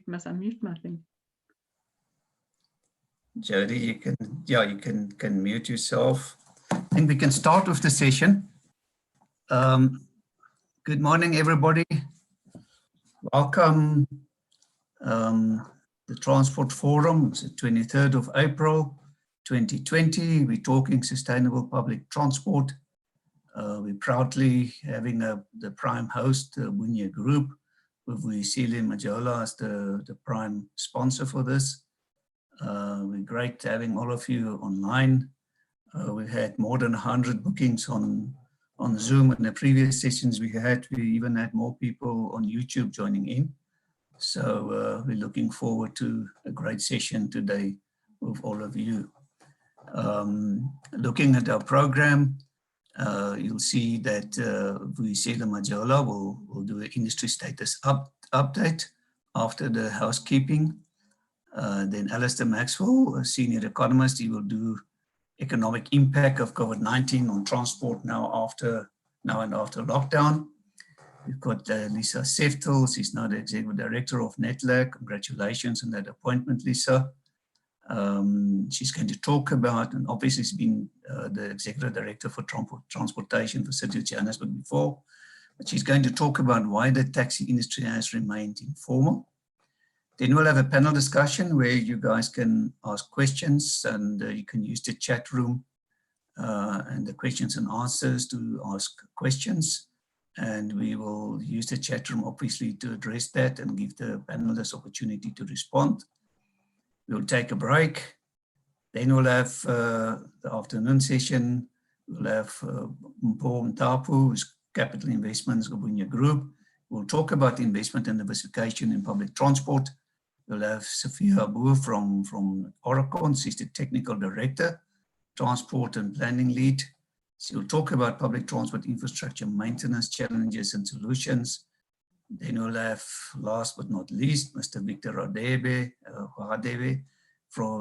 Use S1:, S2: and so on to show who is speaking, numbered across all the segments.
S1: must unmute my thing.
S2: Jody, you can mute yourself. I think we can start with the session. Good morning, everybody. Welcome. The Transport Forum is the 23rd of April, 2020. We're talking sustainable public transport. We're proudly having the prime host, the Dunya Group, with Vuyisile Majola as the prime sponsor for this. We're great having all of you online. We've had more than 100 bookings on Zoom. In the previous sessions we even had more people on YouTube joining in. So we're looking forward to a great session today with all of you. Looking at our program, you'll see that Vuyisile Majola will do an industry status update after the housekeeping. Then Alistair Maxwell, a senior economist, he will do economic impact of COVID-19 on transport now and after lockdown. We've got Lisa Seftel. She's now the Executive Director of NetLag. Congratulations on that appointment, Lisa. She's going to talk about, and obviously she's been the Executive Director for Transportation for City of Johannesburg before, but she's going to talk about why the taxi industry has remained informal. Then we'll have a panel discussion where you guys can ask questions, and you can use the chat room and the questions and answers to ask questions. And we will use the chat room obviously to address that and give the panelists opportunity to respond. We'll take a break. Then we'll have the afternoon session. We'll have Mpho Mtapu, who's Capital Investments of Dunya Group. We'll talk about investment and diversification in public transport. We'll have Sophia Abu from Oricon. She's the Technical Director, Transport and Planning Lead. She'll talk about public transport infrastructure maintenance challenges and solutions. Then we'll have, last but not least, Mr. Victor Radebe,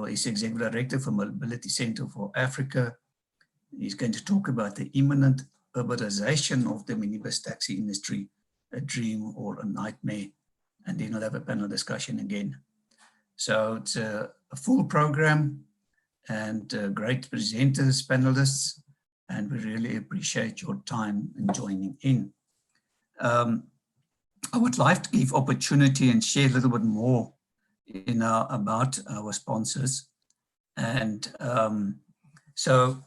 S2: he's Executive Director for Mobility Center for Africa. He's going to talk about the imminent urbanization of the minibus taxi industry, a dream or a nightmare. And then we'll have a panel discussion again. So it's a full program and great presenters, panelists, and we really appreciate your time in joining in. I would like to give opportunity and share a little bit more about our sponsors. And so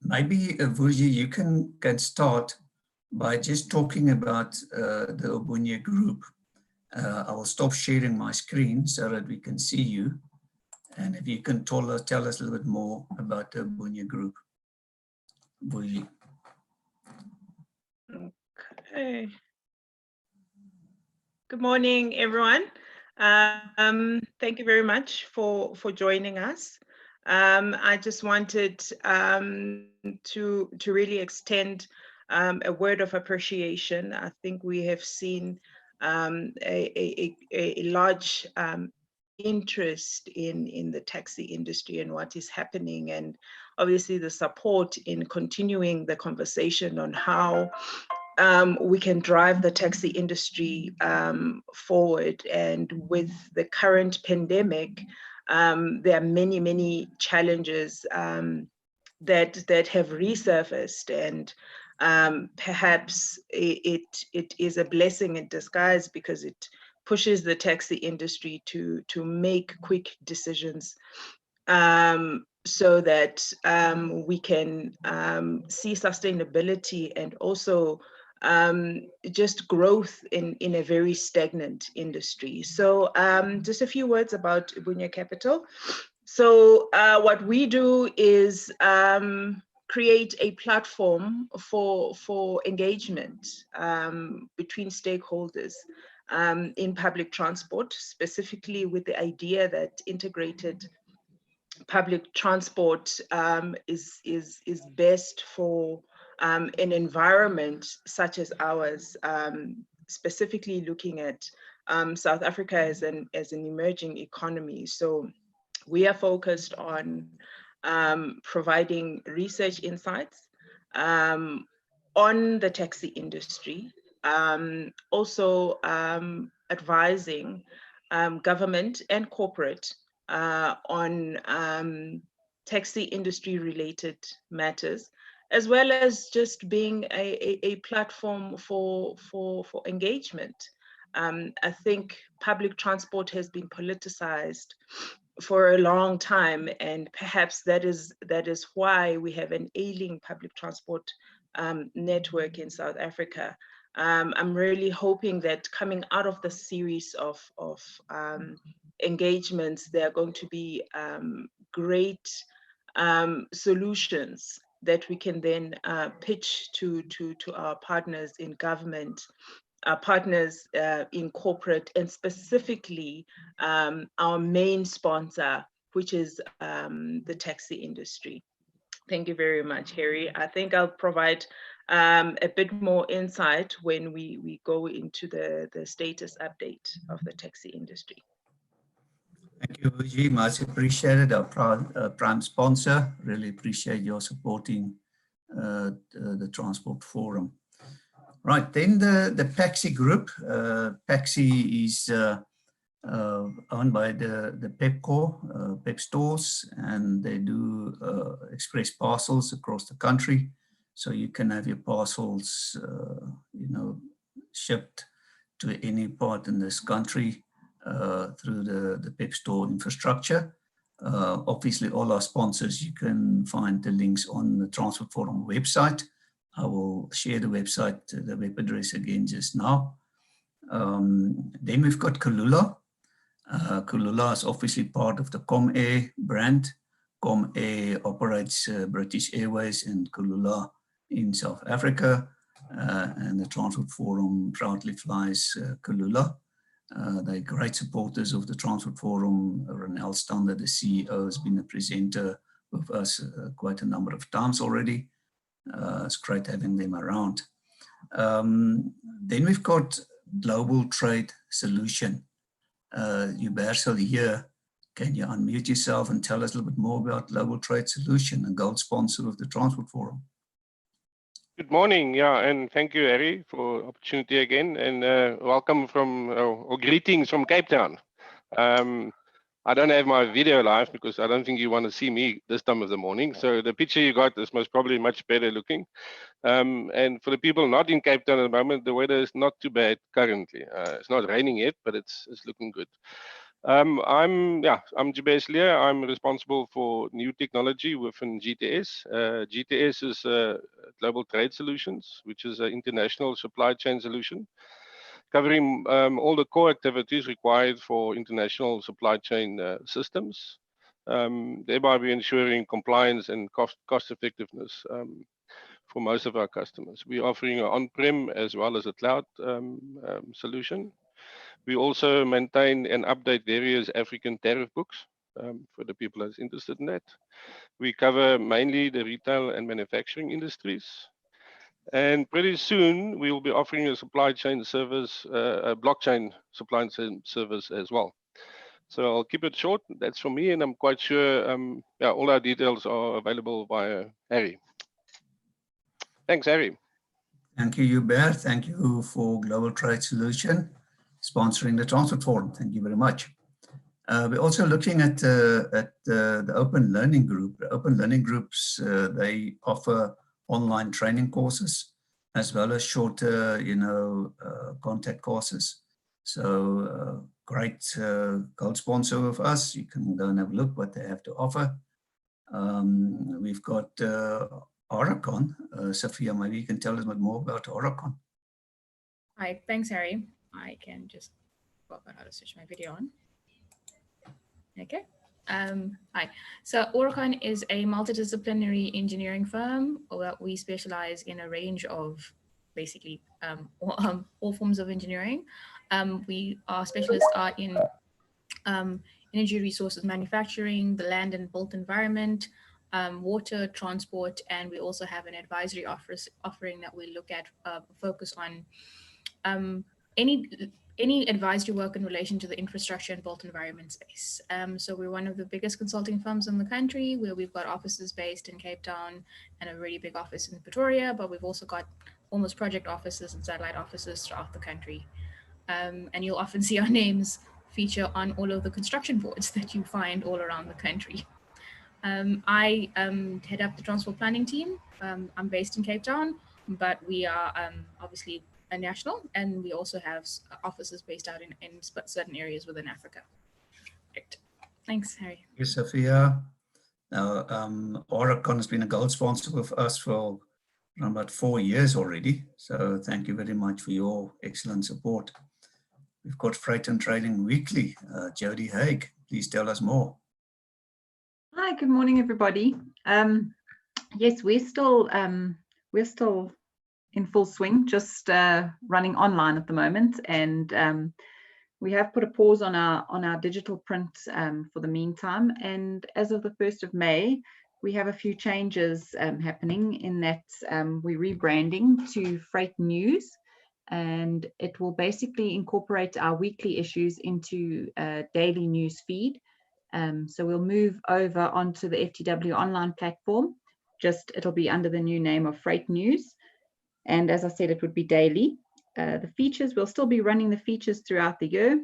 S2: maybe Vuji, you can start by just talking about the Dunya Group. I will stop sharing my screen so that we can see you. And if you can tell us a little bit more about the Dunya Group. Vuji.
S3: Okay. Good morning, everyone. Thank you very much for joining us. I just wanted to really extend a word of appreciation. I think we have seen a large interest in the taxi industry and what is happening, and obviously the support in continuing the conversation on how we can drive the taxi industry forward. And with the current pandemic, there are many challenges that have resurfaced, and perhaps it is a blessing in disguise because it pushes the taxi industry to make quick decisions so that we can see sustainability and also just growth in a very stagnant industry. So just a few words about Dunya Capital. So what we do is create a platform for engagement between stakeholders in public transport, specifically with the idea that integrated public transport is best for an environment such as ours, specifically looking at South Africa as an emerging economy. So we are focused on providing research insights on the taxi industry, also advising government and corporate on taxi industry related matters, as well as just being a platform for engagement. I think public transport has been politicized for a long time, and perhaps that is why we have an ailing public transport network in South Africa. I'm really hoping that coming out of the series of engagements, there are going to be great solutions that we can then pitch to our partners in government, our partners in corporate, and specifically our main sponsor, which is the taxi industry. Thank you very much, Harry. I think I'll provide a bit more insight when we go into the status update of the taxi industry.
S2: Thank you, Uji. Much appreciated. Our prime sponsor. Really appreciate your supporting the Transport Forum. Right, then the Paxi Group. Paxi is owned by the Pepco, Pep stores, and they do express parcels across the country. So you can have your parcels, shipped to any part in this country through the Pep store infrastructure. Obviously, all our sponsors, you can find the links on the Transport Forum website. I will share the website, the web address again just now. Then we've got Kulula. Kulula is obviously part of the Comair brand. Comair operates British Airways and Kulula in South Africa, and the Transport Forum proudly flies Kulula. They're great supporters of the Transport Forum. Ronel Stander, the CEO, has been a presenter with us quite a number of times already. It's great having them around. Then we've got Global Trade Solution. Hubert here. Can you unmute yourself and tell us a little bit more about Global Trade Solution, a gold sponsor of the Transport Forum?
S1: Good morning, and thank you, Harry, for the opportunity again, and welcome from, or greetings from Cape Town. I don't have my video live because I don't think you want to see me this time of the morning. So the picture you got is most probably much better looking. And for the people not in Cape Town at the moment, the weather is not too bad currently. It's not raining yet, but it's looking good. I'm Jabez Lear. I'm responsible for new technology within GTS. GTS is Global Trade Solutions, which is an international supply chain solution, covering all the core activities required for international supply chain systems, thereby we ensuring compliance and cost effectiveness for most of our customers. We're offering an on-prem as well as a cloud solution. We also maintain and update various African tariff books for the people that's interested in that. We cover mainly the retail and manufacturing industries. And pretty soon we will be offering a supply chain service, a blockchain supply chain service as well. So I'll keep it short. That's for me, and I'm quite sure all our details are available via Harry. Thanks, Harry.
S2: Thank you, Hubert. Thank you for Global Trade Solution sponsoring the Transport Forum. Thank you very much. We're also looking at the Open Learning Group. The Open Learning Groups, they offer online training courses as well as shorter, contact courses. So great gold sponsor of us. You can go and have a look what they have to offer. We've got Oricon. Sophia, maybe you can tell us a bit more about Oricon.
S4: Hi, thanks, Harry. I can just work out how to switch my video on. Okay. Hi. So Oricon is a multidisciplinary engineering firm that we specialize in a range of basically all forms of engineering. Our specialists are in energy resources manufacturing, the land and built environment, water, transport, and we also have an advisory offering that we look at, focus on any advisory work in relation to the infrastructure and built environment space. So we're one of the biggest consulting firms in the country, where we've got offices based in Cape Town and a really big office in Pretoria, but we've also got almost project offices and satellite offices throughout the country. And you'll often see our names feature on all of the construction boards that you find all around the country. I head up the transport planning team. I'm based in Cape Town, but we are obviously a national, and we also have offices based out in certain areas within Africa. Great. Thanks, Harry.
S2: Thank you, Sophia. Now, Oricon has been a gold sponsor with us for around about 4 years already. So thank you very much for your excellent support. We've got Freight and Trading Weekly. Jody Haig, please tell us more.
S5: Hi, good morning, everybody. Yes, we're still in full swing, just running online at the moment, and we have put a pause on our digital print for the meantime. And as of the 1st of May, we have a few changes happening in that we're rebranding to Freight News, and it will basically incorporate our weekly issues into a daily news feed. So we'll move over onto the FTW online platform. Just it'll be under the new name of Freight News. And as I said, it would be daily. The features, we'll still be running the features throughout the year.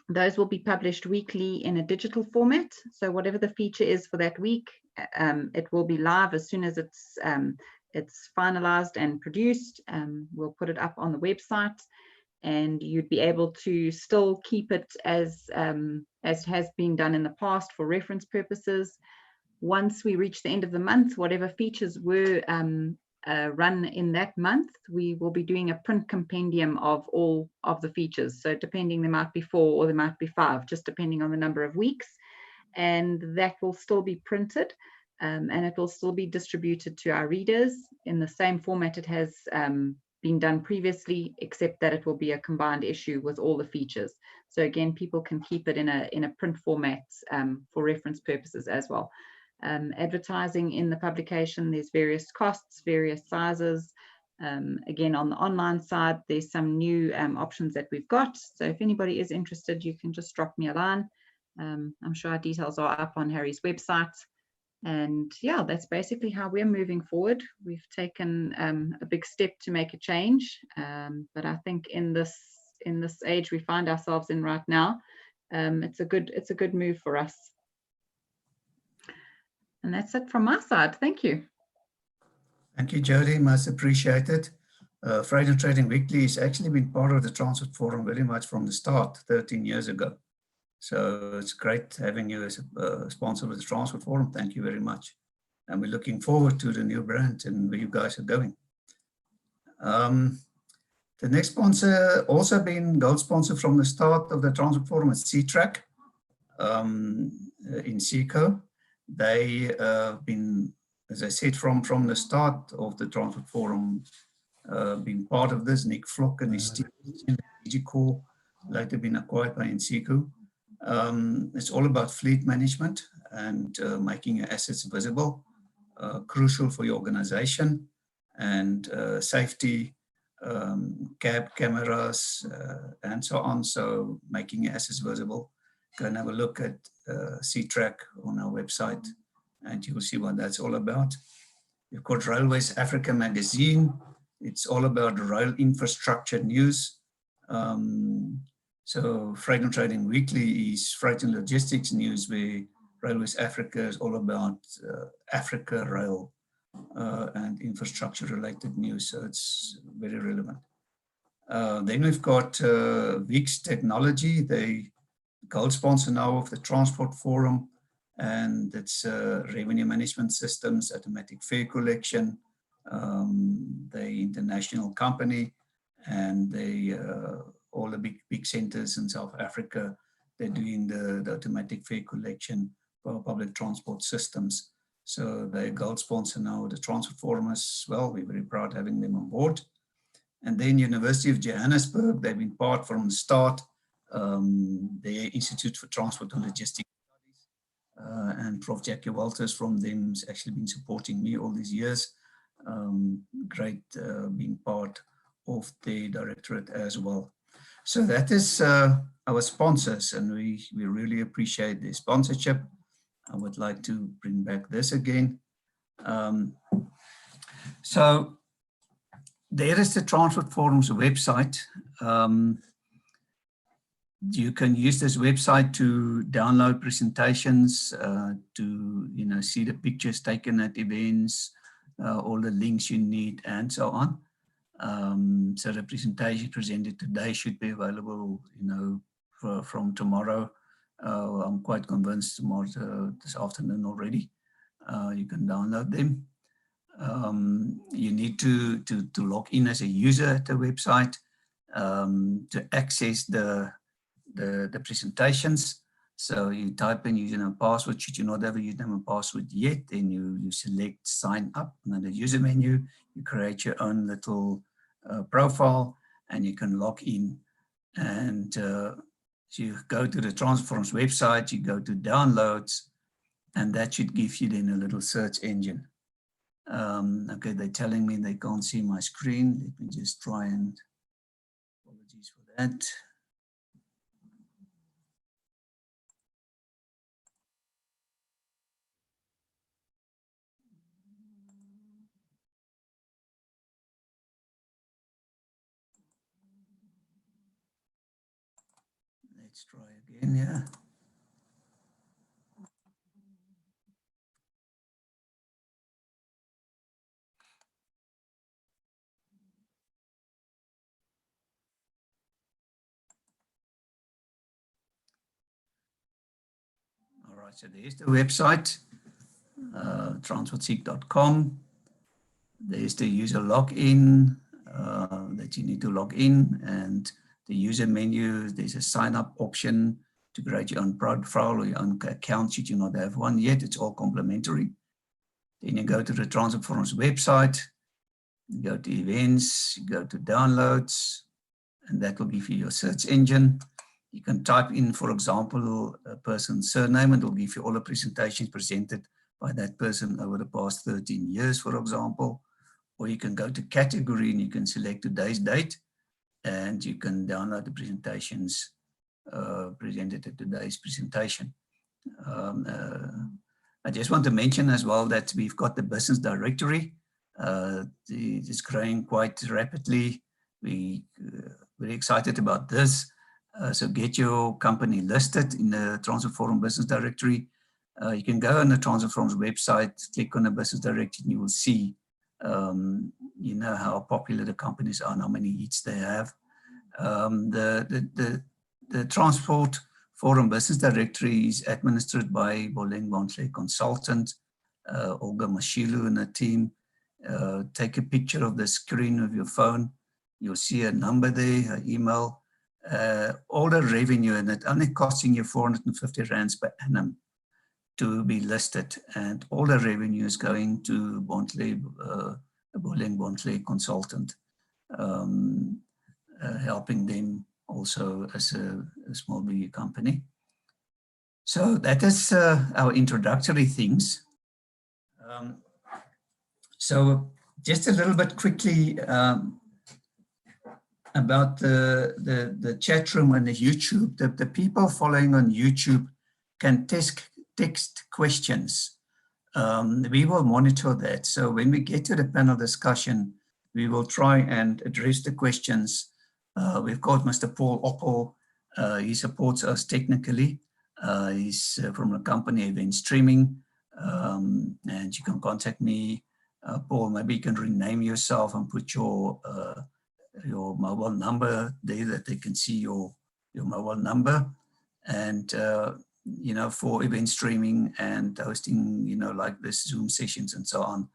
S5: Those will be published weekly in a digital format. So whatever the feature is for that week, it will be live as soon as it's finalized and produced. We'll put it up on the website, and you'd be able to still keep it as has been done in the past for reference purposes. Once we reach the end of the month, whatever features were run in that month, we will be doing a print compendium of all of the features. So depending, there might be 4 or there might be 5, just depending on the number of weeks. And that will still be printed, and it will still be distributed to our readers in the same format it has been done previously, except that it will be a combined issue with all the features. So again, people can keep it in a print format for reference purposes as well. Advertising in the publication, there's various costs, various sizes. Again, on the online side, there's some new options that we've got. So if anybody is interested, you can just drop me a line. I'm sure our details are up on Harry's website. And yeah, that's basically how we're moving forward. We've taken a big step to make a change, but I think in this age we find ourselves in right now, it's a good move for us. And that's it from my side. Thank you.
S2: Thank you, Jody. Much appreciated. Freight and Trading Weekly has actually been part of the Transport Forum very much from the start, 13 years ago. So it's great having you as a sponsor of the Transport Forum. Thank you very much. And we're looking forward to the new brand and where you guys are going. The next sponsor, also been gold sponsor from the start of the Transport Forum, is C-Track in SICO. They been, as I said, from the start of the Transport Forum, been part of this. Nick Flock and his team in the DigiCore, later been acquired by Inseco. It's all about fleet management and making your assets visible, crucial for your organization, and safety, cab cameras, and so on. So making your assets visible. Go and have a look at C-Track on our website, and you will see what that's all about. We've got Railways Africa magazine. It's all about rail infrastructure news. So Freight and Trading Weekly is freight and logistics news, where Railways Africa is all about Africa rail and infrastructure related news. So it's very relevant. Then we've got VIX Technology. They gold sponsor now of the Transport Forum, and it's revenue management systems, automatic fare collection. They international company, and they all the big centers in South Africa. They're doing the automatic fare collection for public transport systems. So they gold sponsor now the Transport Forum as well. We're very proud having them on board. And then University of Johannesburg, they've been part from the start. The Institute for Transport and Logistics Studies, and Prof. Jackie Walters from them has actually been supporting me all these years. Great being part of the directorate as well. So that is our sponsors, and we really appreciate the sponsorship. I would like to bring back this again. So there is the Transport Forum's website. You can use this website to download presentations, to see the pictures taken at events, all the links you need, and so on. So the presentation presented today should be available, from tomorrow. I'm quite convinced tomorrow, this afternoon already. You can download them. You need to log in as a user at the website to access the presentations. So you type in username and password. Should you not have a username and password yet, then you select sign up, and then the user menu, you create your own little profile, and you can log in. And so you go to the Transport Forum's website, you go to downloads, and that should give you then a little search engine. Okay, they're telling me they can't see my screen. Let me just try and, apologies for that. Let's try again, yeah. All right, so there's the website, transportsig.com. There's the user login that you need to log in, and the user menu, there's a sign up option to create your own profile or your own account should you not have one yet. It's all complimentary. Then you go to the Transport Forum's website, you go to events, you go to downloads, and that will give you your search engine. You can type in, for example, a person's surname, and it will give you all the presentations presented by that person over the past 13 years, for example. Or you can go to category and you can select today's date, and you can download the presentations presented at today's presentation. I just want to mention as well that we've got the business directory. It's growing quite rapidly. We're very excited about this. So get your company listed in the Transport Forum business directory. You can go on the Transport Forum's website, click on the business directory, and you will see how popular the companies are and how many hits they have. The Transport Forum business directory is administered by Boleng Bontle Consultant, Olga Mashilu and her team. Take a picture of the screen of your phone. You'll see a number there, her email, all the revenue, and it only costing you 450 rands per annum to be listed, and all the revenue is going to Boleng Bontle Consultant, helping them also as a small BU company. So that is our introductory things. So just a little bit quickly about the chat room and the YouTube. The people following on YouTube can text questions. We will monitor that. So when we get to the panel discussion, we will try and address the questions. We've got Mr. Paul Oppel. He supports us technically. He's from a company, Event Streaming, and you can contact me. Paul, maybe you can rename yourself and put your mobile number there that they can see your mobile number. And for event streaming and hosting, like this Zoom sessions and so on,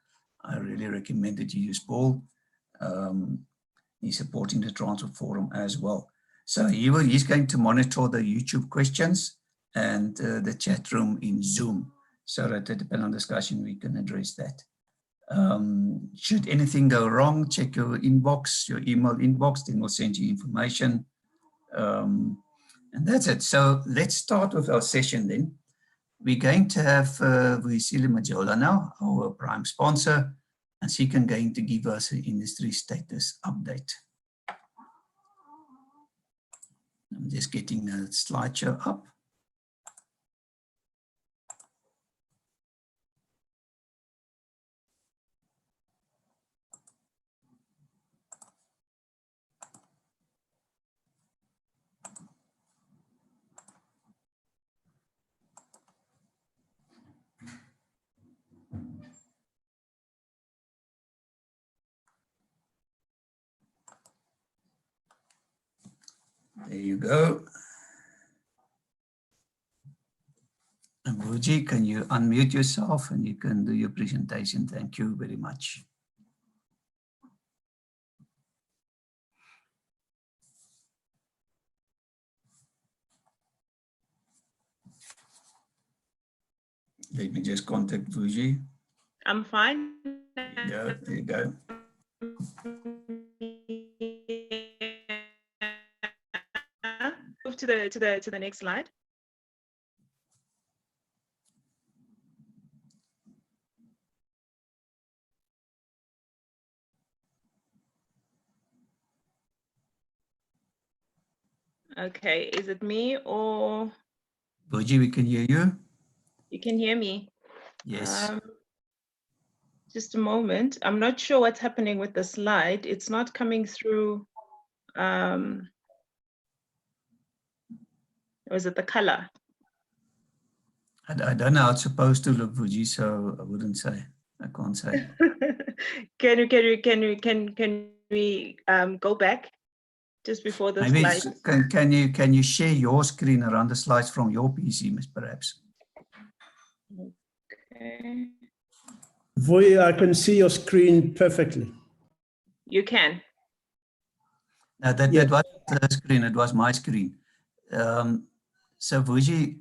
S2: I really recommend that you use Paul. He's supporting the Transport Forum as well. So he's going to monitor the YouTube questions and the chat room in Zoom, so that at the panel discussion we can address that. Should anything go wrong, check your inbox, your email inbox, then we'll send you information. And that's it. So let's start with our session then. We're going to have Vuyisile Majola now, our prime sponsor, and she can going to give us an industry status update. I'm just getting a slideshow up. There you go. And Buji, can you unmute yourself and you can do your presentation? Thank you very much. Let me just contact Buji.
S3: I'm fine.
S2: There you go.
S3: Move to the next slide. Okay, is it me or?
S2: Buji, we can hear you.
S3: You can hear me?
S2: Yes.
S3: Just a moment. I'm not sure what's happening with the slide. It's not coming through. Was it the color?
S2: I don't know how it's supposed to look, Buji, so I wouldn't say. I can't say.
S3: Can we go back just before the
S2: Maybe
S3: slide?
S2: can you share your screen around the slides from your PC, Miss, perhaps?
S3: Okay.
S6: Vui, I can see your screen perfectly.
S3: You can.
S2: No, that
S6: Yes.
S2: was the screen, it was my screen. So Vuji,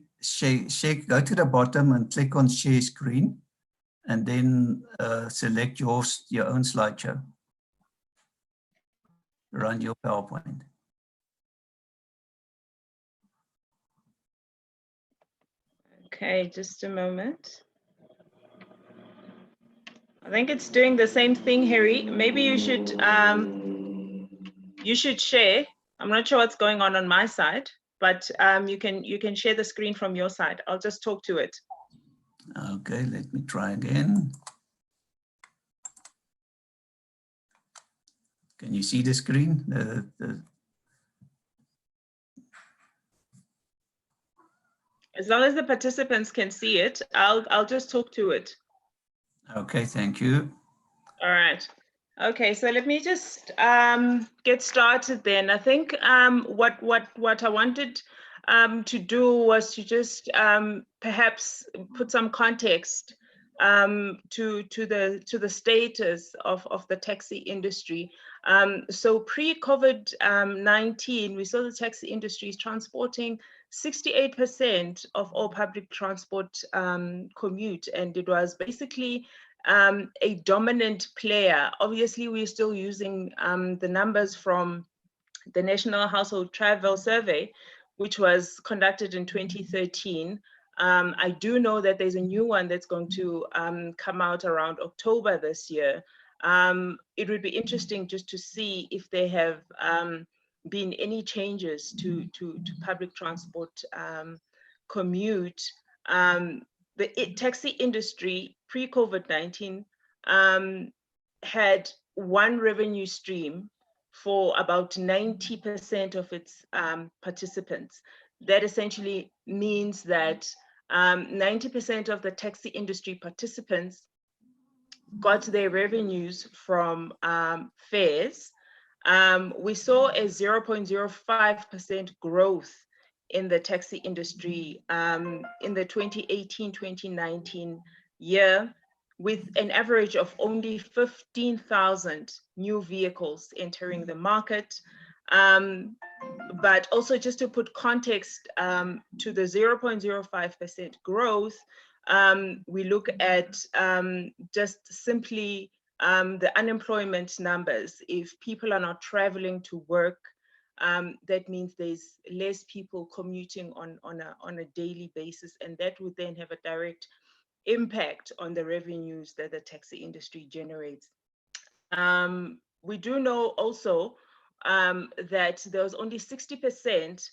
S2: go to the bottom and click on share screen and then select your own slideshow. Run your PowerPoint.
S3: Okay, just a moment. I think it's doing the same thing, Harry. Maybe you should share. I'm not sure what's going on my side, but you can share the screen from your side. I'll just talk to it.
S2: Okay, let me try again. Can you see the screen?
S3: As long as the participants can see it, I'll just talk to it.
S2: Okay, thank you.
S3: All right. Okay, so let me just get started then. I think what I wanted to do was to just perhaps put some context to the status of the taxi industry. So pre-COVID-19, we saw the taxi industry is transporting 68% of all public transport commute, and it was basically a dominant player. Obviously, we're still using the numbers from the National Household Travel Survey, which was conducted in 2013. I do know that there's a new one that's going to come out around October this year. It would be interesting just to see if there have been any changes to public transport commute. The taxi industry pre-COVID-19 had one revenue stream for about 90% of its participants. That essentially means that 90% of the taxi industry participants got their revenues from fares. We saw a 0.05% growth in the taxi industry in the 2018-2019 year, with an average of only 15,000 new vehicles entering the market. But also just to put context to the 0.05% growth, we look at just simply the unemployment numbers. If people are not traveling to work, that means there's less people commuting on a daily basis, and that would then have a direct impact on the revenues that the taxi industry generates. We do know also that there was only 60%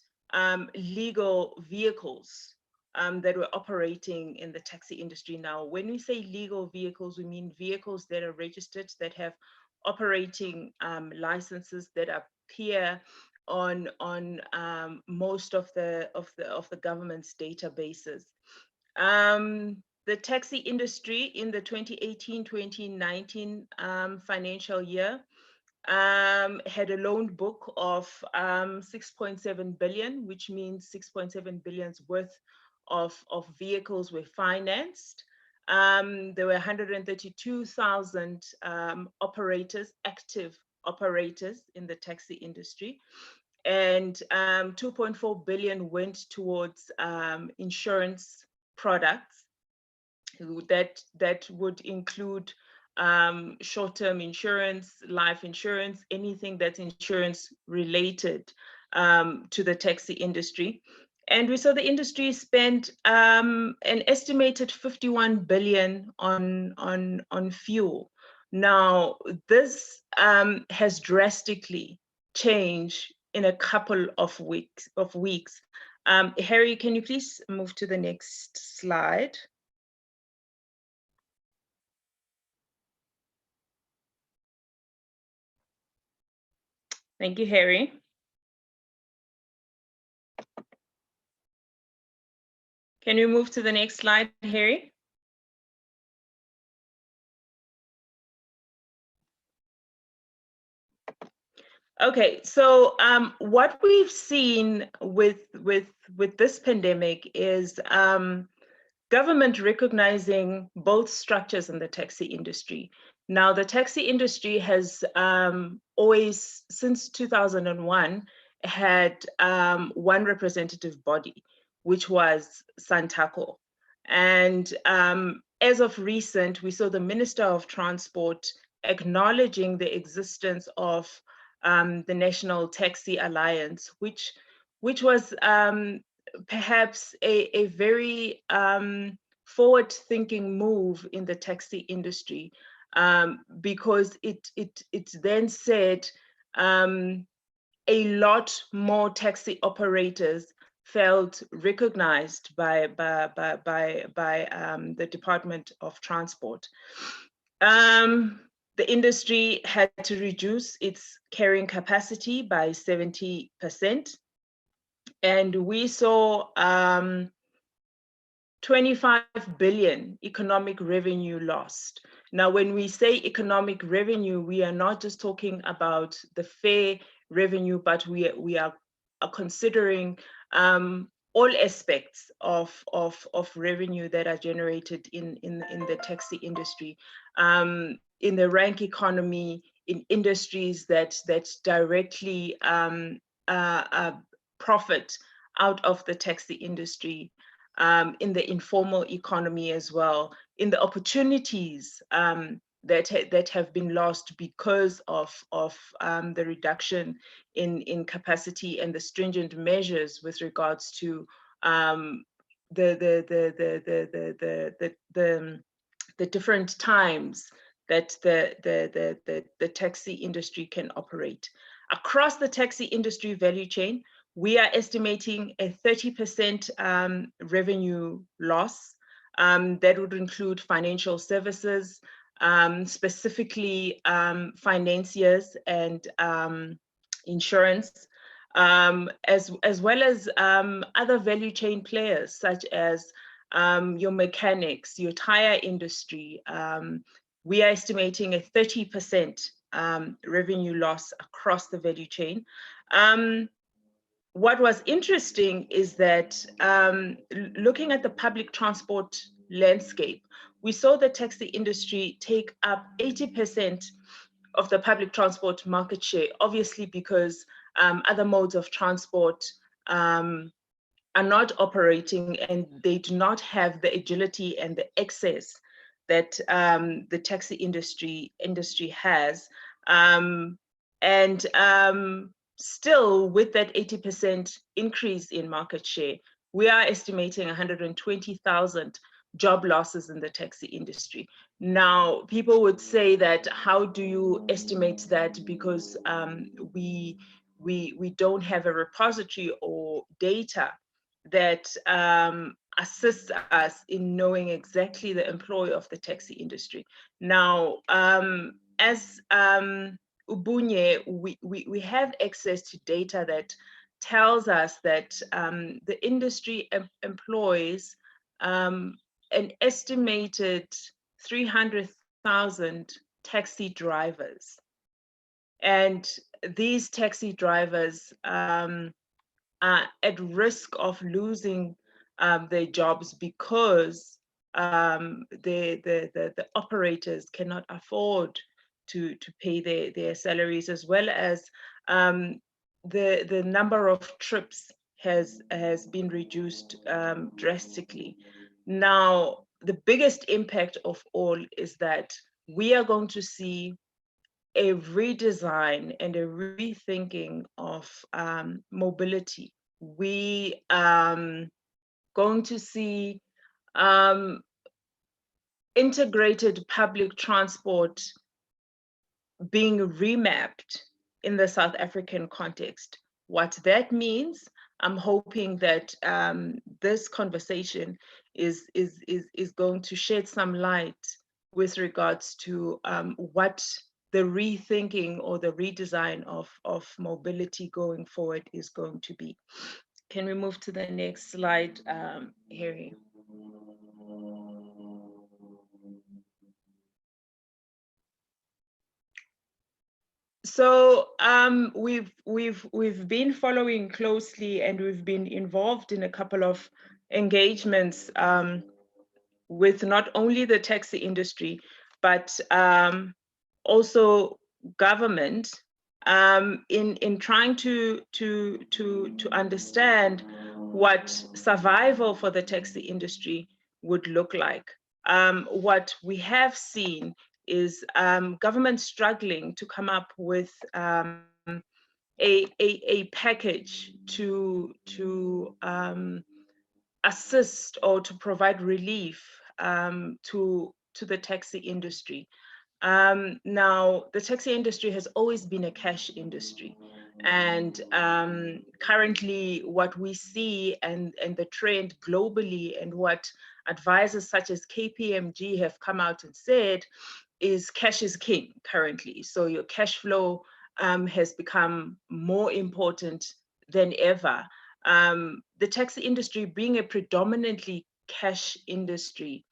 S3: legal vehicles that were operating in the taxi industry. Now, when we say legal vehicles, we mean vehicles that are registered, that have operating licenses, that appear on most of the government's databases. The taxi industry in the 2018-2019 financial year had a loan book of 6.7 billion, which means 6.7 billion's worth of vehicles were financed. There were 132,000 operators, active operators in the taxi industry, and 2.4 billion went towards insurance products that would include short-term insurance, life insurance, anything that's insurance related to the taxi industry. And we saw the industry spend an estimated 51 billion on fuel. Now, this has drastically changed in a couple of weeks. Harry, can you please move to the next slide? Thank you, Harry. Can you move to the next slide, Harry? Okay, so what we've seen with this pandemic is government recognizing both structures in the taxi industry. Now, the taxi industry has always, since 2001, had one representative body, which was SANTACO. And as of recent, we saw the Minister of Transport acknowledging the existence of the National Taxi Alliance, which was perhaps a very forward-thinking move in the taxi industry, because it then said a lot more taxi operators felt recognized by the Department of Transport. The industry had to reduce its carrying capacity by 70%. And we saw 25 billion economic revenue lost. Now, when we say economic revenue, we are not just talking about the fare revenue, but we are considering all aspects of revenue that are generated in the taxi industry, in the rank economy, in industries that directly profit out of the taxi industry, in the informal economy as well, in the opportunities that have been lost because of the reduction in capacity and the stringent measures with regards to the different times that the taxi industry can operate. Across the taxi industry value chain, we are estimating a 30% revenue loss. That would include financial services, specifically financiers and insurance, as well as other value chain players, such as your mechanics, your tire industry. We are estimating a 30% revenue loss across the value chain. What was interesting is that looking at the public transport landscape, we saw the taxi industry take up 80% of the public transport market share, obviously because other modes of transport are not operating and they do not have the agility and the access that the taxi industry has. Still, with that 80% increase in market share, we are estimating 120,000 job losses in the taxi industry. Now, people would say that, how do you estimate that? Because we don't have a repository or data that assists us in knowing exactly the employee of the taxi industry. Now, as Ubunye, we have access to data that tells us that the industry employs an estimated 300,000 taxi drivers. And these taxi drivers are at risk of losing their jobs because the operators cannot afford to pay their salaries, as well as the number of trips has been reduced drastically. Now, the biggest impact of all is that we are going to see a redesign and a rethinking of mobility. We going to see integrated public transport being remapped in the South African context. What that means, I'm hoping that this conversation is going to shed some light with regards to what the rethinking or the redesign of mobility going forward is going to be. Can we move to the next slide, Harry? So we've been following closely, and we've been involved in a couple of engagements with not only the taxi industry, but also government in trying to understand what survival for the taxi industry would look like. What we have seen is government struggling to come up with a package to assist or to provide relief to the taxi industry. Now, the taxi industry has always been a cash industry. And currently what we see and the trend globally, and what advisors such as KPMG have come out and said, is cash is king currently. So your cash flow has become more important than ever. The taxi industry being a predominantly cash industry,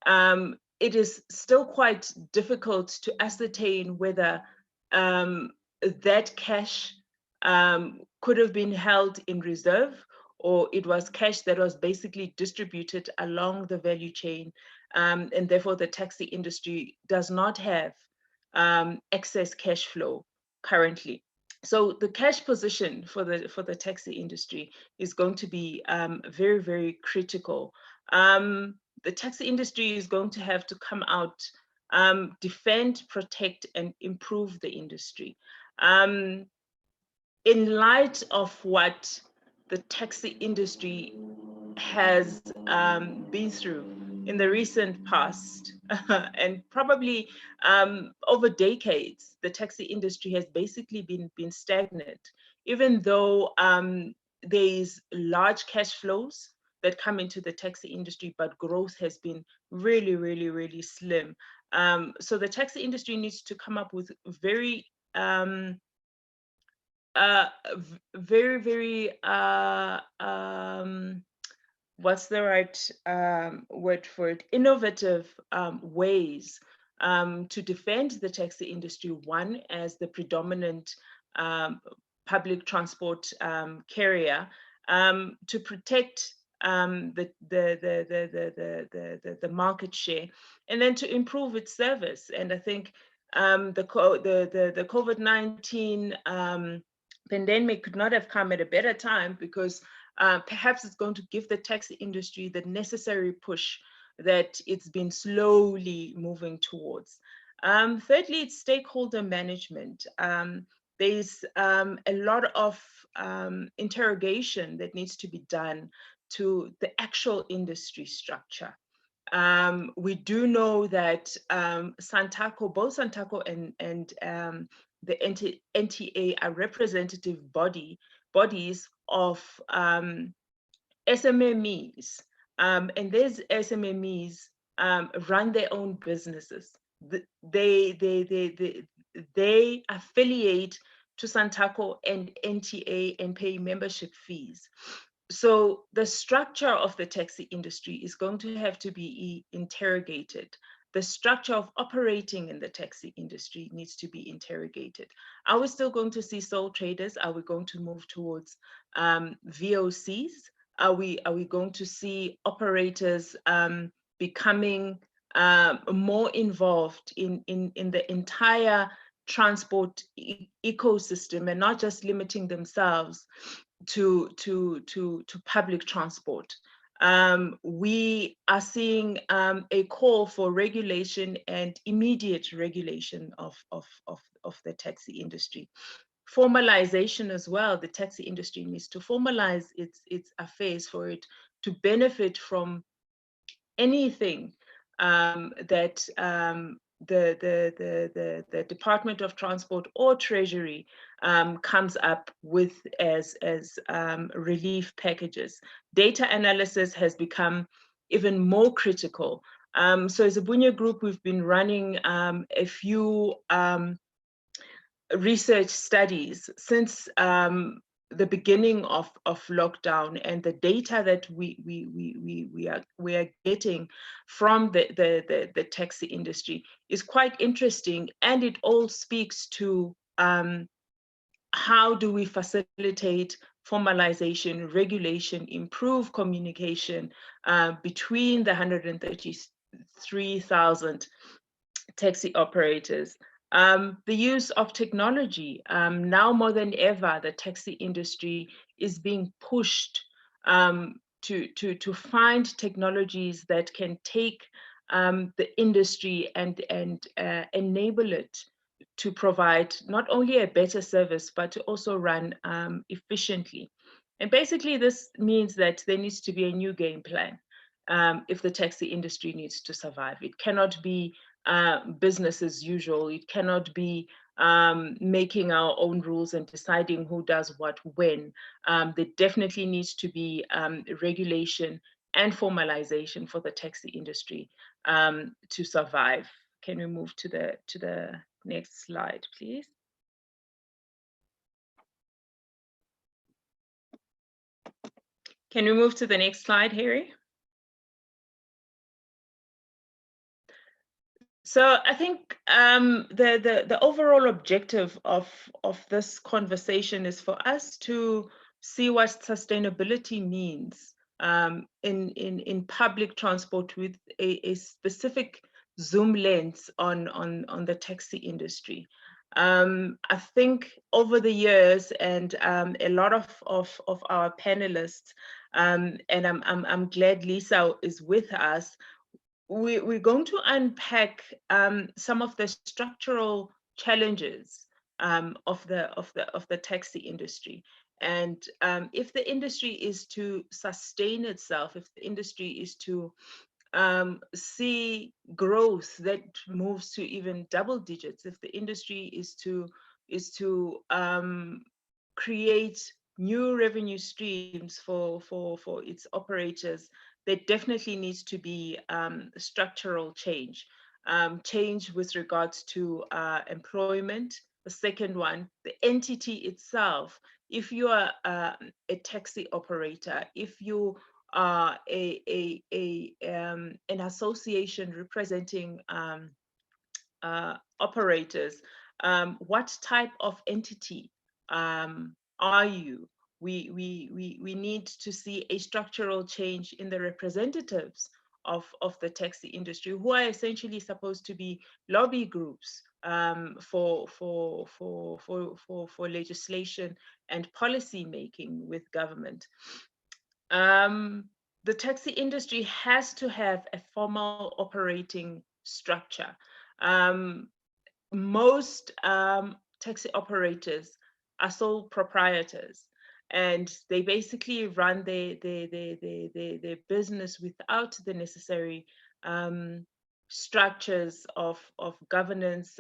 S3: it is still quite difficult to ascertain whether that cash could have been held in reserve, or it was cash that was basically distributed along the value chain, and therefore the taxi industry does not have excess cash flow currently. So the cash position for the taxi industry is going to be very, very critical. The taxi industry is going to have to come out, defend, protect, and improve the industry. In light of what the taxi industry has been through in the recent past, and probably over decades, the taxi industry has basically been stagnant, even though there's large cash flows that come into the taxi industry, but growth has been really, really, really slim. So the taxi industry needs to come up with very, very, what's the right word for it? Innovative ways to defend the taxi industry. One, as the predominant public transport carrier, to protect the market share, and then to improve its service. And I think the COVID-19 pandemic could not have come at a better time, because perhaps it's going to give the taxi industry the necessary push that it's been slowly moving towards. Thirdly, it's stakeholder management. There's a lot of interrogation that needs to be done to the actual industry structure. We do know that Santaco, both Santaco and the NTA are representative bodies of SMMEs, and these SMMEs run their own businesses. They affiliate to Santaco and NTA and pay membership fees. So the structure of the taxi industry is going to have to be interrogated. the structure of operating in the taxi industry needs to be interrogated. Are we still going to see sole traders? Are we going to move towards VOCs? Are we going to see operators becoming more involved in the entire transport ecosystem and not just limiting themselves to public transport? We are seeing a call for regulation and immediate regulation of the taxi industry. Formalization as well. The taxi industry needs to formalize its affairs for it to benefit from anything that the Department of Transport or Treasury comes up with as relief packages. Data analysis has become even more critical. So as a Dunya Group, we've been running a few research studies since the beginning of lockdown, and the data that we are getting from the taxi industry is quite interesting, and it all speaks to how do we facilitate formalization, regulation, improve communication between the 133,000 taxi operators. The use of technology, now more than ever, the taxi industry is being pushed to find technologies that can take the industry and enable it to provide not only a better service, but to also run efficiently. And basically, this means that there needs to be a new game plan if the taxi industry needs to survive. It cannot be business as usual. It cannot be making our own rules and deciding who does what when. There definitely needs to be regulation and formalization for the taxi industry to survive. Can we move to the next slide, please? Can we move to the next slide, Harry? So I think the overall objective of this conversation is for us to see what sustainability means in public transport with a specific zoom lens on the taxi industry. I think over the years, and a lot of our panelists, and I'm glad Lisa is with us, we're going to unpack some of the structural challenges of the taxi industry. And if the industry is to sustain itself, if the industry is to see growth that moves to even double digits, if the industry is to create new revenue streams for its operators, there definitely needs to be structural change. Change with regards to employment. The second one, the entity itself. If you are a taxi operator, if you are an association representing operators, what type of entity are you? We need to see a structural change in the representatives of the taxi industry, who are essentially supposed to be lobby groups for legislation and policy making with government. The taxi industry has to have a formal operating structure. Most taxi operators are sole proprietors, and they basically run their business without the necessary structures of governance,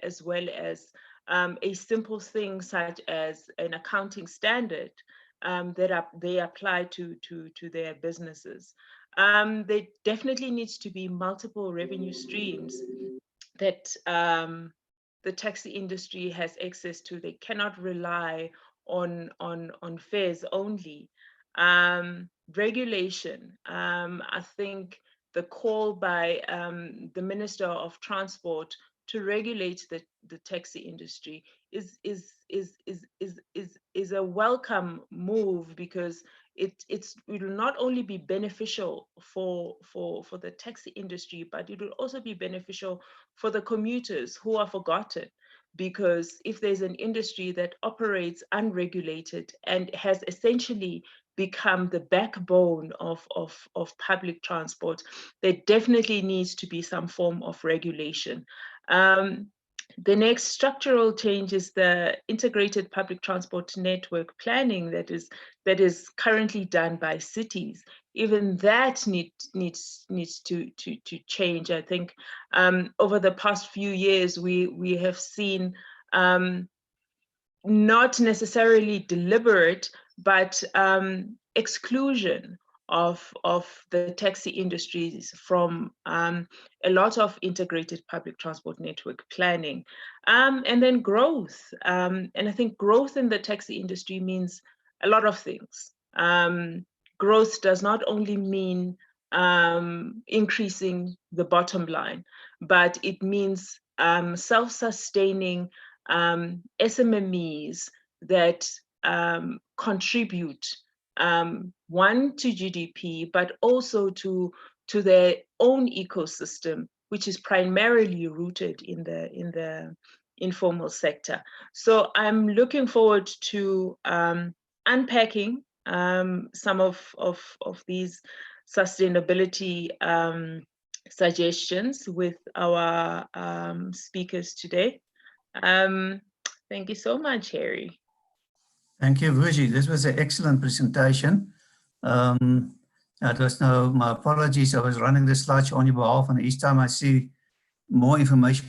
S3: as well as a simple thing such as an accounting standard that they apply to their businesses. There definitely needs to be multiple revenue streams that the taxi industry has access to. They cannot rely on fares only. Regulation. I think the call by the Minister of Transport to regulate the taxi industry is a welcome move, because it will not only be beneficial for the taxi industry, but it will also be beneficial for the commuters who are forgotten. Because if there's an industry that operates unregulated and has essentially become the backbone of public transport, there definitely needs to be some form of regulation. The next structural change is the integrated public transport network planning that is currently done by cities. Even that needs to change. I think over the past few years we have seen not necessarily deliberate, but exclusion of the taxi industries from a lot of integrated public transport network planning, and then growth. And I think growth in the taxi industry means a lot of things. Growth does not only mean increasing the bottom line, but it means self-sustaining SMMEs that contribute one, to GDP, but also to their own ecosystem, which is primarily rooted in the informal sector. So I'm looking forward to unpacking some of these sustainability suggestions with our speakers today. Thank you so much, Harry.
S2: Thank you, Vuji. This was an excellent presentation. That was my apologies. I was running the slideshow on your behalf, and each time I see more information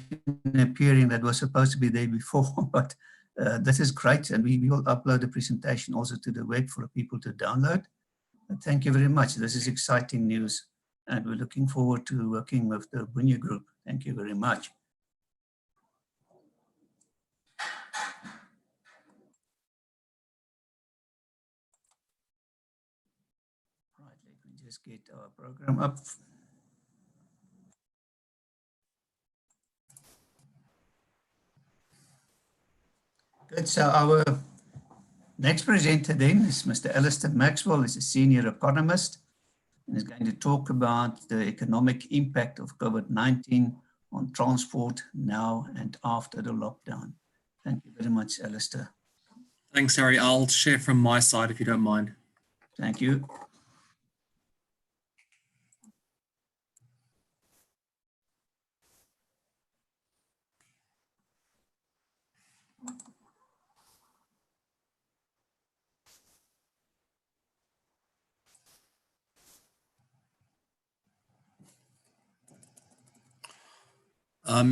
S2: appearing that was supposed to be there before, but this is great, and we will upload the presentation also to the web for people to download. Thank you very much. This is exciting news, and we're looking forward to working with the Dunya Group. Thank you very much. Right, let me just get our program up. Good, so our next presenter then is Mr. Alistair Maxwell. He's a senior economist and is going to talk about the economic impact of COVID-19 on transport now and after the lockdown. Thank you very much, Alistair.
S7: Thanks, Harry. I'll share from my side if you don't mind.
S2: Thank you.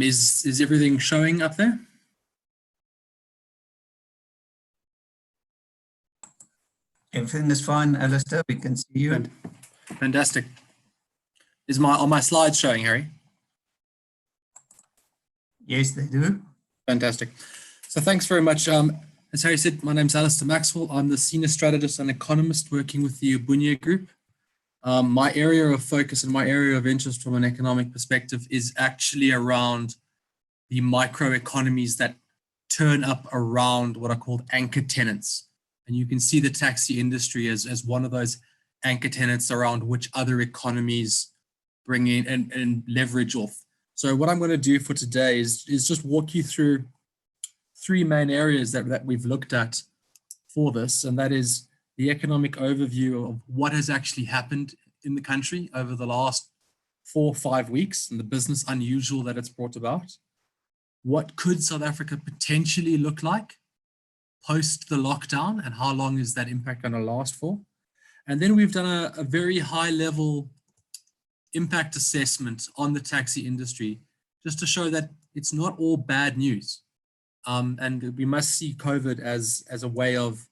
S7: Is everything showing up there?
S2: Everything is fine, Alistair. We can see you.
S7: Fantastic. Are my slides showing, Harry?
S2: Yes, they do.
S7: Fantastic. So thanks very much. As Harry said, my name's Alistair Maxwell. I'm the senior strategist and economist working with the Dunya Group. My area of focus and my area of interest from an economic perspective is actually around the microeconomies that turn up around what are called anchor tenants. And you can see the taxi industry as one of those anchor tenants around which other economies bring in and leverage off. So what I'm going to do for today is just walk you through three main areas that we've looked at for this, and that is the economic overview of what has actually happened in the country over the last 4 or 5 weeks and the business unusual that it's brought about. What could South Africa potentially look like post the lockdown, and how long is that impact going to last for? And then we've done a very high level impact assessment on the taxi industry, just to show that it's not all bad news. And we must see COVID as a way of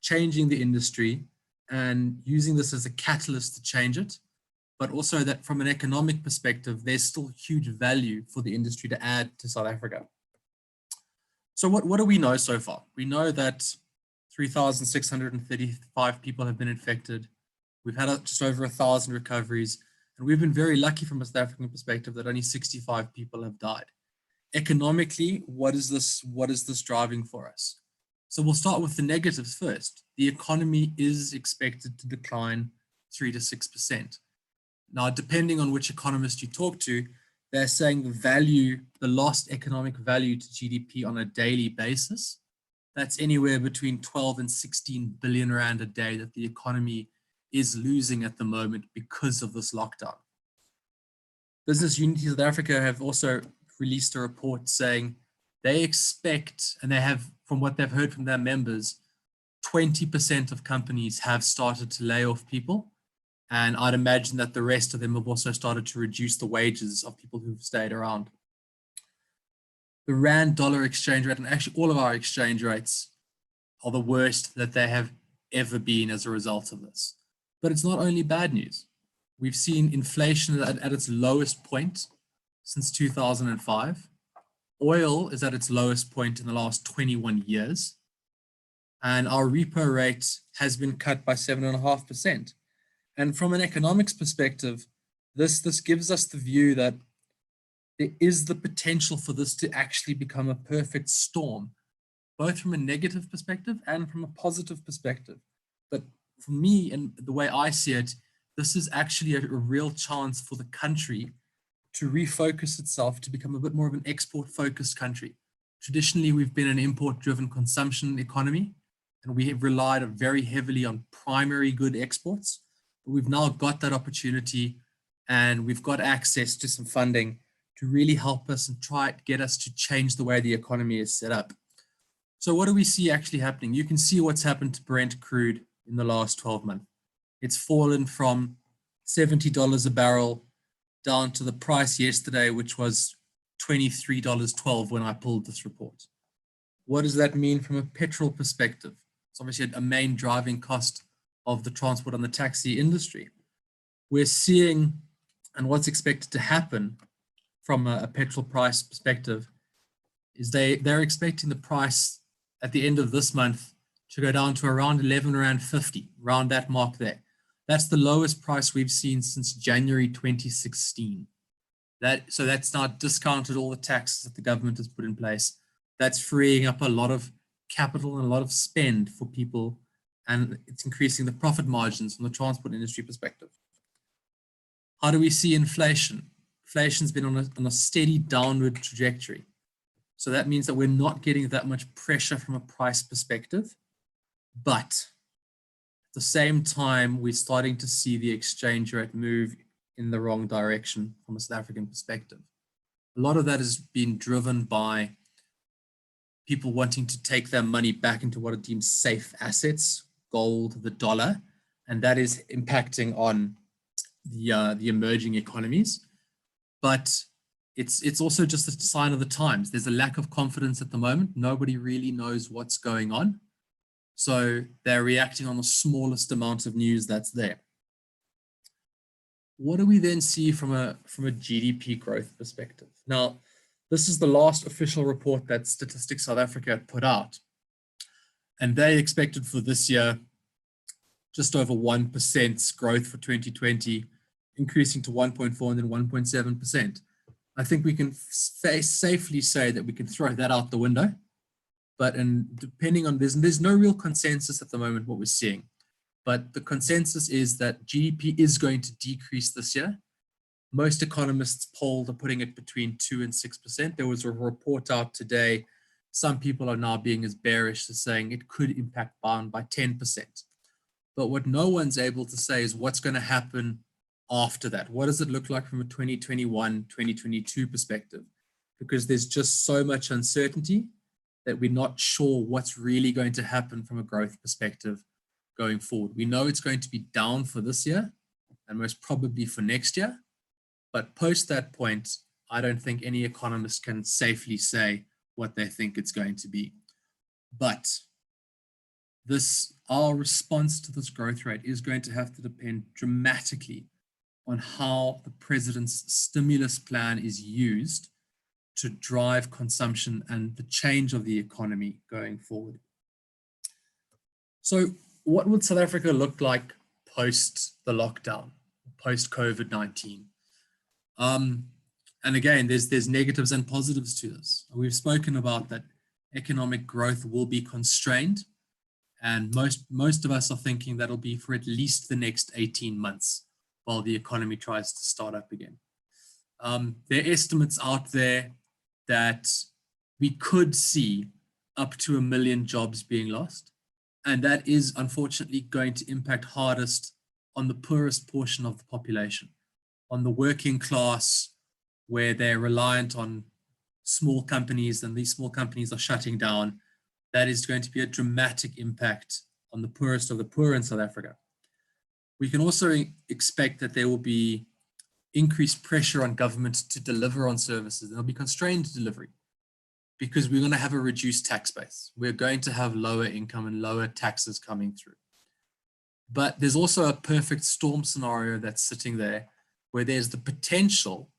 S7: changing the industry and using this as a catalyst to change it, but also that from an economic perspective, there's still huge value for the industry to add to South Africa. So what do we know so far? We know that 3,635 people have been infected. We've had just over 1,000 recoveries, And we've been very lucky from a South African perspective that only 65 people have died. Economically, what is this driving for us? So we'll start with the negatives first. The economy is expected to decline 3 to 6%. Now, depending on which economist you talk to, they're saying the lost economic value to GDP on a daily basis, that's anywhere between 12 and 16 billion rand a day that the economy is losing at the moment because of this lockdown. Business Unity South Africa have also released a report saying they expect, and they have, from what they've heard from their members, 20% of companies have started to lay off people. And I'd imagine that the rest of them have also started to reduce the wages of people who've stayed around. The Rand-dollar exchange rate, and actually all of our exchange rates, are the worst that they have ever been as a result of this. But it's not only bad news. We've seen inflation at its lowest point since 2005. Oil is at its lowest point in the last 21 years. And our repo rate has been cut by 7.5%. And from an economics perspective, this gives us the view that there is the potential for this to actually become a perfect storm, both from a negative perspective and from a positive perspective. But for me, and the way I see it, this is actually a real chance for the country to refocus itself to become a bit more of an export-focused country. Traditionally, we've been an import-driven consumption economy, and we have relied very heavily on primary good exports. But we've now got that opportunity, and we've got access to some funding to really help us and try to get us to change the way the economy is set up. So what do we see actually happening? You can see what's happened to Brent crude in the last 12 months. It's fallen from $70 a barrel down to the price yesterday, which was $23.12 when I pulled this report. What does that mean from a petrol perspective? It's obviously a main driving cost of the transport and the taxi industry. We're seeing, and what's expected to happen from a petrol price perspective, is they're expecting the price at the end of this month to go down to around 11.50 Rand, around that mark there. That's the lowest price we've seen since January 2016. So that's now discounted all the taxes that the government has put in place. That's freeing up a lot of capital and a lot of spend for people, and it's increasing the profit margins from the transport industry perspective. How do we see inflation? Inflation's been on a steady downward trajectory. So that means that we're not getting that much pressure from a price perspective, but at the same time, we're starting to see the exchange rate move in the wrong direction from a South African perspective. A lot of that has been driven by people wanting to take their money back into what are deemed safe assets, gold, the dollar, and that is impacting on the emerging economies. But it's also just a sign of the times. There's a lack of confidence at the moment. Nobody really knows what's going on. So they're reacting on the smallest amount of news that's there. What do we then see from a GDP growth perspective? Now, this is the last official report that Statistics South Africa had put out. And they expected for this year just over 1% growth for 2020, increasing to 1.4 and then 1.7%. I think we can safely say that we can throw that out the window. But depending on this, there's no real consensus at the moment what we're seeing. But the consensus is that GDP is going to decrease this year. Most economists polled are putting it between 2 and 6%. There was a report out today. Some people are now being as bearish as saying it could impact bond by 10%. But what no one's able to say is what's going to happen after that. What does it look like from a 2021, 2022 perspective? Because there's just so much uncertainty that we're not sure what's really going to happen from a growth perspective going forward. We know it's going to be down for this year and most probably for next year. But post that point, I don't think any economist can safely say what they think it's going to be. But our response to this growth rate is going to have to depend dramatically on how the president's stimulus plan is used to drive consumption and the change of the economy going forward. So what would South Africa look like post the lockdown, post-COVID-19. And again, there's negatives and positives to this. We've spoken about that economic growth will be constrained, and most of us are thinking that'll be for at least the next 18 months while the economy tries to start up again. There are estimates out there that we could see up to 1 million jobs being lost, and that is unfortunately going to impact hardest on the poorest portion of the population, on the working class, where they're reliant on small companies, and these small companies are shutting down. That is going to be a dramatic impact on the poorest of the poor in South Africa. We can also expect that there will be increased pressure on government to deliver on services. There'll be constrained delivery because we're going to have a reduced tax base. We're going to have lower income and lower taxes coming through. But there's also a perfect storm scenario that's sitting there where there's the potential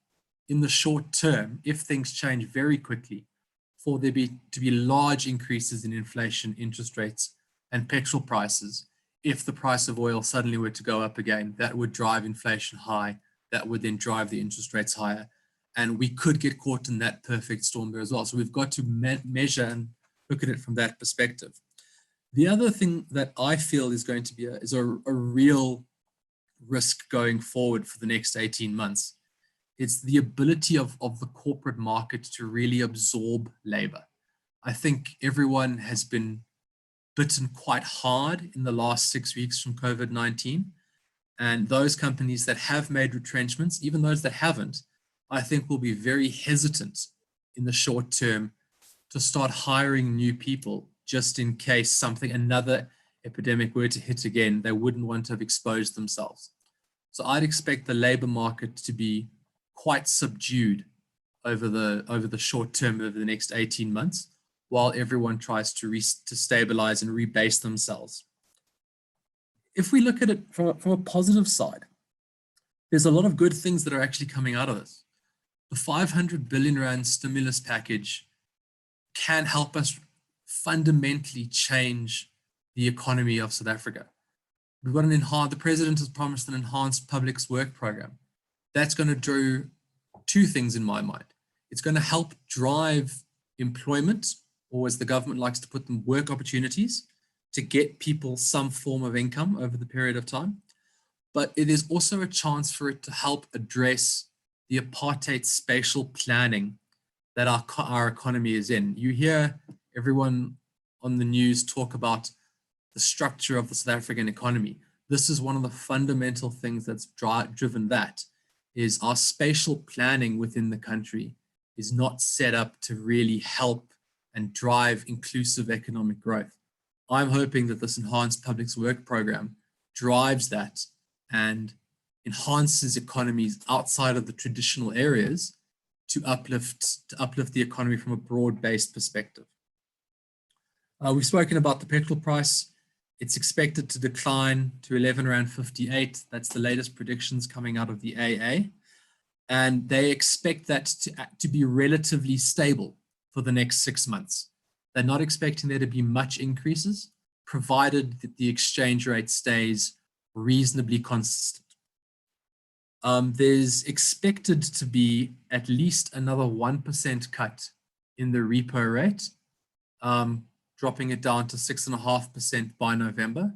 S7: in the short term, if things change very quickly, for there to be large increases in inflation, interest rates, and petrol prices. If the price of oil suddenly were to go up again, that would drive inflation high. That would then drive the interest rates higher. And we could get caught in that perfect storm there as well. So we've got to measure and look at it from that perspective. The other thing that I feel is going to be a real risk going forward for the next 18 months. It's the ability of the corporate market to really absorb labor. I think everyone has been bitten quite hard in the last 6 weeks from COVID-19. And those companies that have made retrenchments, even those that haven't, I think will be very hesitant in the short term to start hiring new people just in case another epidemic were to hit again. They wouldn't want to have exposed themselves. So I'd expect the labor market to be quite subdued over the short term, over the next 18 months, while everyone tries to stabilize and rebase themselves. If we look at it from a positive side, there's a lot of good things that are actually coming out of this. The 500 billion rand stimulus package can help us fundamentally change the economy of South Africa. We've got the president has promised an enhanced public work program. That's going to do two things in my mind. It's going to help drive employment, or as the government likes to put them, work opportunities, to get people some form of income over the period of time. But it is also a chance for it to help address the apartheid spatial planning that our economy is in. You hear everyone on the news talk about the structure of the South African economy. This is one of the fundamental things that's driven that, is our spatial planning within the country is not set up to really help and drive inclusive economic growth. I'm hoping that this enhanced public work program drives that and enhances economies outside of the traditional areas to uplift the economy from a broad-based perspective. We've spoken about the petrol price. It's expected to decline to 11.58 rand. That's the latest predictions coming out of the AA. And they expect that to be relatively stable for the next 6 months. They're not expecting there to be much increases, provided that the exchange rate stays reasonably consistent. There's expected to be at least another 1% cut in the repo rate, dropping it down to 6.5% by November.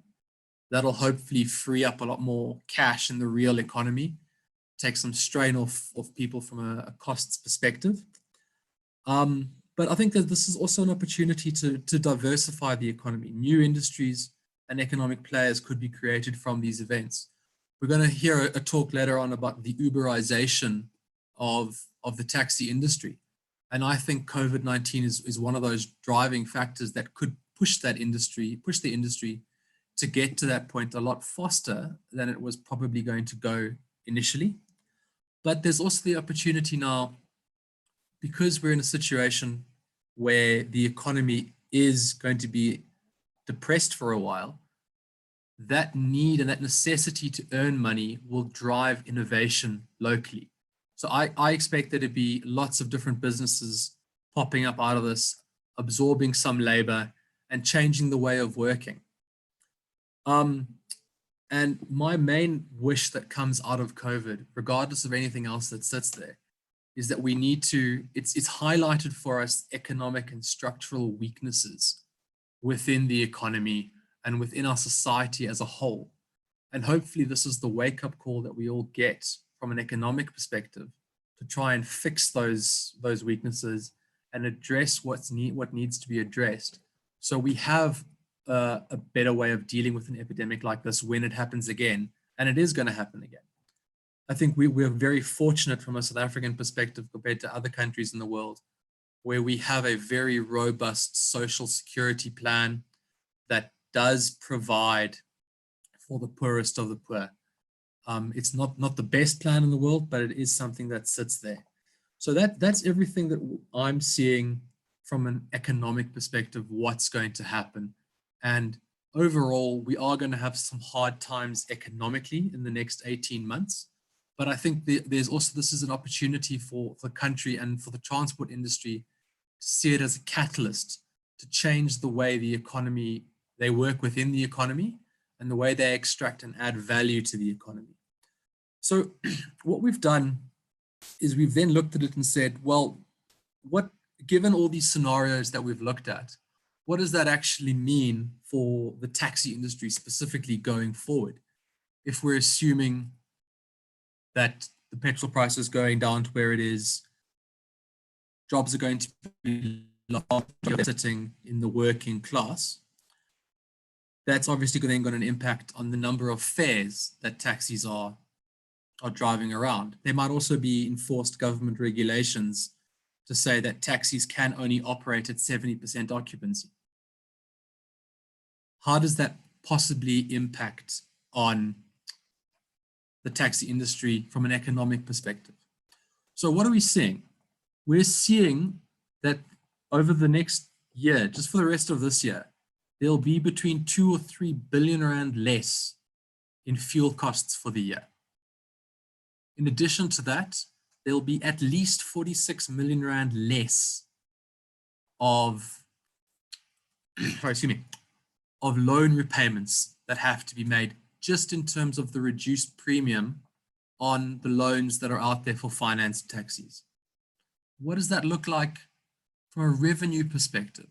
S7: That'll hopefully free up a lot more cash in the real economy, take some strain off people from a costs perspective. But I think that this is also an opportunity to diversify the economy. New industries and economic players could be created from these events. We're going to hear a talk later on about the Uberization of the taxi industry. And I think COVID-19 is one of those driving factors that could push the industry to get to that point a lot faster than it was probably going to go initially. But there's also the opportunity now, because we're in a situation where the economy is going to be depressed for a while, that need and that necessity to earn money will drive innovation locally. So I expect there to be lots of different businesses popping up out of this, absorbing some labor and changing the way of working. And And my main wish that comes out of COVID, regardless of anything else that sits there, is that we need to, it's highlighted for us economic and structural weaknesses within the economy and within our society as a whole. And hopefully this is the wake-up call that we all get from an economic perspective to try and fix those weaknesses and address what needs to be addressed. So we have a better way of dealing with an epidemic like this when it happens again, and it is going to happen again. I think we're very fortunate from a South African perspective compared to other countries in the world, where we have a very robust social security plan that does provide for the poorest of the poor. It's not the best plan in the world, but it is something that sits there. So that's everything that I'm seeing from an economic perspective, what's going to happen. And overall, we are going to have some hard times economically in the next 18 months. But I think there's also, this is an opportunity for the country and for the transport industry to see it as a catalyst to change the way the economy, they work within the economy and the way they extract and add value to the economy. So what we've done is we've then looked at it and said, well, given all these scenarios that we've looked at, what does that actually mean for the taxi industry specifically going forward? If we're assuming that the petrol price is going down to where it is, jobs are going to be sitting in the working class, that's obviously then got an impact on the number of fares that taxis are driving around. There might also be enforced government regulations to say that taxis can only operate at 70% occupancy. How does that possibly impact on the taxi industry from an economic perspective? So what are we seeing? We're seeing that over the next year, just for the rest of this year, there'll be between 2 or 3 billion rand less in fuel costs for the year. In addition to that, there'll be at least 46 million rand less of loan repayments that have to be made just in terms of the reduced premium on the loans that are out there for financed taxis. What does that look like from a revenue perspective?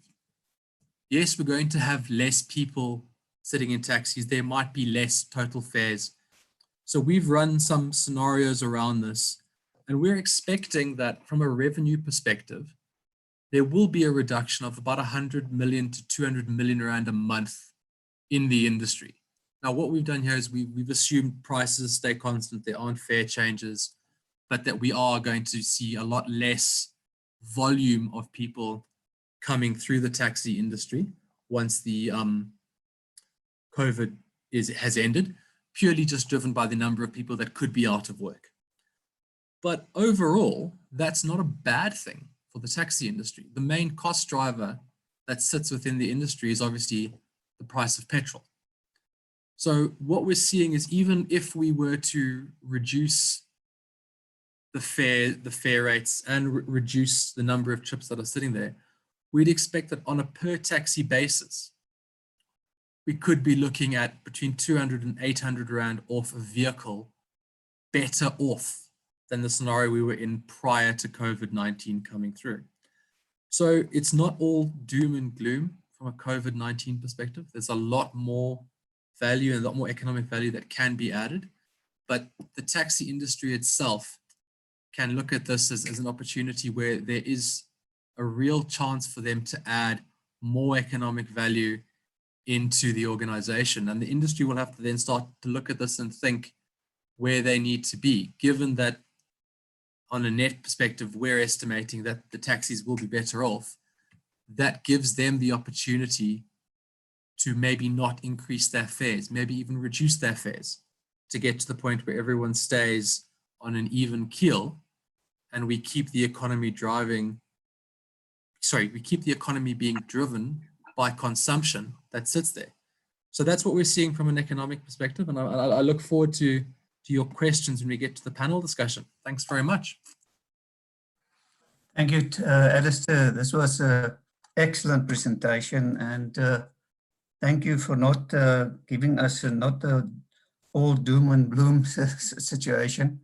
S7: Yes, we're going to have less people sitting in taxis. There might be less total fares. So we've run some scenarios around this, and we're expecting that from a revenue perspective, there will be a reduction of about 100 million to 200 million rand a month in the industry. Now, what we've done here is we've assumed prices stay constant. There aren't fare changes, but that we are going to see a lot less volume of people coming through the taxi industry once the COVID has ended, purely just driven by the number of people that could be out of work. But overall, that's not a bad thing for the taxi industry. The main cost driver that sits within the industry is obviously the price of petrol. So what we're seeing is, even if we were to reduce the fare rates and reduce the number of trips that are sitting there, we'd expect that on a per taxi basis, we could be looking at between 200 and 800 rand off a vehicle, better off than the scenario we were in prior to COVID-19 coming through. So it's not all doom and gloom from a COVID-19 perspective. There's a lot more value and a lot more economic value that can be added, but the taxi industry itself can look at this as an opportunity where there is a real chance for them to add more economic value into the organization. And the industry will have to then start to look at this and think where they need to be, given that on a net perspective, we're estimating that the taxis will be better off. That gives them the opportunity to maybe not increase their fares, maybe even reduce their fares, to get to the point where everyone stays on an even keel and we keep the economy being driven by consumption that sits there. So that's what we're seeing from an economic perspective. And I look forward to your questions when we get to the panel discussion. Thanks very much.
S2: Thank you, Alistair. This was an excellent presentation, and thank you for not giving us not a all doom and gloom situation.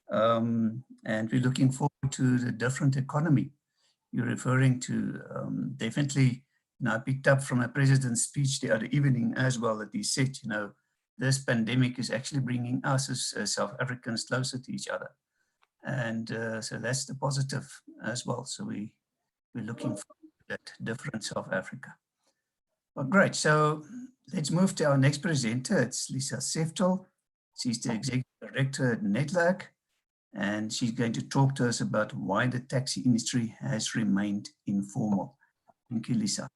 S2: And we're looking forward to the different economy you're referring to. Definitely, I picked up from a president's speech the other evening as well, that he said, this pandemic is actually bringing us as South Africans closer to each other. And so that's the positive as well. So we're looking forward to that different South Africa. Well, great. So let's move to our next presenter. It's Lisa Seftel. She's the Executive Director at Netlac, and she's going to talk to us about why the taxi industry has remained informal. Thank you, Lisa.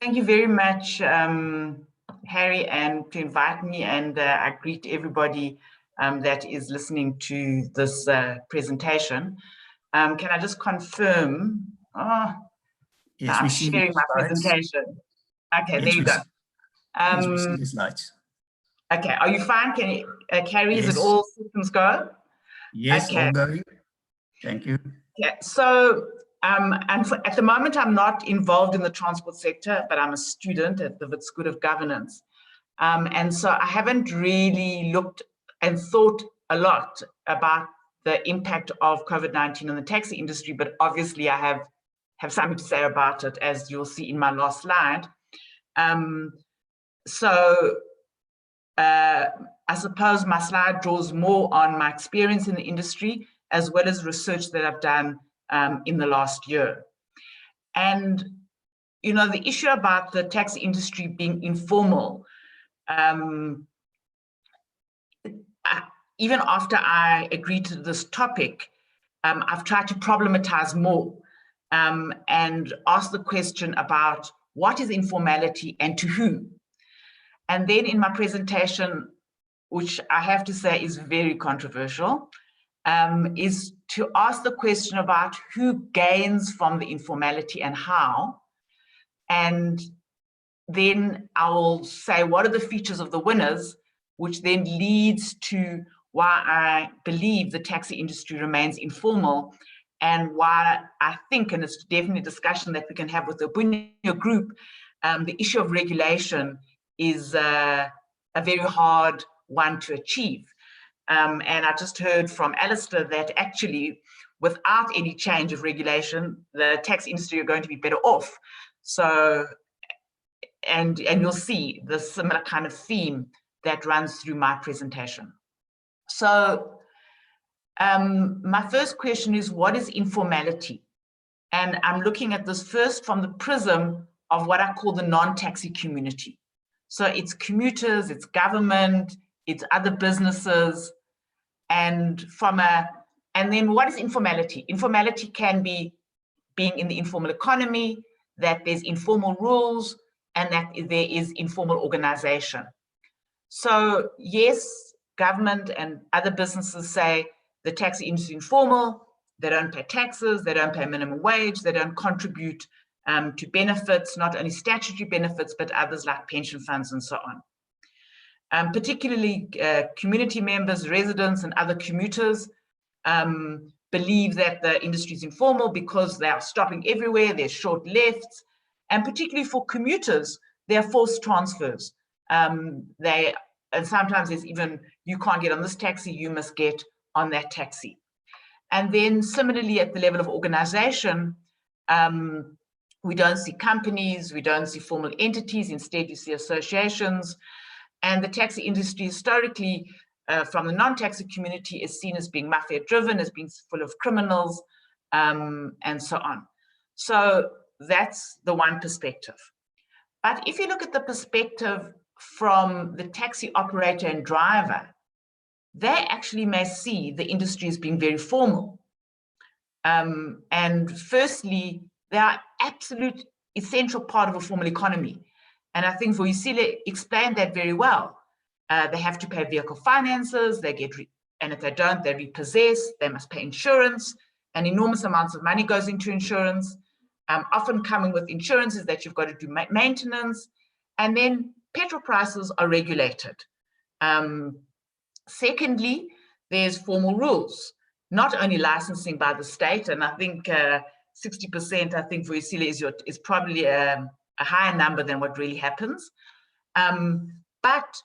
S8: Thank you very much, Harry, and to invite me, and I greet everybody that is listening to this presentation. Can I just confirm?
S2: Yes,
S8: I'm sharing my presentation. Okay, yes, there you go.
S2: Yes, we see the slides.
S8: Okay, are you fine? Can you, Carrie,
S2: yes.
S8: Is it all systems go?
S2: Yes,
S8: okay.
S2: All going. Thank you.
S8: Yeah, so at the moment, I'm not involved in the transport sector, but I'm a student at the Wits School of Governance. And so I haven't really looked and thought a lot about the impact of COVID-19 on the taxi industry, but obviously I have something to say about it, as you'll see in my last slide. I suppose my slide draws more on my experience in the industry, as well as research that I've done in the last year. And, the issue about the taxi industry being informal, even after I agreed to this topic, I've tried to problematize more and ask the question about what is informality and to whom. And then in my presentation, which I have to say is very controversial, is to ask the question about who gains from the informality and how. And then I will say, what are the features of the winners, which then leads to why I believe the taxi industry remains informal, and why I think, and it's definitely a discussion that we can have with the Dunya group, the issue of regulation is a very hard one to achieve. And I just heard from Alistair that actually, without any change of regulation, the taxi industry are going to be better off. So, and you'll see the similar kind of theme that runs through my presentation. So my first question is, what is informality? And I'm looking at this first from the prism of what I call the non-taxi community. So it's commuters, it's government, it's other businesses, and then what is informality? Informality can be being in the informal economy, that there's informal rules, and that there is informal organization. So yes, government and other businesses say the taxi industry is informal, they don't pay taxes, they don't pay minimum wage, they don't contribute to benefits, not only statutory benefits, but others like pension funds and so on. Particularly community members, residents, and other commuters believe that the industry is informal because they are stopping everywhere, there's short lefts, and particularly for commuters, there are forced transfers. And sometimes there's even, you can't get on this taxi, you must get on that taxi. And then similarly at the level of organization, we don't see companies, we don't see formal entities, instead you see associations. And the taxi industry historically, from the non-taxi community, is seen as being mafia-driven, as being full of criminals, and so on. So that's the one perspective. But if you look at the perspective from the taxi operator and driver, they actually may see the industry as being very formal. And firstly, they are absolute essential part of a formal economy. And I think Voisile explained that very well. They have to pay vehicle finances, they get, and if they don't, they repossess, they must pay insurance, and enormous amounts of money goes into insurance. Often coming with insurance is that you've got to do maintenance, and then petrol prices are regulated. Secondly, there's formal rules, not only licensing by the state, and I think 60%, I think, Voisile is probably a higher number than what really happens. But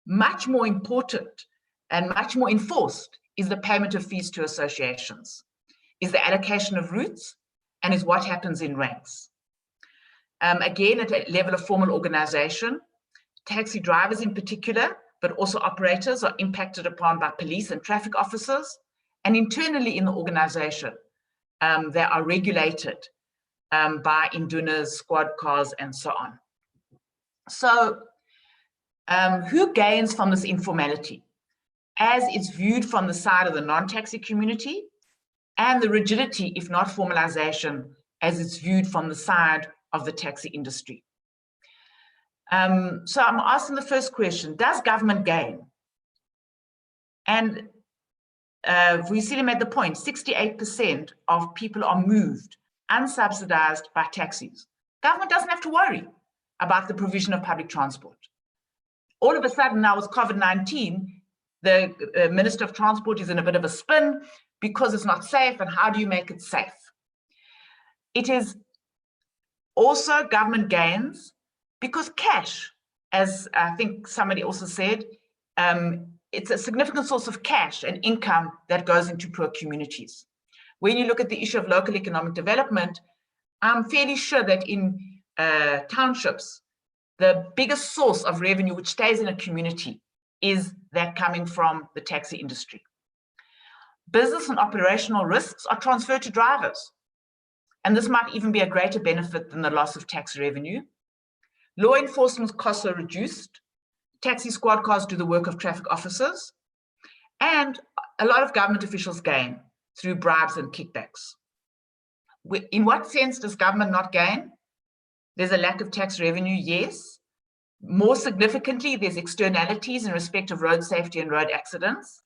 S8: much more important and much more enforced is the payment of fees to associations, is the allocation of routes, and is what happens in ranks. Again, at a level of formal organization, taxi drivers in particular, but also operators, are impacted upon by police and traffic officers, and internally in the organization, they are regulated by indunas, squad cars, and so on. So who gains from this informality, as it's viewed from the side of the non-taxi community, and the rigidity, if not formalization, as it's viewed from the side of the taxi industry? So I'm asking the first question, does government gain? And Vuyisile made the point, 68% of people are moved unsubsidized by taxis. Government doesn't have to worry about the provision of public transport. All of a sudden now with COVID-19, the Minister of Transport is in a bit of a spin because it's not safe, and how do you make it safe? It is also government gains because cash, as I think somebody also said, it's a significant source of cash and income that goes into poor communities. When you look at the issue of local economic development, I'm fairly sure that in townships, the biggest source of revenue which stays in a community is that coming from the taxi industry. Business and operational risks are transferred to drivers, and this might even be a greater benefit than the loss of tax revenue. Law enforcement costs are reduced. Taxi squad cars do the work of traffic officers, and a lot of government officials gain through bribes and kickbacks. In what sense does government not gain? There's a lack of tax revenue, yes. More significantly, there's externalities in respect of road safety and road accidents.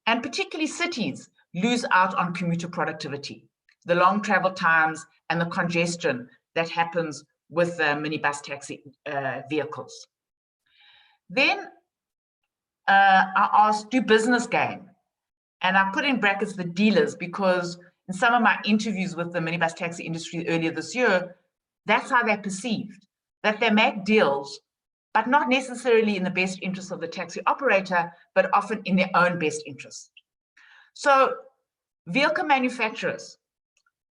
S8: And particularly cities lose out on commuter productivity, the long travel times and the congestion that happens with minibus taxi vehicles. Then I asked, do business gain? And I put in brackets the dealers, because in some of my interviews with the minibus taxi industry earlier this year, that's how they're perceived, that they make deals, but not necessarily in the best interest of the taxi operator, but often in their own best interest. So vehicle manufacturers,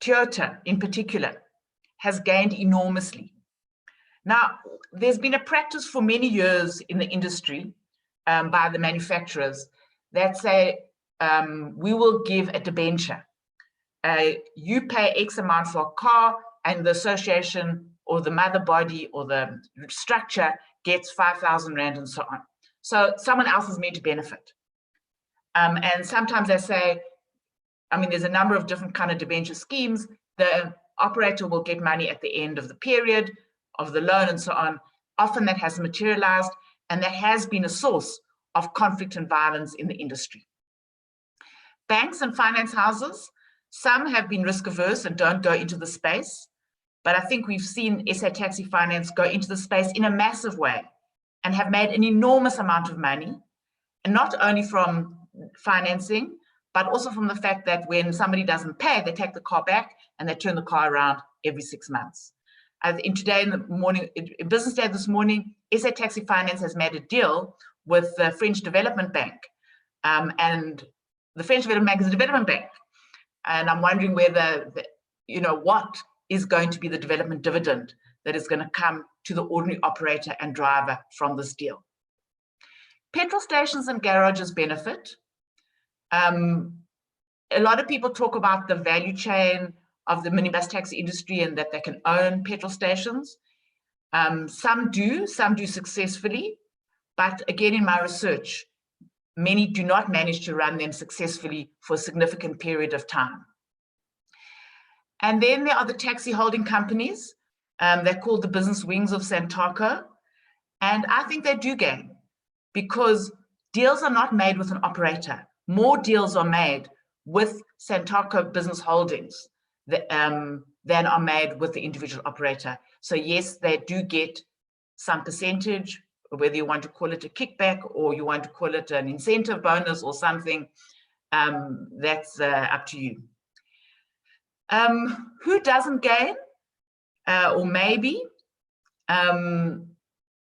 S8: Toyota in particular, has gained enormously. Now, there's been a practice for many years in the industry by the manufacturers that say, we will give a debenture. You pay X amount for a car, and the association or the mother body or the structure gets 5,000 Rand and so on. So someone else is made to benefit. And sometimes they say, I mean, there's a number of different kind of debenture schemes. The operator will get money at the end of the period of the loan and so on. Often that has materialized, and that has been a source of conflict and violence in the industry. Banks and finance houses, some have been risk averse and don't go into the space, but I think we've seen SA Taxi Finance go into the space in a massive way and have made an enormous amount of money, and not only from financing, but also from the fact that when somebody doesn't pay, they take the car back and they turn the car around every 6 months. Today in the morning, in Business Day this morning, SA Taxi Finance has made a deal with the French Development Bank, and the French Development Bank is a development bank. And I'm wondering whether, what is going to be the development dividend that is going to come to the ordinary operator and driver from this deal. Petrol stations and garages benefit. A lot of people talk about the value chain of the minibus taxi industry and that they can own petrol stations. Some do successfully, but again, in my research, many do not manage to run them successfully for a significant period of time. And then there are the taxi holding companies. They're called the business wings of Santaco. And I think they do gain, because deals are not made with an operator. More deals are made with Santaco business holdings than are made with the individual operator. So yes, they do get some percentage, whether you want to call it a kickback or you want to call it an incentive bonus or something, that's up to you. Who doesn't gain? Or maybe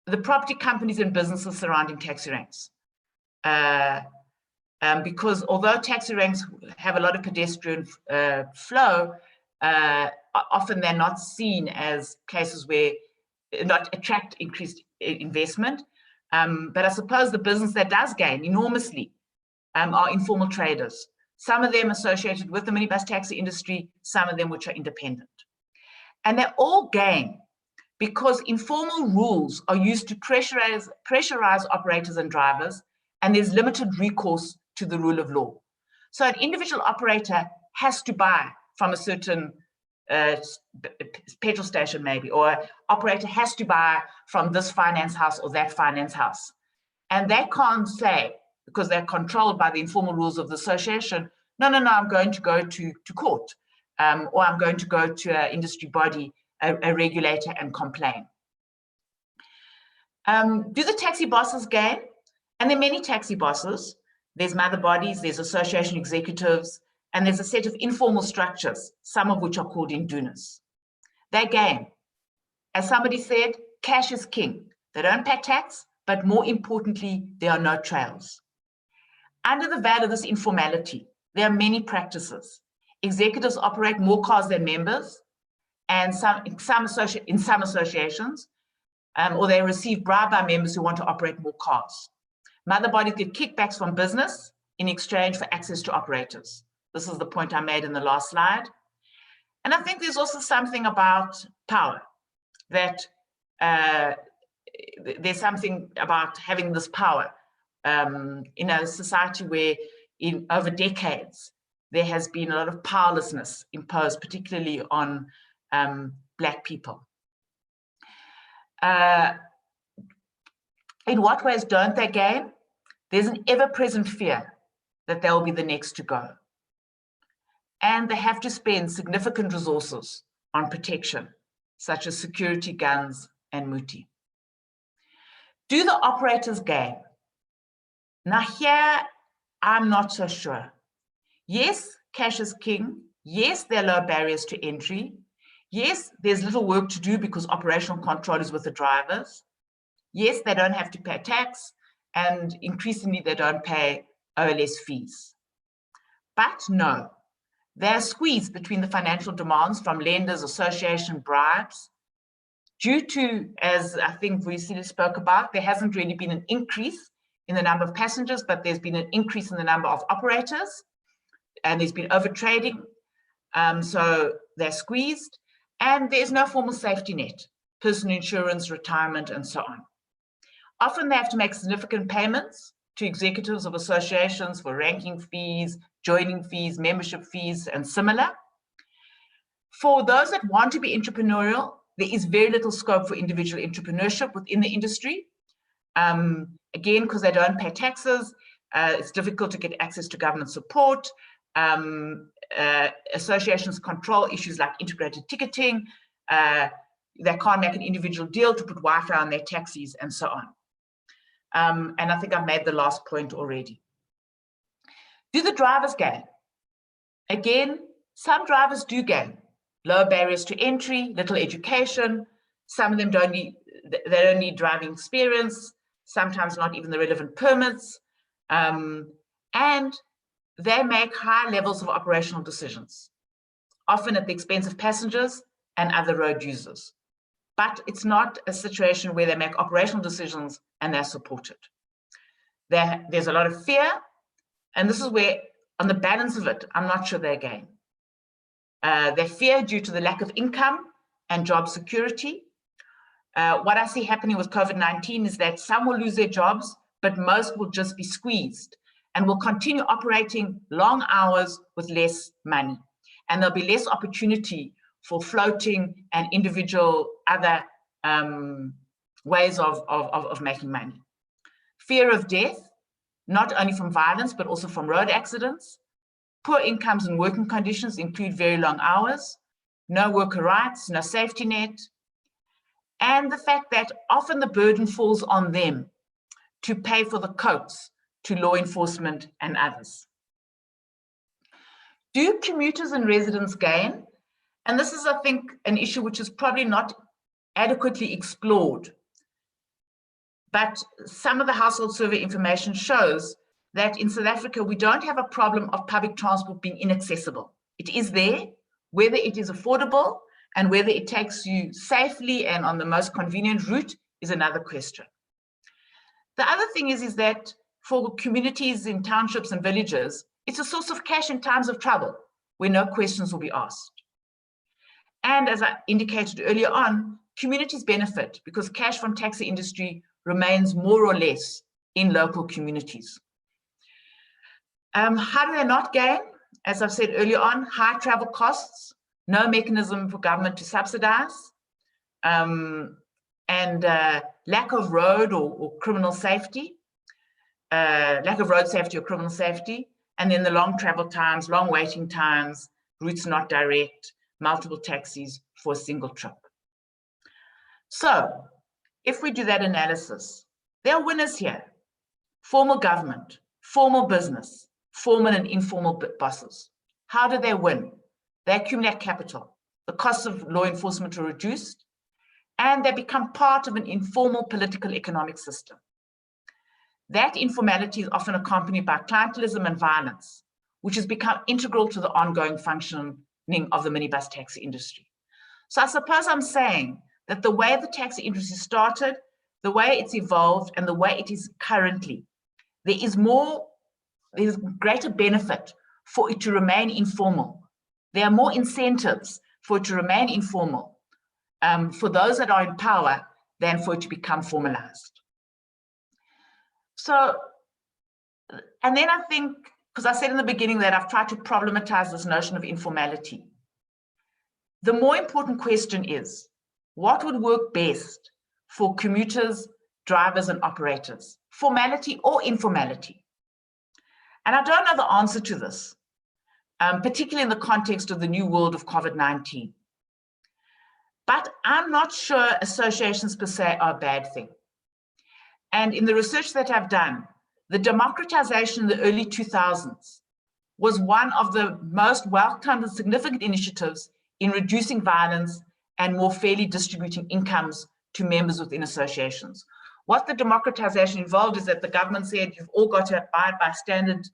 S8: The property companies and businesses surrounding taxi ranks. Because although taxi ranks have a lot of pedestrian flow, often they're not seen as places where not attract increased investment. But I suppose the business that does gain enormously are informal traders. Some of them associated with the minibus taxi industry, some of them which are independent. And they all gain because informal rules are used to pressurize operators and drivers, and there's limited recourse to the rule of law. So an individual operator has to buy from a certain petrol station maybe, or an operator has to buy from this finance house or that finance house. And they can't say, because they're controlled by the informal rules of the association, no, I'm going to go to court, or I'm going to go to an industry body, a regulator, and complain. Do the taxi bosses gain? And there are many taxi bosses. There's mother bodies, there's association executives, and there's a set of informal structures, some of which are called indunas. They gain. As somebody said, cash is king. They don't pay tax, but more importantly, there are no trails. Under the veil of this informality, there are many practices. Executives operate more cars than members, and in some associations, or they receive bribe by members who want to operate more cars. Mother bodies get kickbacks from business in exchange for access to operators. This is the point I made in the last slide. And I think there's also something about power, that there's something about having this power in a society where over decades, there has been a lot of powerlessness imposed, particularly on Black people. In what ways don't they gain? There's an ever-present fear that they'll be the next to go. And they have to spend significant resources on protection, such as security, guns, and muti. Do the operators gain? Now here, I'm not so sure. Yes, cash is king. Yes, there are low barriers to entry. Yes, there's little work to do because operational control is with the drivers. Yes, they don't have to pay tax, and increasingly they don't pay OLS fees. But no, they're squeezed between the financial demands from lenders, association, bribes. Due to, as I think Vuyisile spoke about, there hasn't really been an increase in the number of passengers, but there's been an increase in the number of operators, and there's been overtrading. So they're squeezed, and there's no formal safety net, personal insurance, retirement, and so on. Often they have to make significant payments to executives of associations for ranking fees, joining fees, membership fees, and similar. For those that want to be entrepreneurial, there is very little scope for individual entrepreneurship within the industry. Again, because they don't pay taxes, it's difficult to get access to government support. Associations control issues like integrated ticketing. They can't make an individual deal to put Wi-Fi on their taxis and so on. And I think I've made the last point already. Do the drivers gain? Again, some drivers do gain. Low barriers to entry, little education. Some of them they don't need driving experience, sometimes not even the relevant permits. And they make high levels of operational decisions, often at the expense of passengers and other road users. But it's not a situation where they make operational decisions and they're supported. There's a lot of fear, and this is where, on the balance of it, I'm not sure they gain. They fear due to the lack of income and job security. What I see happening with COVID-19 is that some will lose their jobs, but most will just be squeezed and will continue operating long hours with less money. And there'll be less opportunity for floating and individual other ways of making money. Fear of death, not only from violence, but also from road accidents. Poor incomes and working conditions include very long hours, no worker rights, no safety net, and the fact that often the burden falls on them to pay for the coats to law enforcement and others. Do commuters and residents gain? And this is, I think, an issue which is probably not adequately explored. But some of the household survey information shows that in South Africa, we don't have a problem of public transport being inaccessible. It is there, whether it is affordable and whether it takes you safely and on the most convenient route is another question. The other thing is that for communities in townships and villages, it's a source of cash in times of trouble where no questions will be asked. And as I indicated earlier on, communities benefit because cash from taxi industry remains more or less in local communities. How do they not gain? As I've said earlier on, high travel costs, no mechanism for government to subsidize, and lack of road or criminal safety, lack of road safety or criminal safety, and then the long travel times, long waiting times, routes not direct, multiple taxis for a single trip. So if we do that analysis, there are winners here: formal government, formal business, formal and informal bosses. How do they win? They accumulate capital. The costs of law enforcement are reduced, and they become part of an informal political economic system. That informality is often accompanied by clientelism and violence, which has become integral to the ongoing functioning of the minibus taxi industry. So I suppose I'm saying that the way the taxi industry started, the way it's evolved, and the way it is currently, there's greater benefit for it to remain informal. There are more incentives for it to remain informal for those that are in power than for it to become formalized. So, and then I think, because I said in the beginning that I've tried to problematize this notion of informality. The more important question is, what would work best for commuters, drivers, and operators, formality or informality? And I don't know the answer to this, particularly in the context of the new world of COVID-19. But I'm not sure associations per se are a bad thing. And in the research that I've done, the democratization in the early 2000s was one of the most welcomed and significant initiatives in reducing violence and more fairly distributing incomes to members within associations. What the democratization involved is that the government said, you've all got to abide by standard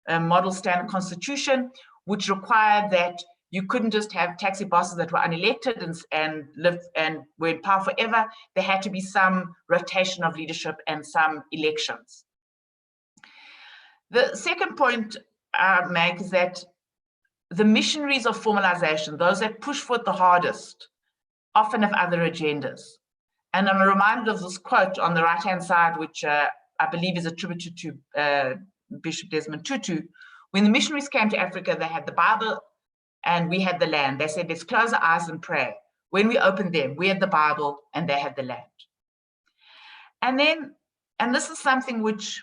S8: model standard constitution, which required that you couldn't just have taxi bosses that were unelected and lived and were in power forever. There had to be some rotation of leadership and some elections. The second point I make is that the missionaries of formalization, those that push for it the hardest, often have other agendas. And I'm reminded of this quote on the right-hand side, which I believe is attributed to Bishop Desmond Tutu. When the missionaries came to Africa, they had the Bible and we had the land. They said, let's close our eyes and pray. When we opened them, we had the Bible and they had the land. And then, and this is something which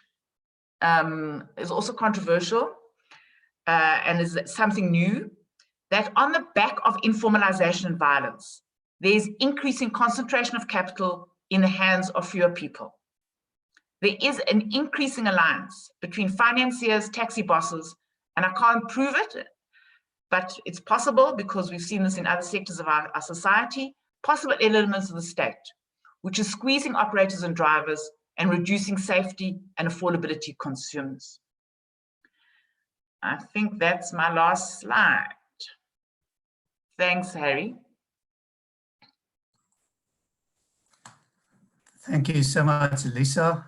S8: is also controversial and is something new, that on the back of informalization and violence, there's increasing concentration of capital in the hands of fewer people. There is an increasing alliance between financiers, taxi bosses, and I can't prove it, but it's possible because we've seen this in other sectors of our society, possible elements of the state, which is squeezing operators and drivers and reducing safety and affordability consumers. I think that's my last slide. Thanks, Harry.
S2: Thank you so much, Lisa.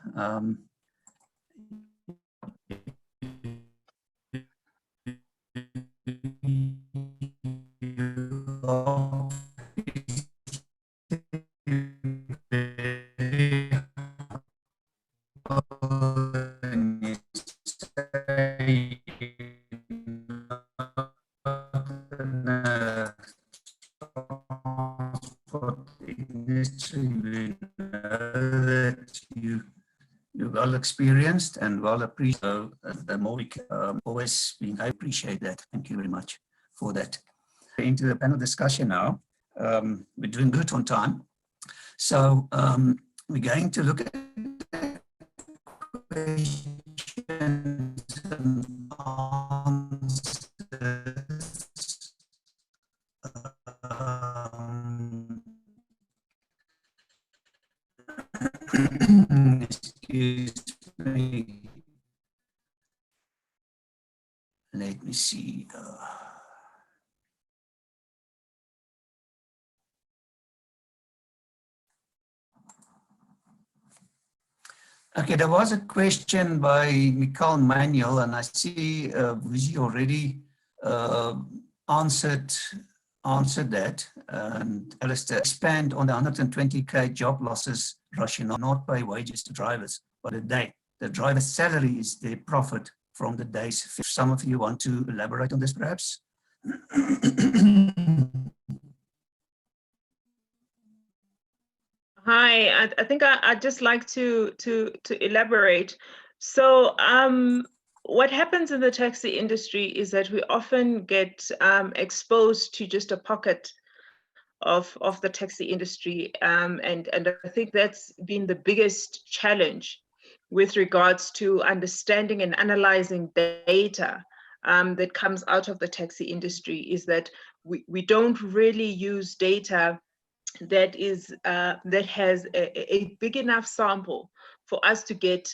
S2: You're well experienced and well appreciated. So the more we can always being, I appreciate that. Thank you very much for that. Into the panel discussion now. We're doing good on time. So we're going to look at questions and answers. let me see. Okay, there was a question by Mikhail Manuel, and I see Vuji already answered that. And Alistair, expand on the 120K job losses rationale, not pay wages to drivers, but a day. The driver's salary is their profit from the days. If some of you want to elaborate on this, perhaps.
S3: Hi, I think I'd just like to elaborate. So what happens in the taxi industry is that we often get exposed to just a pocket of the taxi industry, and I think that's been the biggest challenge with regards to understanding and analyzing data that comes out of the taxi industry, is that we don't really use data that is that has a big enough sample for us to get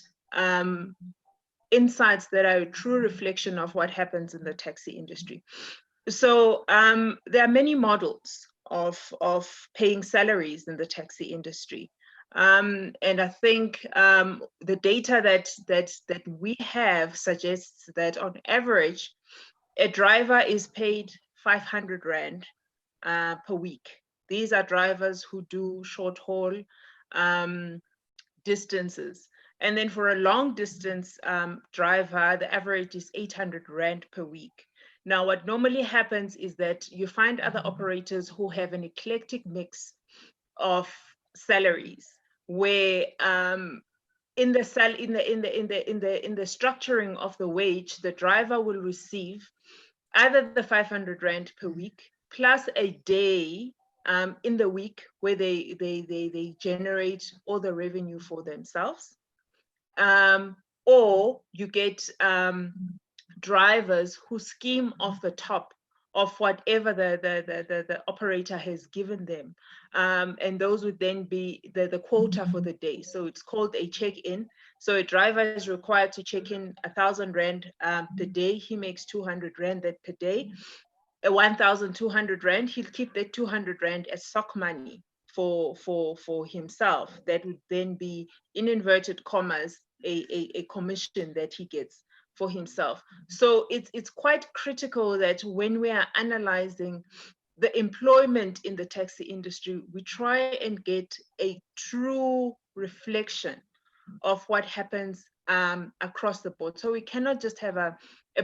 S3: insights that are a true reflection of what happens in the taxi industry. So there are many models of paying salaries in the taxi industry, and I think the data that we have suggests that on average, a driver is paid 500 Rand per week. These are drivers who do short haul distances. And then for a long distance driver, the average is 800 Rand per week. Now, what normally happens is that you find other operators who have an eclectic mix of salaries, where in the structuring of the wage, the driver will receive either the 500 Rand per week plus a day in the week where they generate all the revenue for themselves, or you get drivers who scheme off the top of whatever the operator has given them, and those would then be the quota for the day. So it's called a check-in. So a driver is required to check in 1,000 Rand per day. He makes 200 Rand that per day. 1,200 Rand, he'll keep that 200 Rand as sock money for himself. That would then be, in inverted commas, a commission that he gets for himself. So it's quite critical that when we are analyzing the employment in the taxi industry, we try and get a true reflection of what happens across the board. So we cannot just have a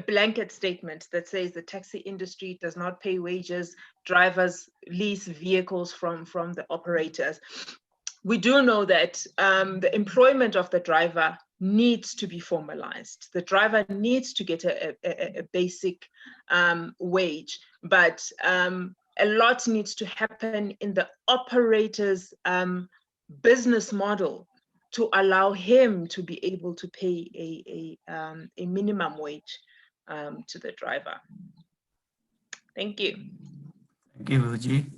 S3: blanket statement that says the taxi industry does not pay wages, drivers lease vehicles from the operators. We do know that the employment of the driver needs to be formalized. The driver needs to get a basic wage, but a lot needs to happen in the operator's business model to allow him to be able to pay a minimum wage to the driver. Thank you.
S2: Thank you, Vuji.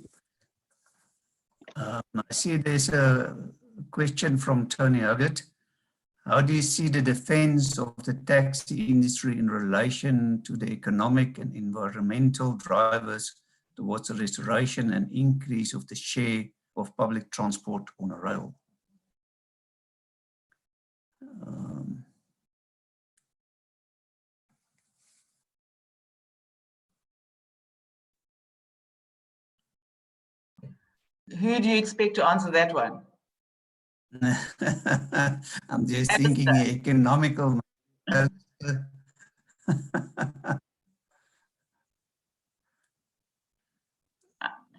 S2: I see there's a question from Tony Huggett. How do you see the defense of the taxi industry in relation to the economic and environmental drivers towards the restoration and increase of the share of public transport on a rail?
S8: Who do you expect to answer that one?
S2: I'm just thinking economical.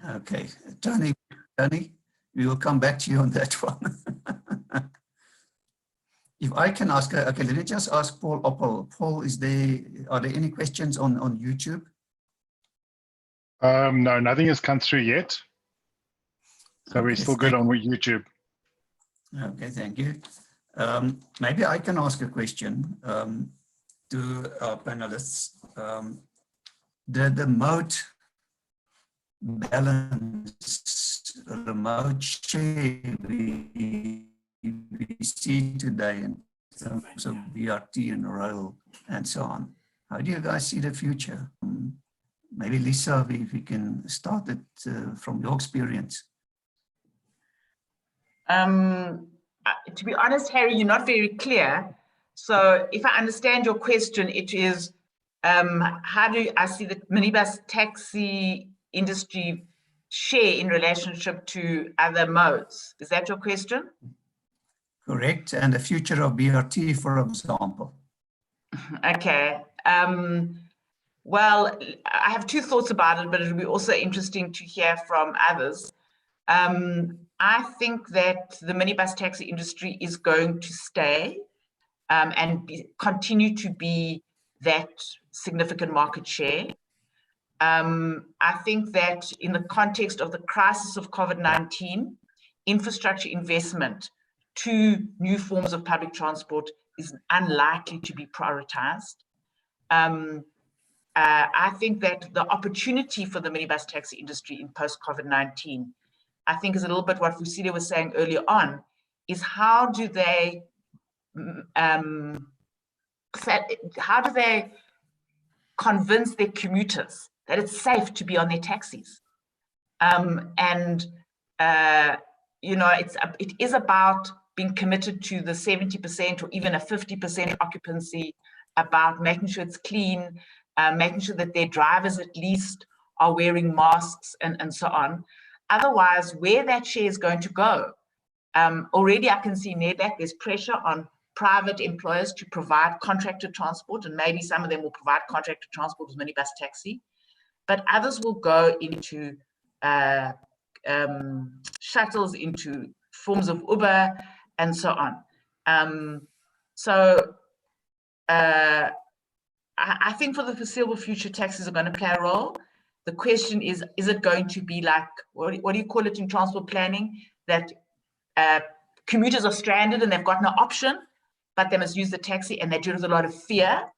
S2: Okay, Tony, we will come back to you on that one. If I can ask, okay, let me just ask Paul Oppel. Paul, are there any questions on YouTube?
S9: No, nothing has come through yet. So we're still good on YouTube.
S2: Okay, thank you. Maybe I can ask a question to our panelists. The mode balance, remote share we see today in terms of BRT and rail and so on. How do you guys see the future? Maybe Lisa, if you can start it from your experience.
S8: To be honest, Harry, you're not very clear. So if I understand your question, it is, how do I see the minibus taxi industry share in relationship to other modes? Is that your question?
S2: Correct. And the future of BRT, for example.
S8: Okay. Well, I have two thoughts about it, but it'll be also interesting to hear from others. I think that the minibus taxi industry is going to stay and continue to be that significant market share. I think that in the context of the crisis of COVID-19, infrastructure investment to new forms of public transport is unlikely to be prioritized. I think that the opportunity for the minibus taxi industry in post-COVID-19, I think is a little bit what Fusile was saying earlier on, is how do they convince their commuters that it's safe to be on their taxis? You know, it is about being committed to the 70% or even a 50% occupancy, about making sure it's clean, making sure that their drivers at least are wearing masks and so on. Otherwise, where that share is going to go, already I can see Nedbank, there's pressure on private employers to provide contracted transport, and maybe some of them will provide contracted transport with minibus taxi, but others will go into shuttles, into forms of Uber, and so on. I think for the foreseeable future, taxis are going to play a role. The question is it going to be like, what do you call it in transport planning, that commuters are stranded and they've got no option, but they must use the taxi and they do it with a lot of fear?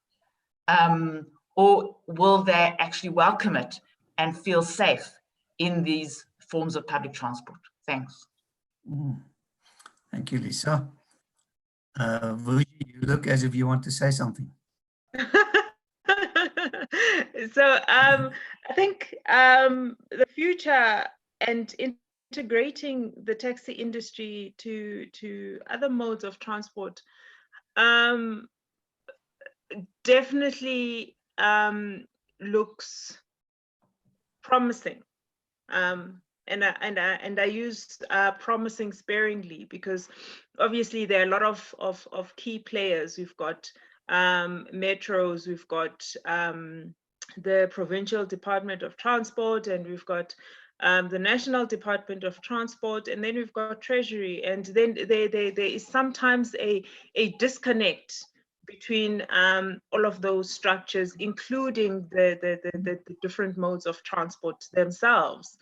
S8: Or will they actually welcome it and feel safe in these forms of public transport? Thanks.
S2: Thank you, Lisa. Vuji, you look as if you want to say something.
S3: So I think the future and integrating the taxi industry to other modes of transport definitely looks promising. And I use promising sparingly, because obviously there are a lot of key players. We've got metros, we've got the Provincial Department of Transport, and we've got the National Department of Transport, and then we've got Treasury, and then there is sometimes a disconnect between all of those structures, including the different modes of transport themselves.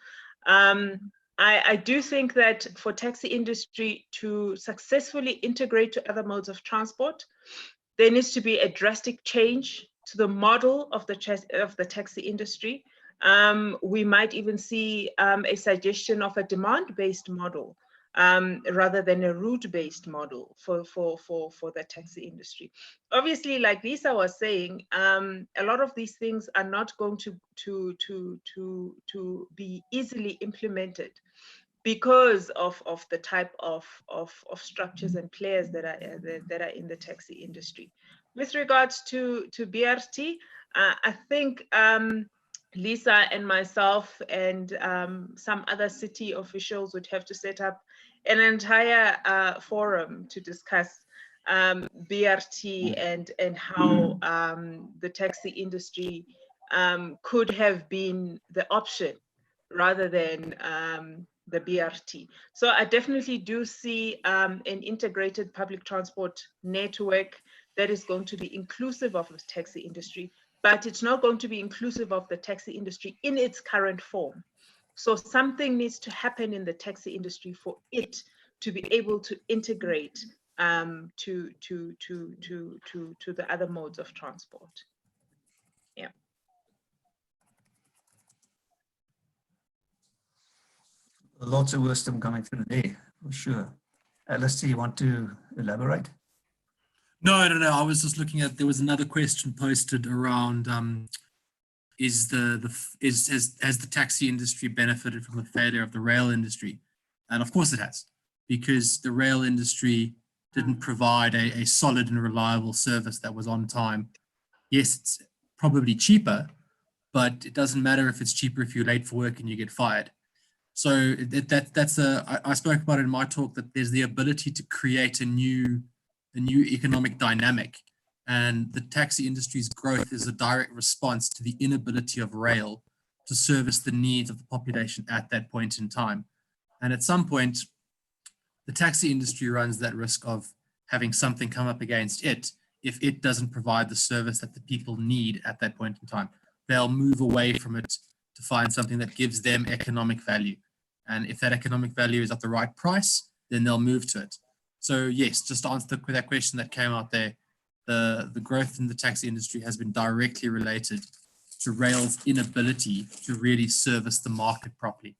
S3: I do think that for taxi industry to successfully integrate to other modes of transport, there needs to be a drastic change to the model of the taxi industry. We might even see a suggestion of a demand-based model rather than a route-based model for the taxi industry. Obviously, like Lisa was saying, a lot of these things are not going to be easily implemented because of the type of structures and players that are in the taxi industry. With regards to BRT, I think Lisa and myself and some other city officials would have to set up an entire forum to discuss BRT and how the taxi industry could have been the option rather than the BRT. So I definitely do see an integrated public transport network that is going to be inclusive of the taxi industry, but it's not going to be inclusive of the taxi industry in its current form. So something needs to happen in the taxi industry for it to be able to integrate to the other modes of transport. Yeah.
S2: Lots of wisdom coming through there, for sure. Alistair, you want to elaborate?
S7: No. I was just looking at, there was another question posted around has the taxi industry benefited from the failure of the rail industry? And of course it has, because the rail industry didn't provide a solid and reliable service that was on time. Yes, it's probably cheaper, but it doesn't matter if it's cheaper if you're late for work and you get fired. So I spoke about it in my talk, that there's the ability to create a new economic dynamic, and the taxi industry's growth is a direct response to the inability of rail to service the needs of the population at that point in time. And at some point, the taxi industry runs that risk of having something come up against it if it doesn't provide the service that the people need at that point in time. They'll move away from it to find something that gives them economic value. And if that economic value is at the right price, then they'll move to it. So yes, just to answer that question that came out there, the growth in the taxi industry has been directly related to rail's inability to really service the market properly.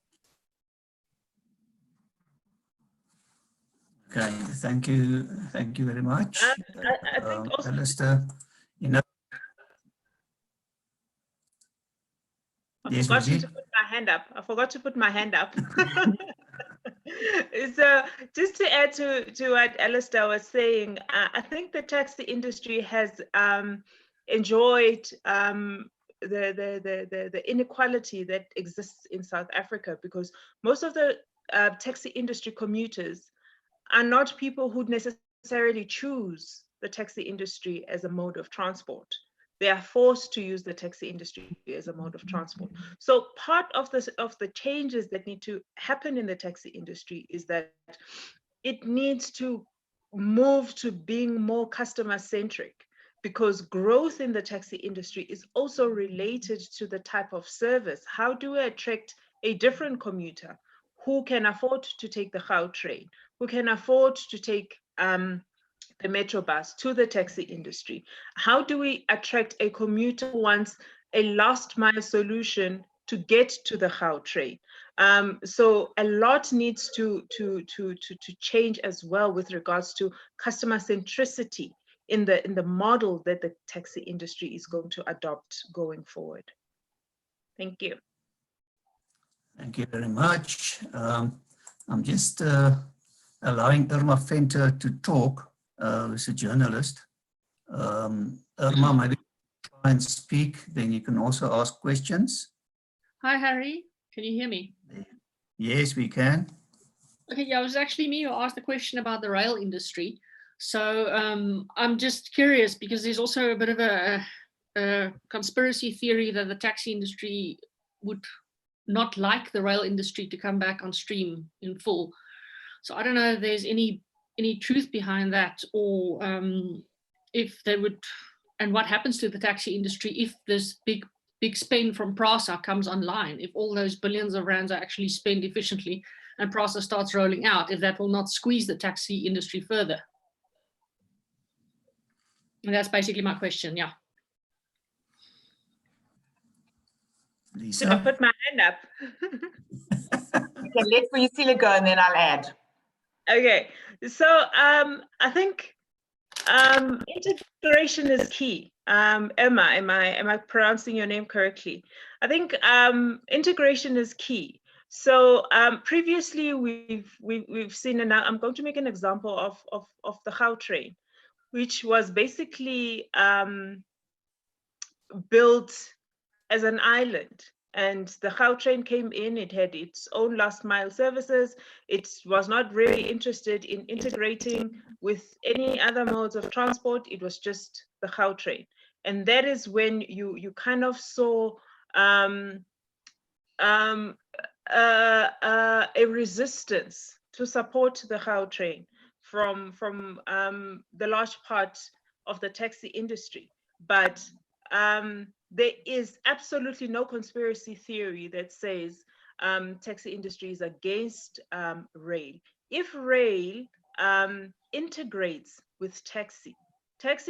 S2: Okay, thank you very much.
S3: I think also,
S2: Alistair, you know.
S3: I forgot to put my hand up. So just to add to what Alistair was saying, I think the taxi industry has enjoyed the inequality that exists in South Africa, because most of the taxi industry commuters are not people who necessarily choose the taxi industry as a mode of transport. They are forced to use the taxi industry as a mode of transport. So part of the changes that need to happen in the taxi industry is that it needs to move to being more customer centric, because growth in the taxi industry is also related to the type of service. How do we attract a different commuter who can afford to take the Gautrain, who can afford to take the metro bus to the taxi industry? How do we attract a commuter who wants a last mile solution to get to the Gautrain? So a lot needs to change as well with regards to customer centricity in the model that the taxi industry is going to adopt going forward. Thank you.
S2: Thank you very much. I'm just allowing Irma Venter to talk, who's a journalist. Irma, maybe try and speak, then you can also ask questions.
S10: Hi, Harry. Can you hear me?
S2: Yes, we can.
S10: Okay, yeah, it was actually me who asked the question about the rail industry. So I'm just curious, because there's also a bit of a conspiracy theory that the taxi industry would not like the rail industry to come back on stream in full. So I don't know if there's any truth behind that, or if they would, and what happens to the taxi industry if this big spend from PRASA comes online, if all those billions of rands are actually spent efficiently and PRASA starts rolling out, if that will not squeeze the taxi industry further. And that's basically my question, yeah.
S2: Lisa?
S3: Should I put my hand up?
S8: Okay, let Priscilla go and then I'll add.
S3: Okay, so I think integration is key. Emma, am I pronouncing your name correctly? I think integration is key. So previously we've seen, and I'm going to make an example of the Gautrain, which was basically built as an island. And the Gautrain came in, it had its own last mile services. It was not really interested in integrating with any other modes of transport. It was just the Gautrain. And that is when you kind of saw a resistance to support the Gautrain from the large part of the taxi industry. But there is absolutely no conspiracy theory that says taxi industry is against rail. If rail integrates with taxi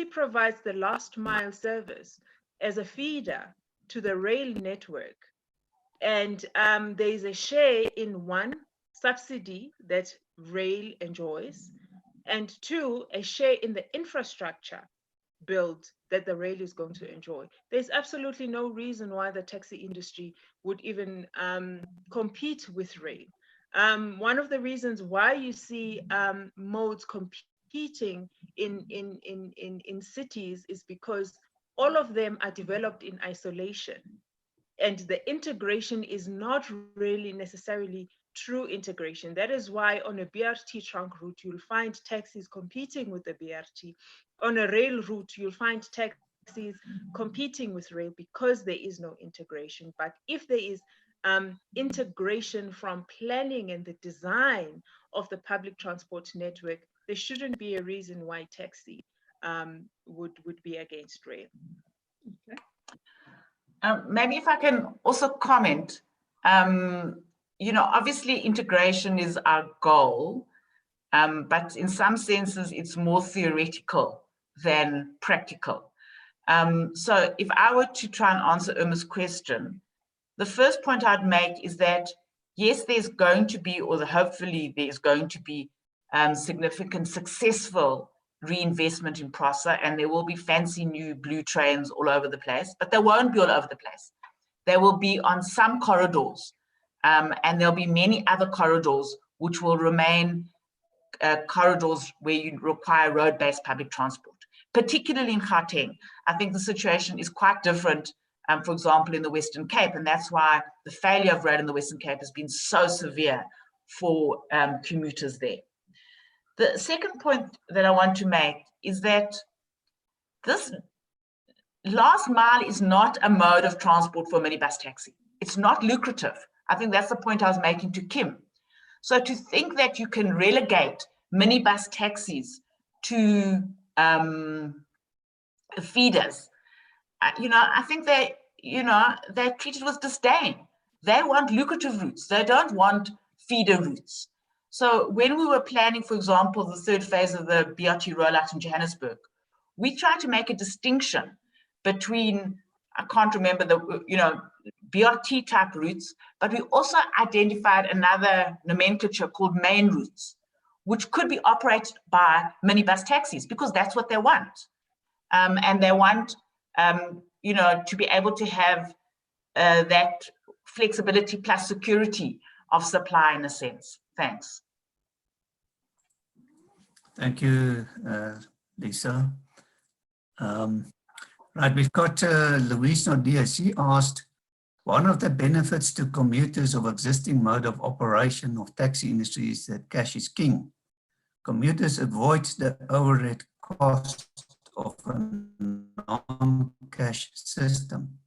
S3: provides the last mile service as a feeder to the rail network. And there is a share in one subsidy that rail enjoys. and two, a share in the infrastructure build that the rail is going to enjoy. There's absolutely no reason why the taxi industry would even compete with rail. One of the reasons why you see modes competing in cities is because all of them are developed in isolation, and the integration is not really necessarily true integration. That is why on a BRT trunk route, you'll find taxis competing with the BRT. On a rail route, you'll find taxis competing with rail because there is no integration. But if there is integration from planning and the design of the public transport network, there shouldn't be a reason why taxi would be against rail.
S10: Okay.
S8: Maybe if I can also comment, you know, obviously integration is our goal, but in some senses it's more theoretical than practical. So if I were to try and answer Irma's question, the first point I'd make is that, yes, there's going to be, or hopefully there's going to be significant successful reinvestment in PROSA, and there will be fancy new blue trains all over the place, but they won't be all over the place. They will be on some corridors, and there'll be many other corridors which will remain corridors where you require road-based public transport, particularly in Gauteng. I think the situation is quite different, for example, in the Western Cape, and that's why the failure of rail in the Western Cape has been so severe for commuters there. The second point that I want to make is that this last mile is not a mode of transport for a minibus taxi. It's not lucrative. I think that's the point I was making to Kim. So to think that you can relegate minibus taxis to feeders, you know, I think they, you know, they're treated with disdain. They want lucrative routes. They don't want feeder routes. So when we were planning, for example, the third phase of the BRT rollout in Johannesburg, we tried to make a distinction between, I can't remember the, you know, BRT type routes, but we also identified another nomenclature called main routes, which could be operated by minibus taxis because that's what they want. And they want, you know, to be able to have that flexibility plus security of supply in a sense. Thanks.
S2: Thank you, Lisa. Right, we've got Louise Nordia. She asked, one of the benefits to commuters of existing mode of operation of taxi industry is that cash is king. Commuters avoid the overhead cost of a non-cash system,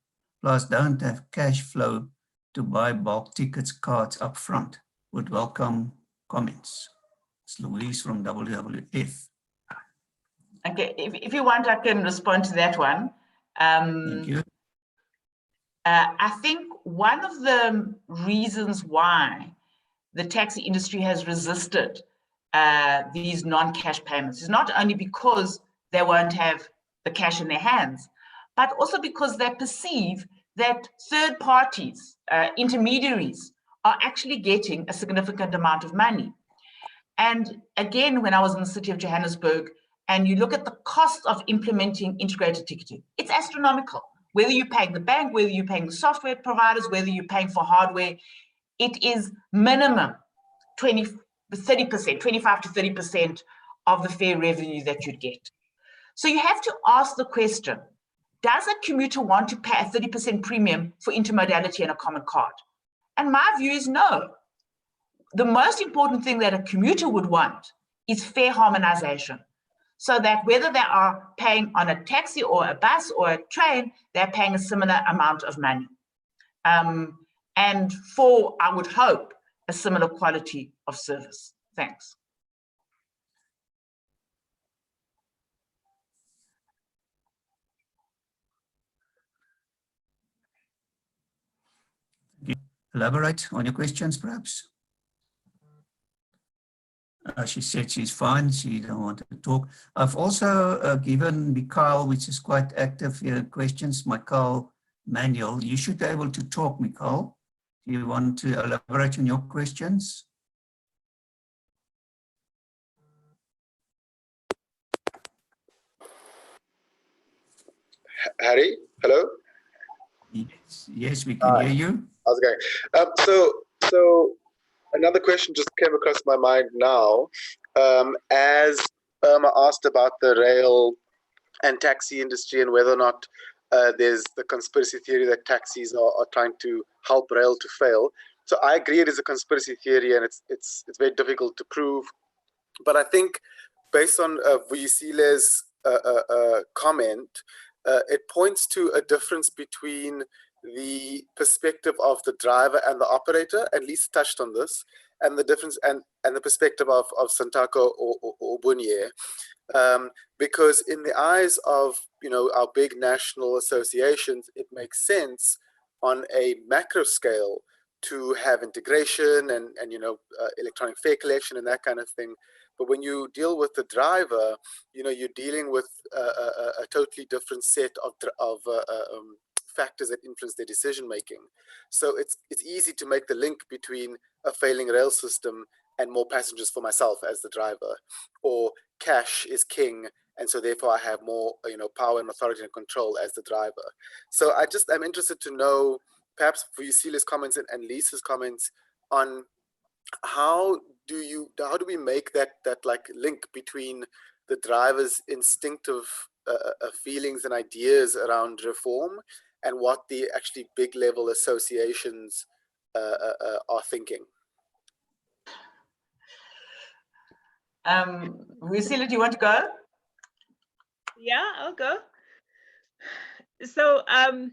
S2: plus don't have cash flow to buy bulk tickets cards up front. Would welcome comments. It's Louise from WWF.
S8: Okay, if you want, I can respond to that one.
S2: Thank you.
S8: I think one of the reasons why the taxi industry has resisted these non-cash payments is not only because they won't have the cash in their hands, but also because they perceive that third parties, intermediaries, are actually getting a significant amount of money. And again, when I was in the city of Johannesburg, and you look at the cost of implementing integrated ticketing, it's astronomical. Whether you're paying the bank, whether you're paying the software providers, whether you're paying for hardware, it is minimum 30%, 25 to 30% of the fare revenue that you'd get. So you have to ask the question, does a commuter want to pay a 30% premium for intermodality and a common card? And my view is no. The most important thing that a commuter would want is fare harmonization, so that whether they are paying on a taxi or a bus or a train, they're paying a similar amount of money. And for, I would hope, a similar quality of service. Thanks.
S2: Elaborate on your questions, perhaps? She said she's fine, she don't want to talk. I've also given Mikhail, which is quite active here, questions. Mikhail Manuel, you should be able to talk, Mikhail. Do you want to elaborate on your questions?
S11: Harry, hello?
S2: Yes, we can hear you.
S11: How's it going? So another question just came across my mind now. As Irma asked about the rail and taxi industry and whether or not there's the conspiracy theory that taxis are trying to help rail to fail. So I agree it is a conspiracy theory and it's very difficult to prove. But I think based on Vuyisile's comment, it points to a difference between the perspective of the driver and the operator, and Lisa touched on this, and the difference and the perspective of Santako or Bunye. Because in the eyes of our big national associations, it makes sense on a macro scale to have integration and electronic fare collection and that kind of thing. But when you deal with the driver, you're dealing with a totally different set of factors that influence their decision making. So it's easy to make the link between a failing rail system and more passengers for myself as the driver, or cash is king, and so therefore I have more power and authority and control as the driver. So I'm interested to know, perhaps for Vuyisile's comments and Lisa's comments on how do we make that like link between the driver's instinctive feelings and ideas around reform and what the actually big level associations are thinking.
S8: Vuyisile, do you want to go?
S3: Yeah, I'll go. So I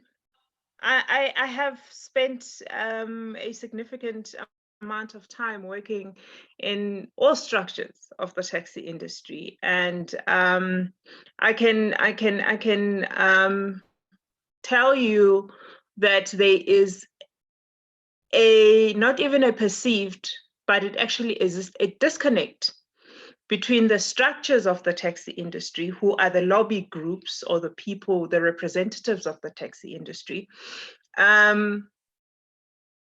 S3: have spent a significant amount of time working in all structures of the taxi industry, and I can tell you that there is not even a perceived, but it actually exists a disconnect between the structures of the taxi industry, who are the lobby groups or the people, the representatives of the taxi industry.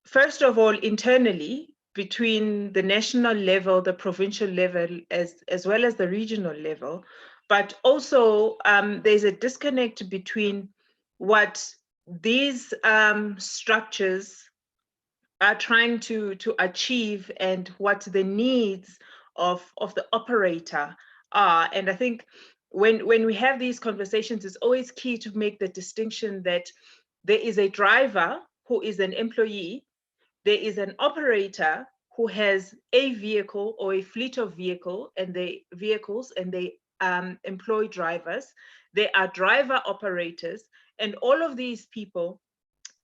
S3: First of all, internally, between the national level, the provincial level, as well as the regional level, but also there's a disconnect between what these structures are trying to achieve and what the needs of the operator are. And I think when we have these conversations, it's always key to make the distinction that there is a driver who is an employee, there is an operator who has a vehicle or a fleet of vehicles, and they employ drivers. They are driver operators, and all of these people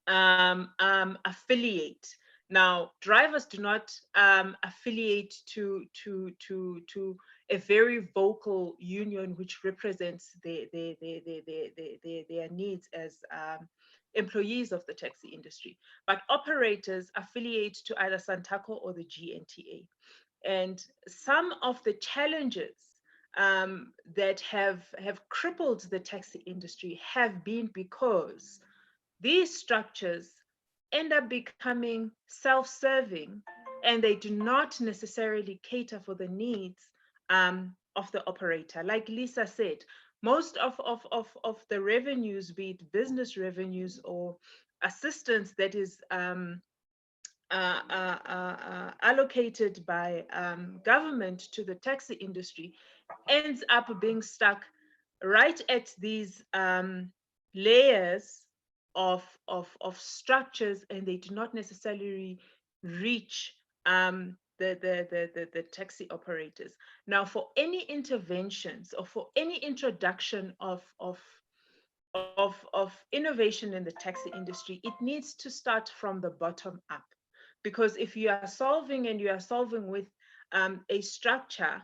S3: affiliate. Now, drivers do not affiliate to a very vocal union which represents their needs as employees of the taxi industry, but operators affiliate to either Santako or the GNTA. And some of the challenges that have crippled the taxi industry have been because these structures end up becoming self-serving, and they do not necessarily cater for the needs of the operator. Like Lisa said, most of the revenues, be it business revenues or assistance that is allocated by government to the taxi industry, ends up being stuck right at these layers of structures, and they do not necessarily reach the taxi operators. Now, for any interventions or for any introduction of innovation in the taxi industry, it needs to start from the bottom up. Because if you are solving with a structure,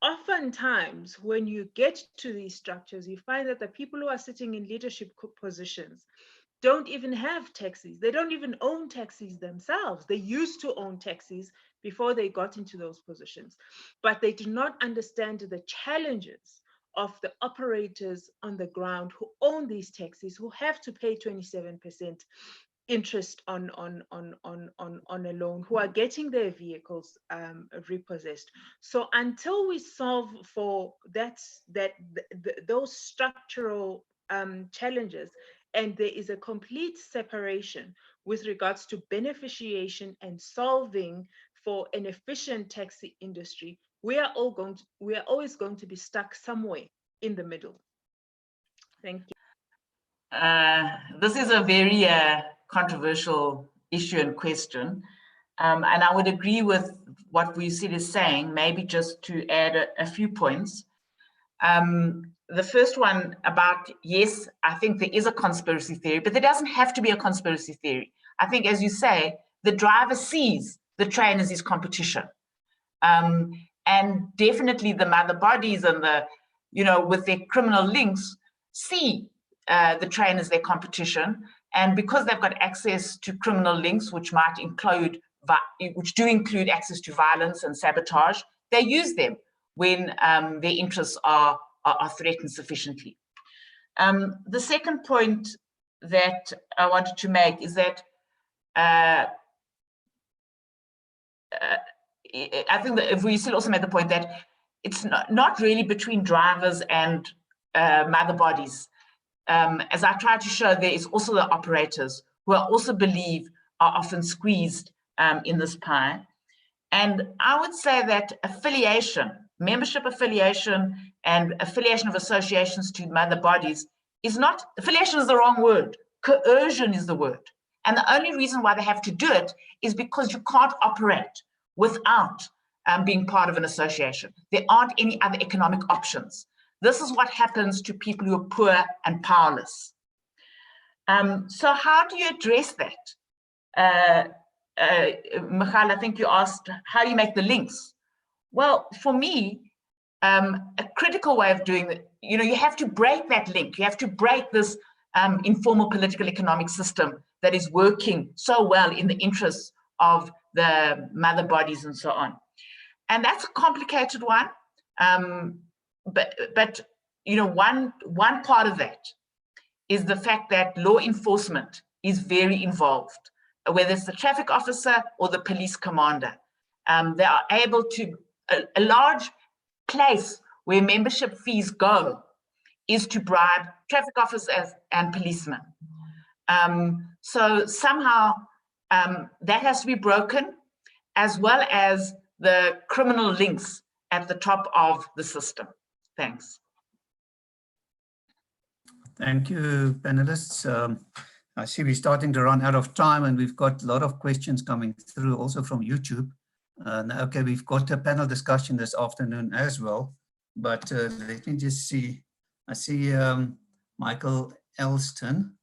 S3: oftentimes when you get to these structures, you find that the people who are sitting in leadership positions don't even have taxis. They don't even own taxis themselves. They used to own taxis before they got into those positions, but they do not understand the challenges of the operators on the ground who own these taxis, who have to pay 27% interest on a loan, who are getting their vehicles repossessed. So until we solve for those structural challenges, and there is a complete separation with regards to beneficiation and solving for an efficient taxi industry, we are always going to be stuck somewhere in the middle. Thank you.
S8: This is a very controversial issue and question. And I would agree with what Vuyisile is saying, maybe just to add a few points. The first one about, yes, I think there is a conspiracy theory, but there doesn't have to be a conspiracy theory. I think, as you say, the driver sees the train as his competition. And definitely the mother bodies and the, with their criminal links, see the train as their competition. And because they've got access to criminal links, which do include access to violence and sabotage, they use them when their interests are threatened sufficiently. The second point that I wanted to make is that I think that if we still also made the point that it's not really between drivers and mother bodies. As I tried to show, there is also the operators who I also believe are often squeezed in this pie. And I would say that affiliation, membership affiliation and affiliation of associations to mother bodies is not, affiliation is the wrong word, coercion is the word. And the only reason why they have to do it is because you can't operate without being part of an association. There aren't any other economic options. This is what happens to people who are poor and powerless. So how do you address that? Michael, I think you asked, how do you make the links? Well, for me, a critical way of doing it, you have to break that link. You have to break this informal political economic system that is working so well in the interests of the mother bodies and so on. And that's a complicated one. But one part of that is the fact that law enforcement is very involved, whether it's the traffic officer or the police commander. They are able to, a large place where membership fees go is to bribe traffic officers and policemen. So somehow that has to be broken, as well as the criminal links at the top of the system. Thanks.
S2: Thank you, panelists. I see we're starting to run out of time, and we've got a lot of questions coming through also from YouTube. Okay, we've got a panel discussion this afternoon as well, but let me just see. I see Michael Elston.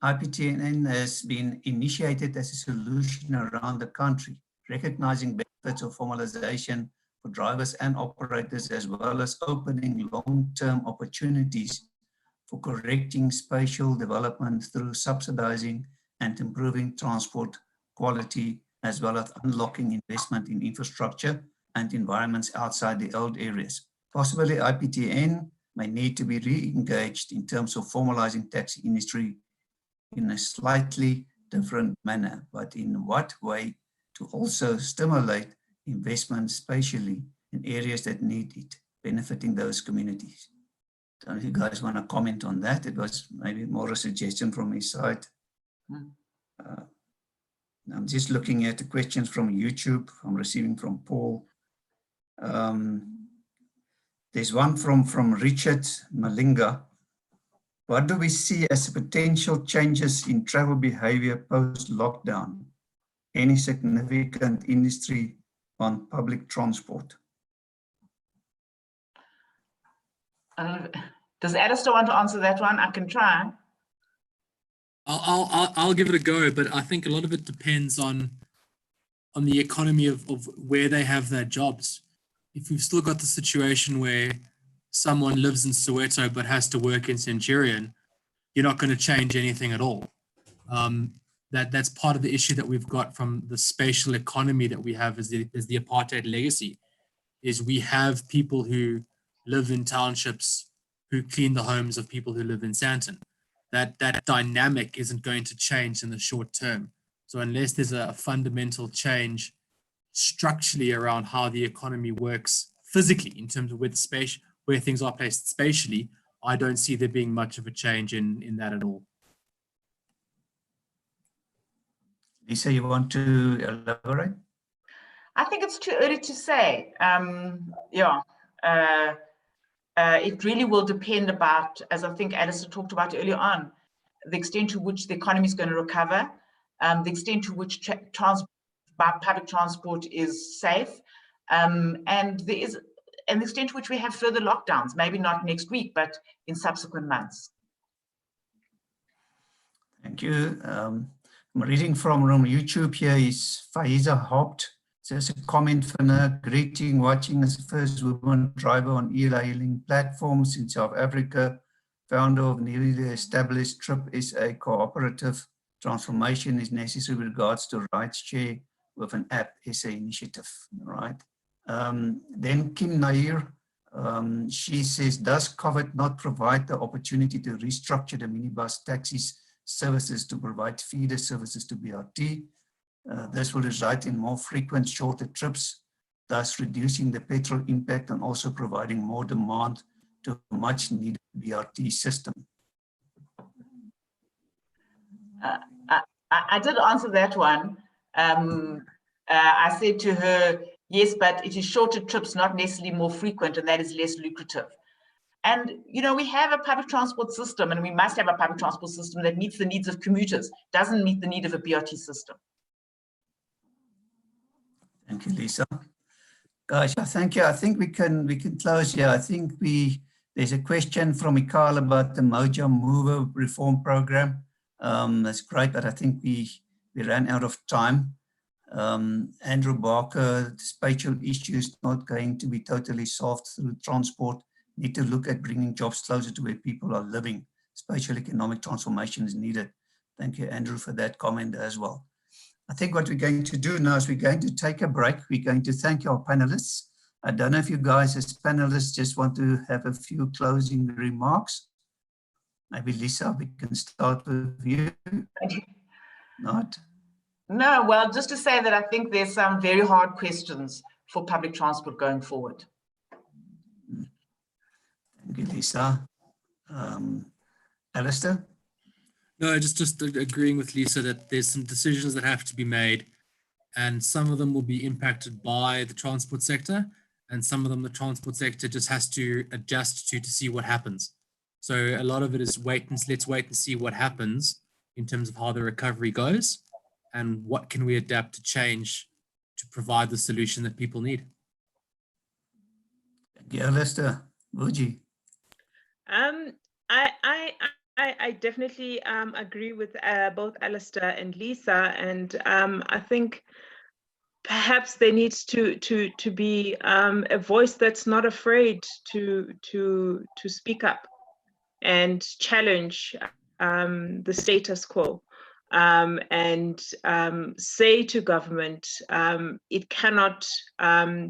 S2: IPTN has been initiated as a solution around the country, recognizing benefits of formalization for drivers and operators, as well as opening long-term opportunities for correcting spatial development through subsidizing and improving transport quality, as well as unlocking investment in infrastructure and environments outside the old areas. Possibly IPTN may need to be re-engaged in terms of formalizing taxi industry in a slightly different manner, but in what way to also stimulate investment spatially in areas that need it, benefiting those communities. I don't know if you guys want to comment on that. It was maybe more a suggestion from his side. I'm just looking at the questions from YouTube. I'm receiving from Paul. There's one from Richard Malinga. What do we see as potential changes in travel behavior post-lockdown? Any significant industry on public transport?
S8: Does Alistair want to answer that one? I can try.
S7: I'll give it a go, but I think a lot of it depends on the economy of where they have their jobs. If we've still got the situation where someone lives in Soweto but has to work in Centurion, you're not going to change anything at all. That's part of the issue that we've got from the spatial economy that we have as the apartheid legacy, is we have people who live in townships who clean the homes of people who live in Sandton. That dynamic isn't going to change in the short term. So unless there's a fundamental change structurally around how the economy works physically in terms of where things are placed spatially, I don't see there being much of a change in that at all.
S2: Lisa, you want to elaborate?
S8: I think it's too early to say. It really will depend about, as I think Alistair talked about earlier on, the extent to which the economy is going to recover, the extent to which public transport is safe, and the extent to which we have further lockdowns, maybe not next week, but in subsequent months.
S2: Thank you. I'm reading from YouTube here is Faiza Haupt. There's a comment from her, greeting, watching as the first woman driver on e-hailing platforms in South Africa, founder of newly established Trip SA cooperative. Transformation is necessary with regards to rights share with an app SA initiative, right? Then Kim Nair, she says, does COVID not provide the opportunity to restructure the minibus taxis services to provide feeder services to BRT? This will result in more frequent, shorter trips, thus reducing the petrol impact and also providing more demand to a much needed BRT system.
S8: I did answer that one. I said to her, yes, but it is shorter trips, not necessarily more frequent, and that is less lucrative. And, you know, we have a public transport system, and we must have a public transport system that meets the needs of commuters, doesn't meet the need of a BRT system.
S2: Thank you, Lisa. Guys, thank you. I think we can close here. I think there's a question from Mikhail about the Moja Mover reform program. That's great, but I think we ran out of time. Andrew Barker, spatial issues not going to be totally solved through transport. Need to look at bringing jobs closer to where people are living. Spatial economic transformation is needed. Thank you, Andrew, for that comment as well. I think what we're going to do now is we're going to take a break. We're going to thank our panelists. I don't know if you guys as panelists just want to have a few closing remarks. Maybe Lisa, we can start with you. Not?
S8: No, well, just to say that I think there's some very hard questions for public transport going forward.
S2: Thank you, Lisa. Alistair?
S7: No, just agreeing with Lisa that there's some decisions that have to be made, and some of them will be impacted by the transport sector, and some of them the transport sector just has to adjust to see what happens. So a lot of it is let's wait and see what happens in terms of how the recovery goes, and what can we adapt to change to provide the solution that people need.
S2: Thank you, Alistair. Vuji?
S3: I definitely agree with both Alistair and Lisa, and I think perhaps there needs to be a voice that's not afraid to speak up and challenge the status quo, and say to government, it cannot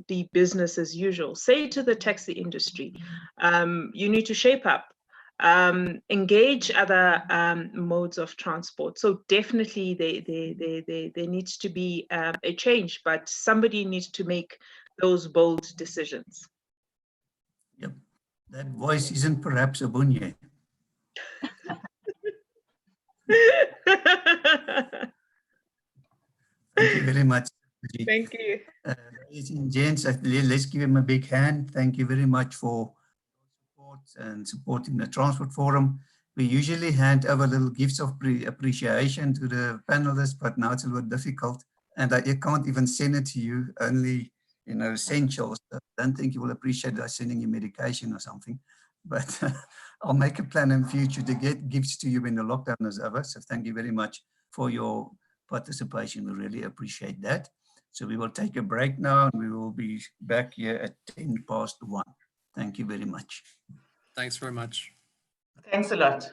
S3: be business as usual. Say to the taxi industry, you need to shape up. Engage other modes of transport. So definitely there needs to be a change, but somebody needs to make those bold decisions.
S2: Yep, that voice isn't perhaps a Bunye. Thank you very much.
S3: Thank you.
S2: Ladies and gents, let's give him a big hand. Thank you very much for and supporting the Transport Forum. We usually hand over little gifts of appreciation to the panelists, but now it's a little difficult, and I can't even send it to you, only, you know, essentials. I don't think you will appreciate us sending you medication or something, but I'll make a plan in future to get gifts to you when the lockdown is over. So thank you very much for your participation. We really appreciate that. So we will take a break now, and we will be back here at 1:10. Thank you very much.
S7: Thanks very much.
S8: Thanks a lot.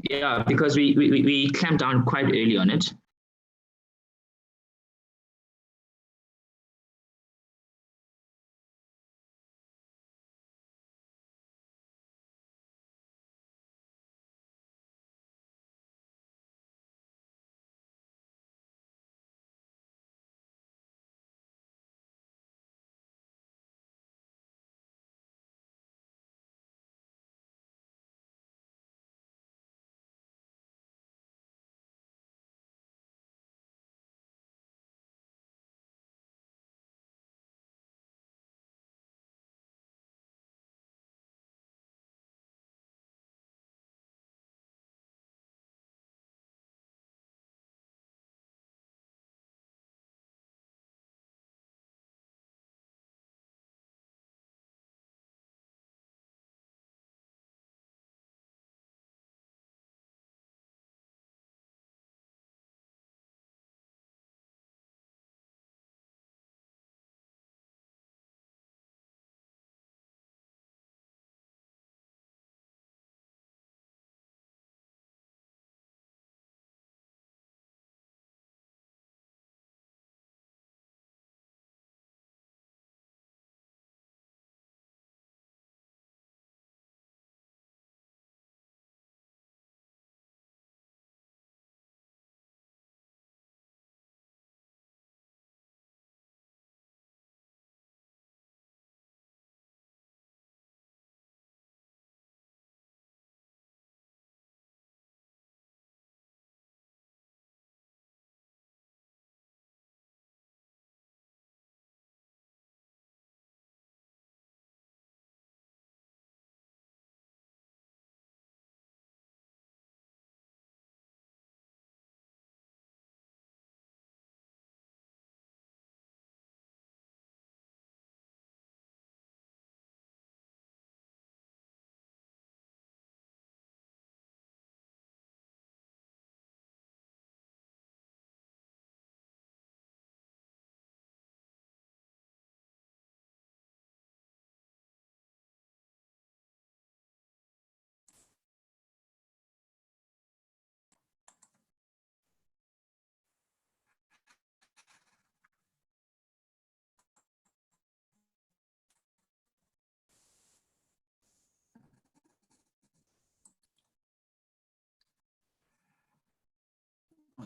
S12: Yeah, because we clamped down quite early on it.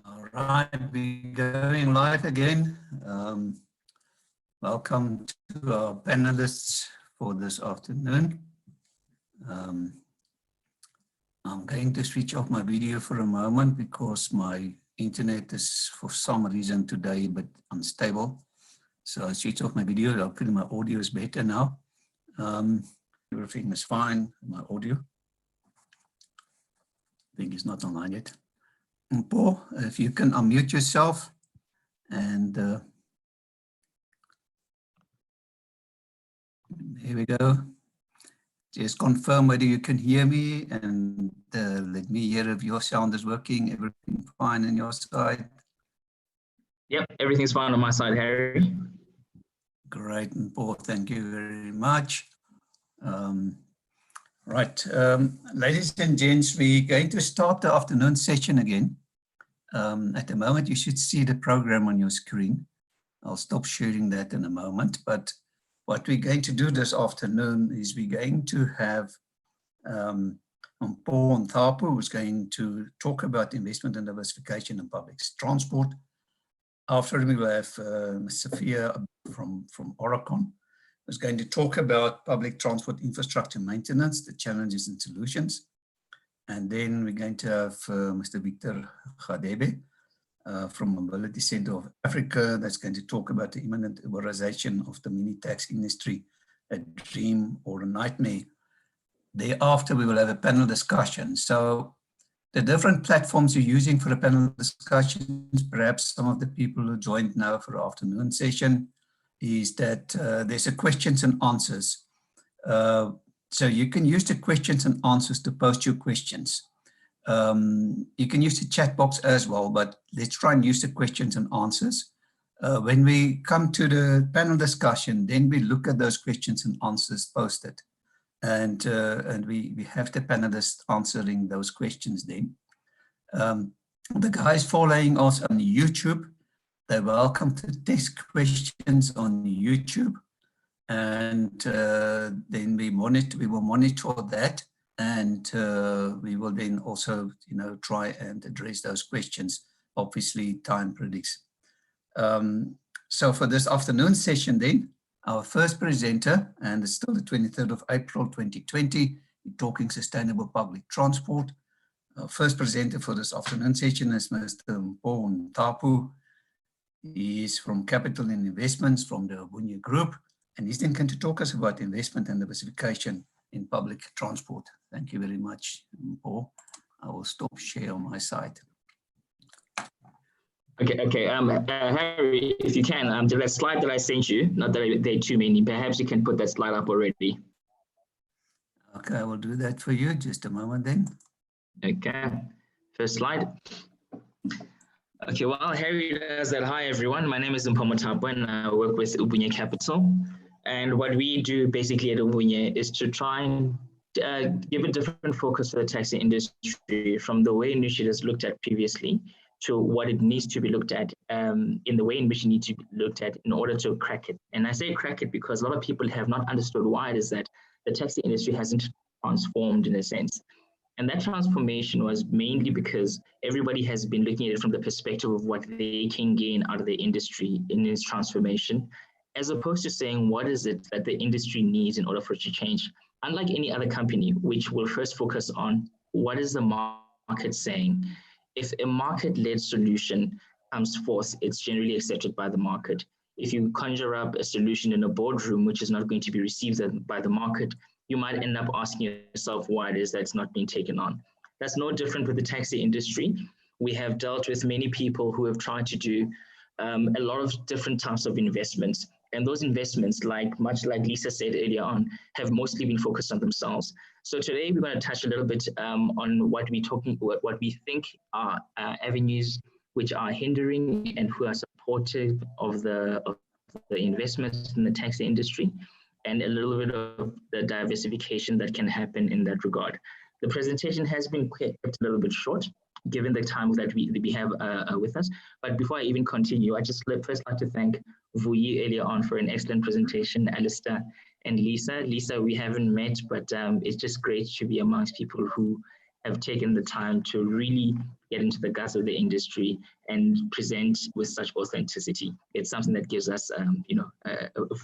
S2: All right, we're going live again. Welcome to our panelists for this afternoon. I'm going to switch off my video for a moment because my internet is for some reason today a bit unstable. So I switch off my video. Hopefully my audio is better now. Everything is fine, my audio. I think it's not online yet. Paul, if you can unmute yourself and there we go. Just confirm whether you can hear me and let me hear if your sound is working. Everything fine on your side?
S12: Yep, everything's fine on my side, Harry.
S2: Great, and Paul, thank you very much. Right, ladies and gents, we're going to start the afternoon session again. At the moment, you should see the program on your screen. I'll stop sharing that in a moment, but what we're going to do this afternoon is we're going to have Paul Nthapo, who's going to talk about investment and diversification in public transport. After we will have Sophia from Oricon, who's going to talk about public transport infrastructure maintenance, the challenges and solutions. And then we're going to have Mr. Victor Gadebe from Mobility Center of Africa, that's going to talk about the imminent Uberization of the mini tax industry, a dream or a nightmare. Thereafter, we will have a panel discussion. So the different platforms you're using for the panel discussions, perhaps some of the people who joined now for the afternoon session, is that there's a questions and answers. So you can use the questions and answers to post your questions. You can use the chat box as well, but let's try and use the questions and answers. When we come to the panel discussion, then we look at those questions and answers posted. and we have the panelists answering those questions then. The guys following us on YouTube, they're welcome to text questions on YouTube, and then we will monitor that, and we will then also, try and address those questions. Obviously, time predicts. So for this afternoon session then, our first presenter, and it's still the 23rd of April 2020, we're talking sustainable public transport. Our first presenter for this afternoon session is Mr. Paul Tapu. He is from Capital and Investments from the Dunya Group, and he's then going to talk us about investment and diversification in public transport. Thank you very much, Paul. I will stop share on my side.
S12: Okay. Harry, if you can, that slide that I sent you, not that there are too many, perhaps you can put that slide up already.
S2: Okay, I will do that for you. Just a moment then.
S12: Okay, first slide. Okay, well, Harry does that. Hi, everyone. My name is Mpho Tapu, and I work with Dunya Capital. And what we do basically at Dunya is to try and give a different focus to the taxi industry from the way in which it is looked at previously to what it needs to be looked at in the way in which it needs to be looked at in order to crack it. And I say crack it because a lot of people have not understood why it is that the taxi industry hasn't transformed in a sense. And that transformation was mainly because everybody has been looking at it from the perspective of what they can gain out of the industry in its transformation, as opposed to saying what is it that the industry needs in order for it to change. Unlike any other company, which will first focus on what is the market saying. If a market-led solution comes forth, it's generally accepted by the market. If you conjure up a solution in a boardroom, which is not going to be received by the market, you might end up asking yourself why it is that it's not being taken on. That's no different with the taxi industry. We have dealt with many people who have tried to do a lot of different types of investments. And those investments, much like Lisa said earlier on, have mostly been focused on themselves. So today we're going to touch a little bit on what we think are avenues which are hindering and who are supportive of the investments in the taxi industry, and a little bit of the diversification that can happen in that regard. The presentation has been kept a little bit short, given the time that we have with us. But before I even continue, I just first like to thank Vuyi earlier on for an excellent presentation, Alistair and Lisa. Lisa, we haven't met, but it's just great to be amongst people who have taken the time to really get into the guts of the industry and present with such authenticity. It's something that gives us, a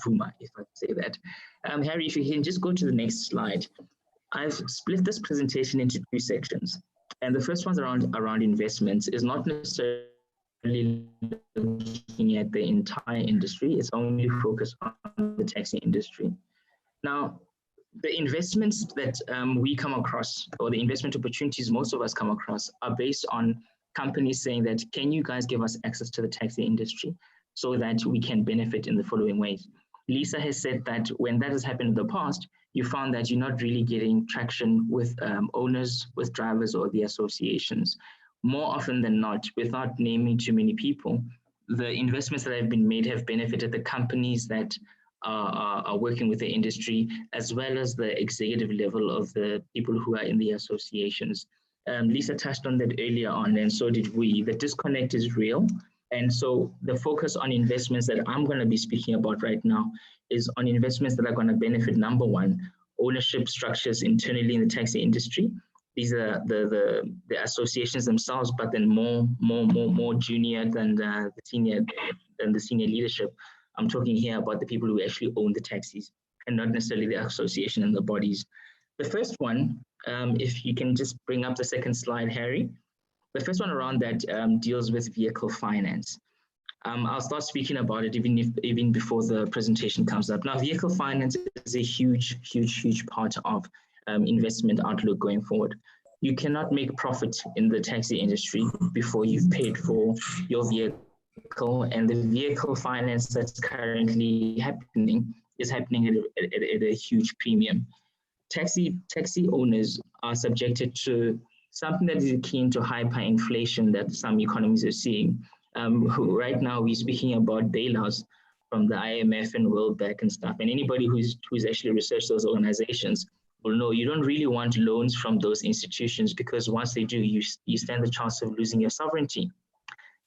S12: fuma, if I say that. Harry, if you can just go to the next slide. I've split this presentation into two sections. And the first one's around investments is not necessarily looking at the entire industry. It's only focused on the taxi industry. Now, the investments that we come across, or the investment opportunities most of us come across, are based on companies saying that, can you guys give us access to the taxi industry so that we can benefit in the following ways? Lisa has said that when that has happened in the past, you found that you're not really getting traction with owners, with drivers, or the associations. More often than not, without naming too many people, the investments that have been made have benefited the companies that are working with the industry, as well as the executive level of the people who are in the associations. Lisa touched on that earlier on, and so did we. The disconnect is real. And so the focus on investments that I'm going to be speaking about right now is on investments that are going to benefit, number one, ownership structures internally in the taxi industry. These are the associations themselves, but then more junior than the senior leadership. I'm talking here about the people who actually own the taxis and not necessarily the association and the bodies. The first one, if you can just bring up the second slide, Harry. The first one around that deals with vehicle finance. I'll start speaking about it even before the presentation comes up. Now, vehicle finance is a huge part of investment outlook going forward. You cannot make profit in the taxi industry before you've paid for your vehicle, and the vehicle finance that's currently happening is happening at a huge premium. Taxi owners are subjected to something that is akin to hyperinflation that some economies are seeing. Right now, we're speaking about bailouts from the IMF and World Bank and stuff. And anybody who's actually researched those organizations will know, you don't really want loans from those institutions, because once they do, you stand the chance of losing your sovereignty.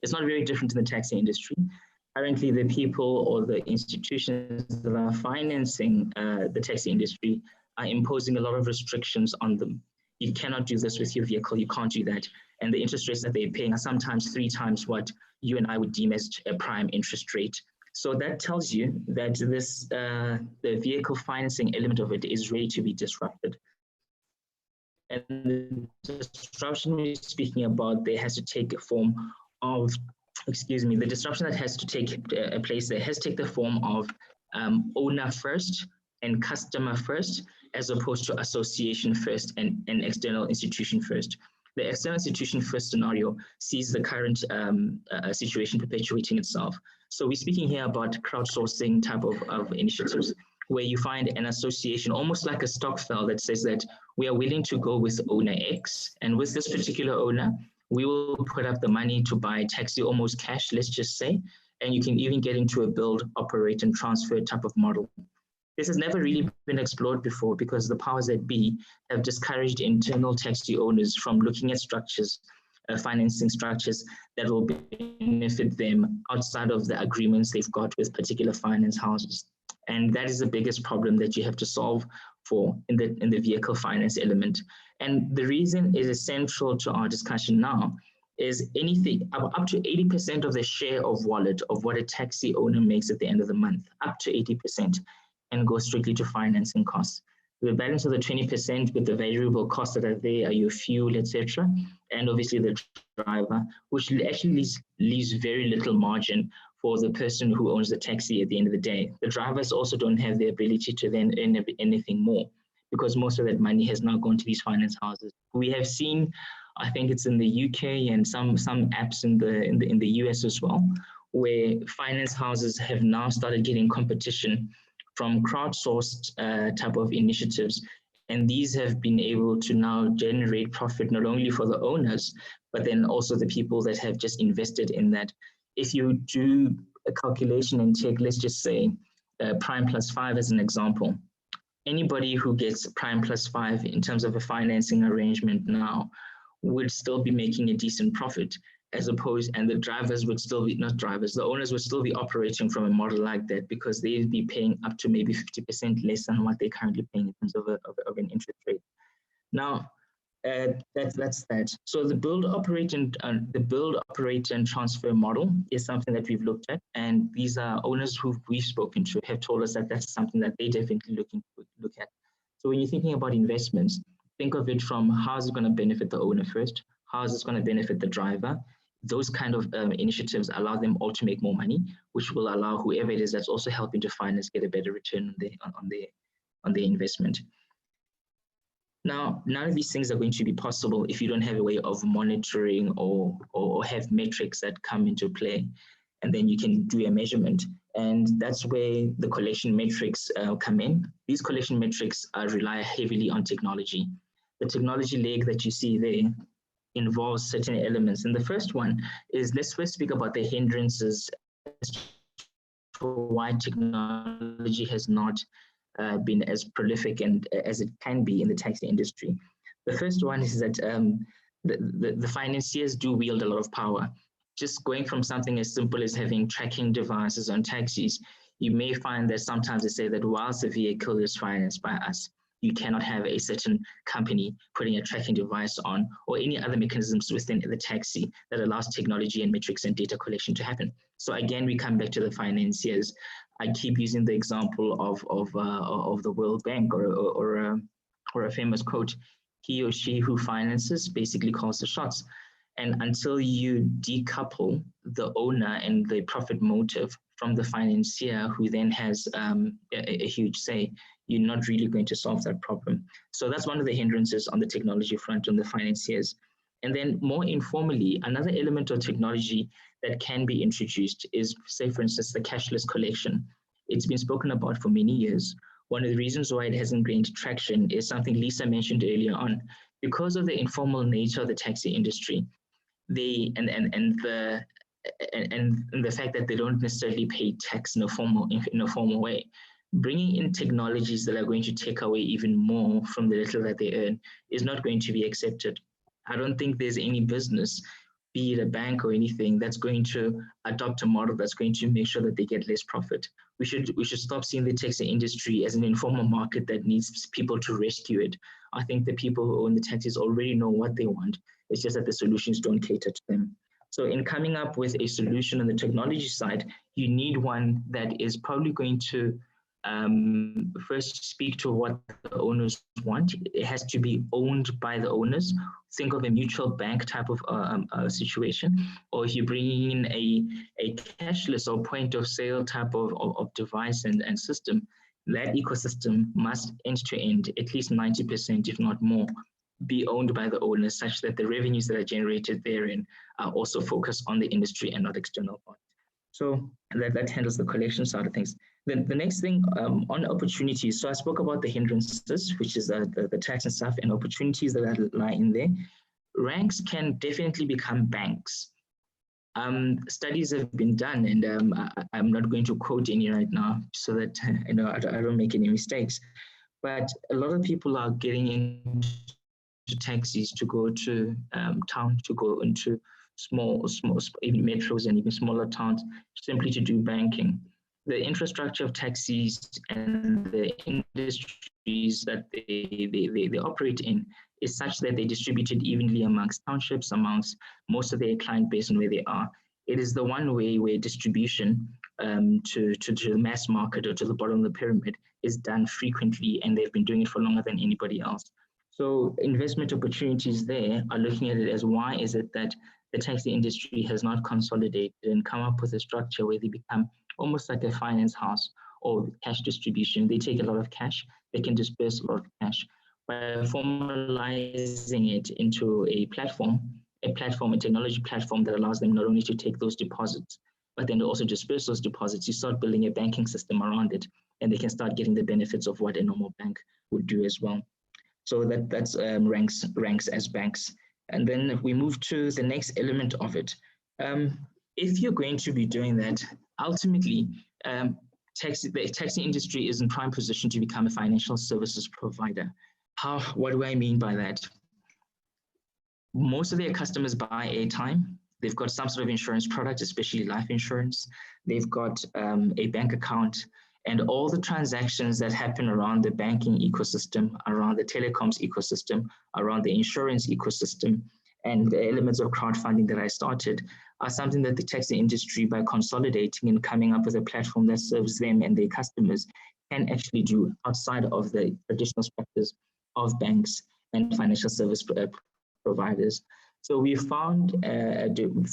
S12: It's not very different in the taxi industry. Currently, the people or the institutions that are financing the taxi industry are imposing a lot of restrictions on them. You cannot do this with your vehicle, you can't do that. And the interest rates that they're paying are sometimes 3 times what you and I would deem as a prime interest rate. So that tells you that this the vehicle financing element of it is ready to be disrupted. And the disruption we're speaking about, there has to take a form of, the disruption that has to take place there has to take the form of owner first and customer first, as opposed to association first and external institution first. The external institution first scenario sees the current situation perpetuating itself. So we're speaking here about crowdsourcing type of initiatives, where you find an association, almost like a stokvel, that says that we are willing to go with owner X, and with this particular owner, we will put up the money to buy taxi, almost cash, let's just say, and you can even get into a build, operate, and transfer type of model. This has never really been explored before, because the powers that be have discouraged internal taxi owners from looking at structures, financing structures that will benefit them outside of the agreements they've got with particular finance houses. And that is the biggest problem that you have to solve for in the vehicle finance element. And the reason is essential to our discussion now is anything up to 80% of the share of wallet of what a taxi owner makes at the end of the month, up to 80%, and go strictly to financing costs. The balance of the 20% with the variable costs that are there are your fuel, etc., and obviously the driver, which actually leaves very little margin for the person who owns the taxi at the end of the day. The drivers also don't have the ability to then earn anything more, because most of that money has now gone to these finance houses. We have seen, I think it's in the UK and some apps in the US as well, where finance houses have now started getting competition from crowdsourced type of initiatives. And these have been able to now generate profit not only for the owners, but then also the people that have just invested in that. If you do a calculation and take, let's just say, prime plus 5 as an example, anybody who gets prime plus 5 in terms of a financing arrangement now would still be making a decent profit, as opposed, and the drivers would still be, not drivers, the owners would still be operating from a model like that, because they'd be paying up to maybe 50% less than what they're currently paying in terms of an interest rate. Now, that's that. So the build, operate, and transfer model is something that we've looked at, and these are owners who we've spoken to have told us that that's something that they definitely looking to look at. So when you're thinking about investments, think of it from how is it going to benefit the owner first, how is it going to benefit the driver. Those kind of initiatives allow them all to make more money, which will allow whoever it is that's also helping to finance get a better return on their investment. Now, none of these things are going to be possible if you don't have a way of monitoring or have metrics that come into play, and then you can do a measurement. And that's where the collection metrics come in. These collection metrics rely heavily on technology. The technology leg that you see there involves certain elements. And the first one is, let's first speak about the hindrances as to why technology has not been as prolific and as it can be in the taxi industry. The first one is that the financiers do wield a lot of power. Just going from something as simple as having tracking devices on taxis, you may find that sometimes they say that whilst the vehicle is financed by us, you cannot have a certain company putting a tracking device on, or any other mechanisms within the taxi that allows technology and metrics and data collection to happen. So again, we come back to the financiers. I keep using the example of the World Bank or a famous quote: "He or she who finances basically calls the shots." And until you decouple the owner and the profit motive from the financier, who then has a huge say, you're not really going to solve that problem. So that's one of the hindrances on the technology front on the financiers. And then more informally, another element of technology that can be introduced is, say, for instance, the cashless collection. It's been spoken about for many years. One of the reasons why it hasn't gained traction is something Lisa mentioned earlier on. Because of the informal nature of the taxi industry, and the fact that they don't necessarily pay tax in a formal way, bringing in technologies that are going to take away even more from the little that they earn is not going to be accepted. I don't think there's any business, be it a bank or anything, that's going to adopt a model that's going to make sure that they get less profit. We should stop seeing the taxi industry as an informal market that needs people to rescue it. I think the people who own the taxis already know what they want. It's just that the solutions don't cater to them. So in coming up with a solution on the technology side, you need one that is probably going to first speak to what the owners want. It has to be owned by the owners. Think of a mutual bank type of situation, or if you're bringing in a cashless or point of sale type of device and system, that ecosystem must end to end, at least 90%, if not more, be owned by the owners, such that the revenues that are generated therein are also focused on the industry and not external parties. So that handles the collection side of things. Then the next thing on opportunities. So I spoke about the hindrances, which is the tax and stuff, and opportunities that lie in there. Ranks can definitely become banks. Studies have been done, and I'm not going to quote any right now so that I don't make any mistakes. But a lot of people are getting into taxis to go to town, to go into small, even metros and even smaller towns, simply to do banking. The infrastructure of taxis and the industries that they operate in is such that they're distributed evenly amongst townships, amongst most of their client base and where they are. It is the one way where distribution to the mass market or to the bottom of the pyramid is done frequently, and they've been doing it for longer than anybody else. So investment opportunities there are looking at it as, why is it that the taxi industry has not consolidated and come up with a structure where they become almost like a finance house or cash distribution. They take a lot of cash, they can disperse a lot of cash. By formalizing it into a technology platform that allows them not only to take those deposits, but then to also disperse those deposits, you start building a banking system around it, and they can start getting the benefits of what a normal bank would do as well. So that's ranks as banks. And then if we move to the next element of it, if you're going to be doing that, ultimately, the taxi industry is in prime position to become a financial services provider. What do I mean by that? Most of their customers buy airtime. They've got some sort of insurance product, especially life insurance. They've got a bank account, and all the transactions that happen around the banking ecosystem, around the telecoms ecosystem, around the insurance ecosystem, and the elements of crowdfunding that I started are something that the taxi industry, by consolidating and coming up with a platform that serves them and their customers, can actually do outside of the traditional structures of banks and financial service providers. So we found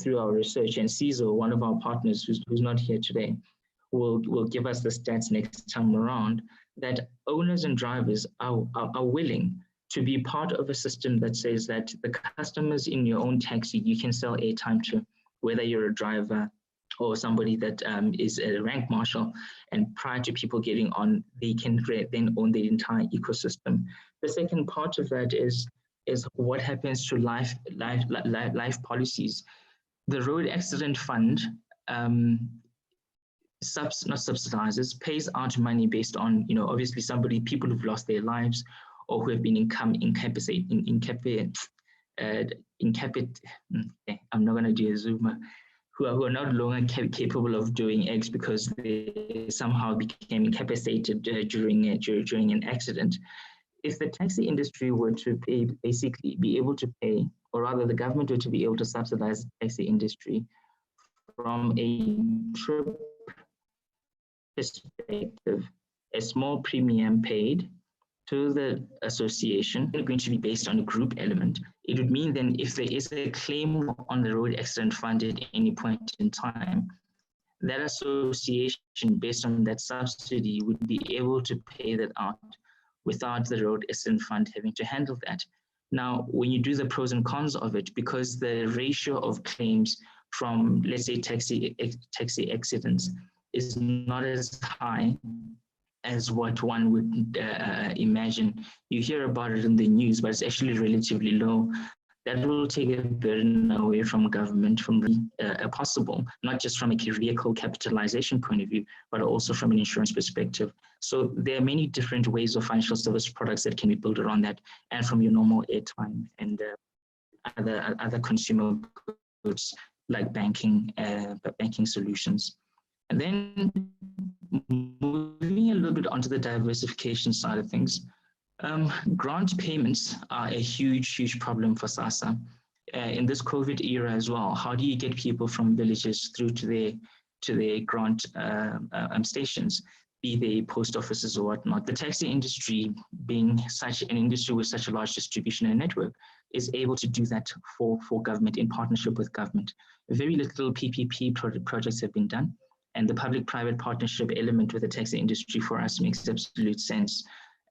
S12: through our research, and CISO, one of our partners who's not here today, will give us the stats next time around, that owners and drivers are willing to be part of a system that says that the customers in your own taxi, you can sell airtime to, whether you're a driver or somebody that is a rank marshal, and prior to people getting on, they can then own the entire ecosystem. The second part of that is what happens to life policies. The road accident fund not subsidizes, pays out money based on, obviously people who've lost their lives or who have been I'm not going to do a zoomer, who are no longer capable of doing X because they somehow became incapacitated during an accident. If the taxi industry were to basically be able to pay, or rather the government were to be able to subsidize the taxi industry from a trip perspective, a small premium paid to the association, it's going to be based on a group element. It would mean then if there is a claim on the road accident fund at any point in time, that association based on that subsidy would be able to pay that out without the road accident fund having to handle that. Now, when you do the pros and cons of it, because the ratio of claims from, let's say, taxi accidents is not as high as what one would imagine. You hear about it in the news, but it's actually relatively low. That will take a burden away from government from the possible, not just from a vehicle capitalization point of view, but also from an insurance perspective. So there are many different ways of financial service products that can be built around that, and from your normal airtime and other consumer goods like banking solutions. And then moving a little bit onto the diversification side of things, grant payments are a huge problem for SASSA. In this COVID era as well, how do you get people from villages through to their grant stations, be they post offices or whatnot? The taxi industry, being such an industry with such a large distribution and network, is able to do that for government in partnership with government. Very little PPP projects have been done, and the public-private partnership element with the taxi industry for us makes absolute sense.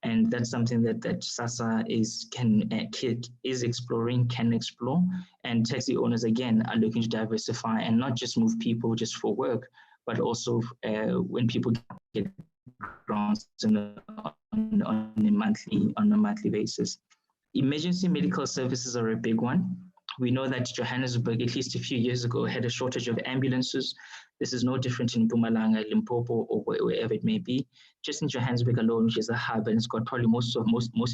S12: And that's something that SASSA is exploring, can explore. And taxi owners, again, are looking to diversify and not just move people just for work, but also when people get grants on a monthly basis. Emergency medical services are a big one. We know that Johannesburg, at least a few years ago, had a shortage of ambulances. This is no different in Mpumalanga, Limpopo, or wherever it may be. Just in Johannesburg alone, which is a hub, and it's got probably most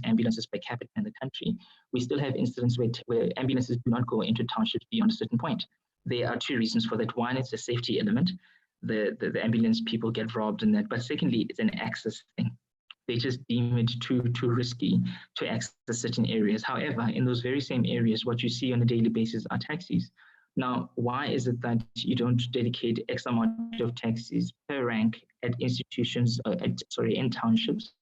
S12: ambulances per capita in the country, we still have incidents where ambulances do not go into townships beyond a certain point. There are two reasons for that. One, it's a safety element. The ambulance people get robbed in that. But secondly, it's an access thing. They just deem it too risky to access certain areas. However, in those very same areas, what you see on a daily basis are taxis. Now, why is it that you don't dedicate X amount of taxis per rank at institutions, in townships,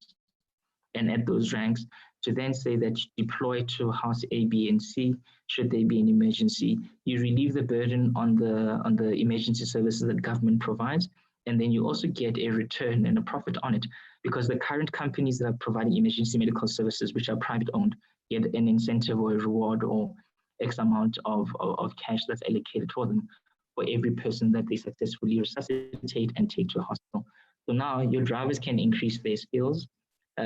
S12: and at those ranks, to then say that you deploy to house A, B, and C, should there be an emergency? You relieve the burden on the emergency services that government provides, and then you also get a return and a profit on it, because the current companies that are providing emergency medical services, which are private owned, get an incentive or a reward or X amount of cash that's allocated for them for every person that they successfully resuscitate and take to a hospital. So now your drivers can increase their skills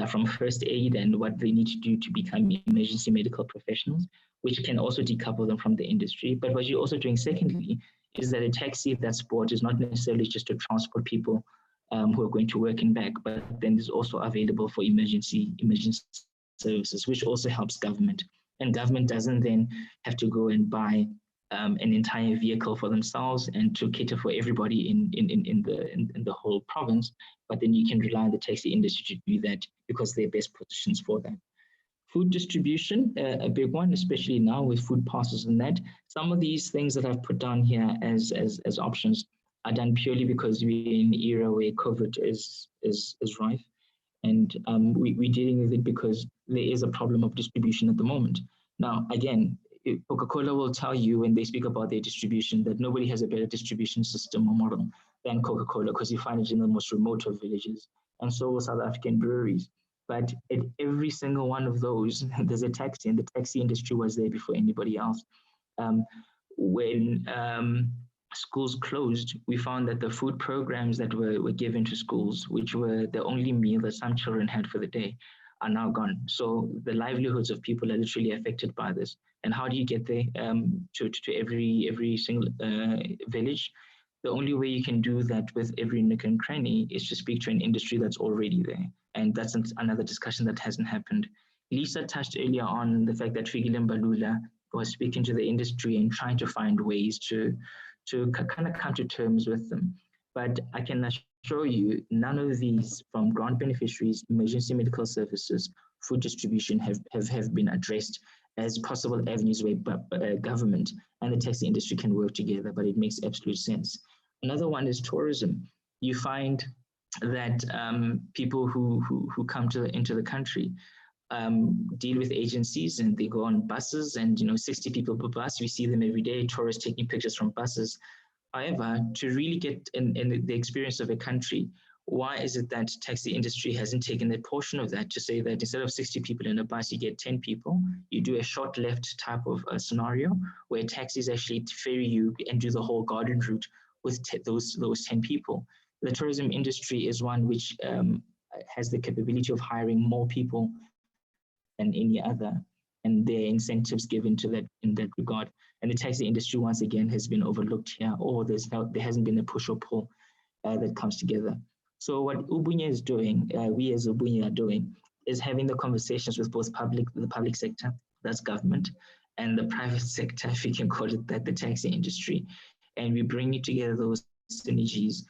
S12: from first aid and what they need to do to become emergency medical professionals, which can also decouple them from the industry. But what you're also doing secondly is that a taxi that's bought is not necessarily just to transport people who are going to work and back, but then is also available for emergency services, which also helps government. And government doesn't then have to go and buy an entire vehicle for themselves and to cater for everybody in the whole province, but then you can rely on the taxi industry to do that because they're best positions for that. Food distribution, a big one, especially now with food passes and that. Some of these things that I've put down here as options are done purely because we're in an era where COVID is rife. And we're dealing with it because there is a problem of distribution at the moment. Now, again, Coca-Cola will tell you when they speak about their distribution that nobody has a better distribution system or model than Coca-Cola, because you find it in the most remote of villages, and so will South African breweries. But at every single one of those, there's a taxi, and the taxi industry was there before anybody else. When schools closed, we found that the food programs that were given to schools, which were the only meal that some children had for the day, are now gone. So the livelihoods of people are literally affected by this. And how do you get there to every single village? The only way you can do that with every nook and cranny is to speak to an industry that's already there. And that's another discussion that hasn't happened. Lisa touched earlier on the fact that Fikile Mbalula was speaking to the industry and trying to find ways to kind of come to terms with them. But I can assure you, none of these, from grant beneficiaries, emergency medical services, food distribution, have been addressed as possible avenues where government and the taxi industry can work together, but it makes absolute sense. Another one is tourism. You find that people who come into the country deal with agencies, and they go on buses, and 60 people per bus. We see them every day, tourists taking pictures from buses. However, to really get in the experience of a country, why is it that taxi industry hasn't taken that portion of that to say that instead of 60 people in a bus, you get 10 people? You do a short left type of scenario where taxis actually ferry you and do the whole garden route with those 10 people. The tourism industry is one which has the capability of hiring more people than any other. and their incentives given to that in that regard. And the taxi industry, once again, has been overlooked here, or there hasn't been a push or pull that comes together. So what Ubunye is doing, we as Ubunye are doing, is having the conversations with both the public sector, that's government, and the private sector, if you can call it that, the taxi industry. And we bring together those synergies,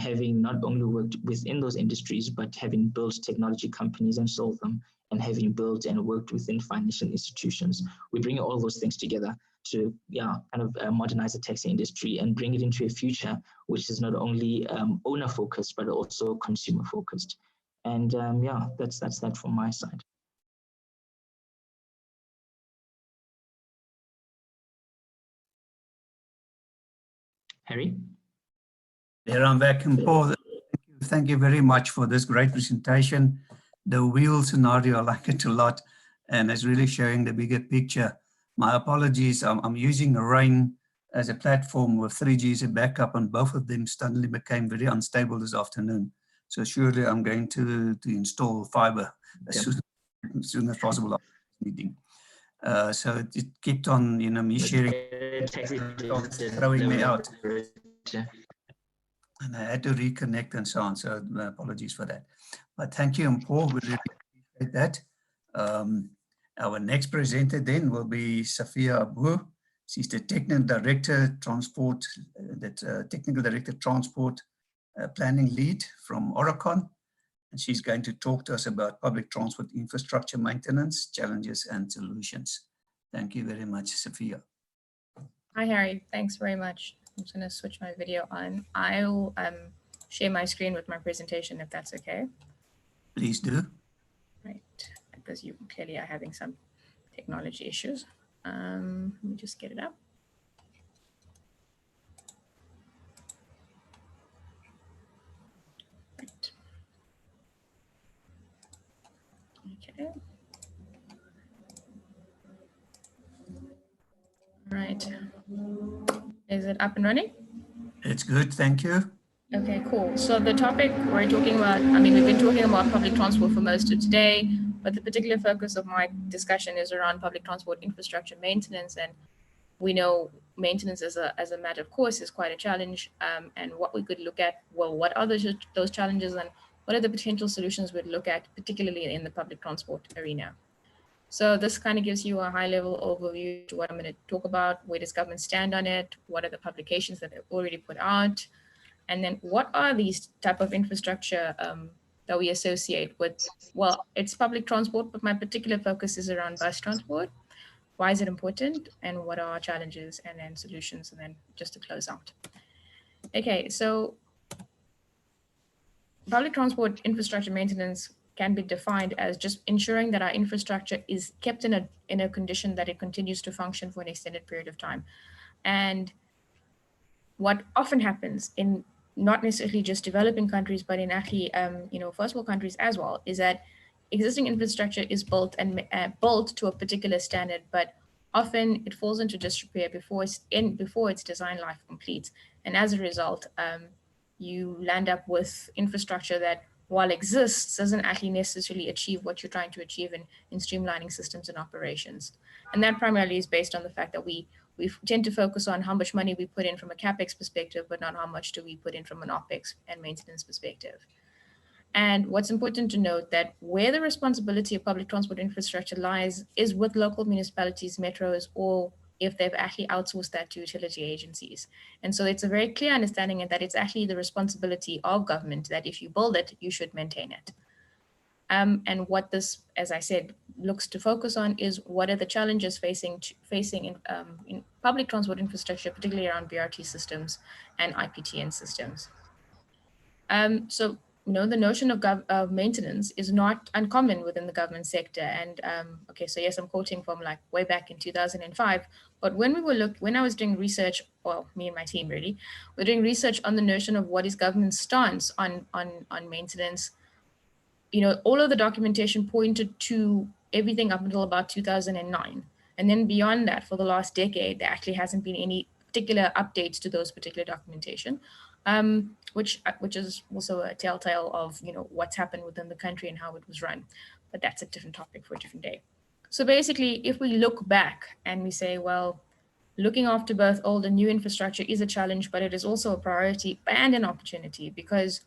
S12: having not only worked within those industries, but having built technology companies and sold them, and having built and worked within financial institutions. We bring all those things together to kind of modernize the taxi industry and bring it into a future which is not only owner focused, but also consumer focused. And that's that from my side. Harry?
S2: There I'm back, and Paul, thank you very much for this great presentation. The wheel scenario, I like it a lot, and it's really showing the bigger picture. My apologies, I'm using the rain as a platform with 3G as a backup, and both of them suddenly became very unstable this afternoon. So surely I'm going to install fiber as soon as possible after this meeting. So it kept on, me sharing, throwing me out. And I had to reconnect and so on, so apologies for that. But thank you, and Paul, we really appreciate that. Our next presenter then will be Safia Abu. She's the Technical Director Transport, Technical Director Transport Planning Lead from Oricon. And she's going to talk to us about public transport infrastructure maintenance, challenges and solutions. Thank you very much, Safia.
S4: Hi, Harry. Thanks very much. I'm just going to switch my video on. I'll share my screen with my presentation, if that's okay.
S2: Please do.
S4: Right, because you clearly are having some technology issues. Let me just get it up. Right. Okay. Right. Is it up and running?
S2: It's good, thank you.
S4: Okay, cool. So the topic we're talking about, we've been talking about public transport for most of today, but the particular focus of my discussion is around public transport infrastructure maintenance. And we know maintenance as a matter of course is quite a challenge. And what we could look at, well, what are those challenges and what are the potential solutions we'd look at, particularly in the public transport arena? So this kind of gives you a high-level overview to what I'm going to talk about. Where does government stand on it? What are the publications that they've already put out? And then what are these type of infrastructure that we associate with? Well, it's public transport, but my particular focus is around bus transport. Why is it important? And what are our challenges and then solutions? And then just to close out. Okay, so public transport infrastructure maintenance can be defined as just ensuring that our infrastructure is kept in a condition that it continues to function for an extended period of time. And what often happens in not necessarily just developing countries, but in actually, first world countries as well, is that existing infrastructure is built and built to a particular standard, but often it falls into disrepair before its design life completes. And as a result, you land up with infrastructure that, while exists, doesn't actually necessarily achieve what you're trying to achieve in streamlining systems and operations. And that primarily is based on the fact that we tend to focus on how much money we put in from a CapEx perspective, but not how much do we put in from an OpEx and maintenance perspective. And what's important to note that where the responsibility of public transport infrastructure lies is with local municipalities, metros, or if they've actually outsourced that to utility agencies. And so it's a very clear understanding that it's actually the responsibility of government that if you build it, you should maintain it. And what this, as I said, looks to focus on is what are the challenges facing in public transport infrastructure, particularly around BRT systems and IPTN systems. So the notion of maintenance is not uncommon within the government sector. And okay, so yes, I'm quoting from like way back in 2005. But when I was doing research, well, me and my team really, we're doing research on the notion of what is government's stance on maintenance. All of the documentation pointed to everything up until about 2009. And then beyond that, for the last decade, there actually hasn't been any particular updates to those particular documentation, which is also a telltale of what's happened within the country and how it was run. But that's a different topic for a different day. So basically, if we look back and we say, well, looking after both old and new infrastructure is a challenge, but it is also a priority and an opportunity, because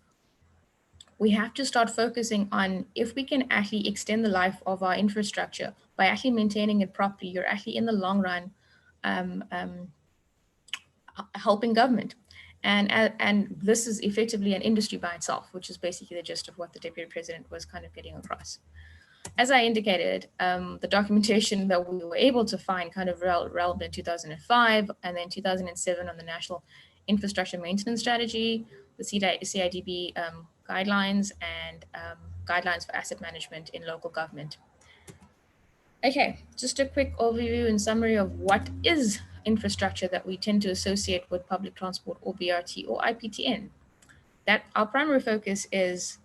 S4: we have to start focusing on if we can actually extend the life of our infrastructure by actually maintaining it properly, you're actually in the long run helping government. And this is effectively an industry by itself, which is basically the gist of what the Deputy President was kind of getting across. As I indicated, the documentation that we were able to find kind of relevant in 2005 and then 2007 on the National Infrastructure Maintenance Strategy, the CIDB guidelines, and guidelines for asset management in local government. Okay, just a quick overview and summary of what is infrastructure that we tend to associate with public transport or BRT or IPTN. That our primary focus is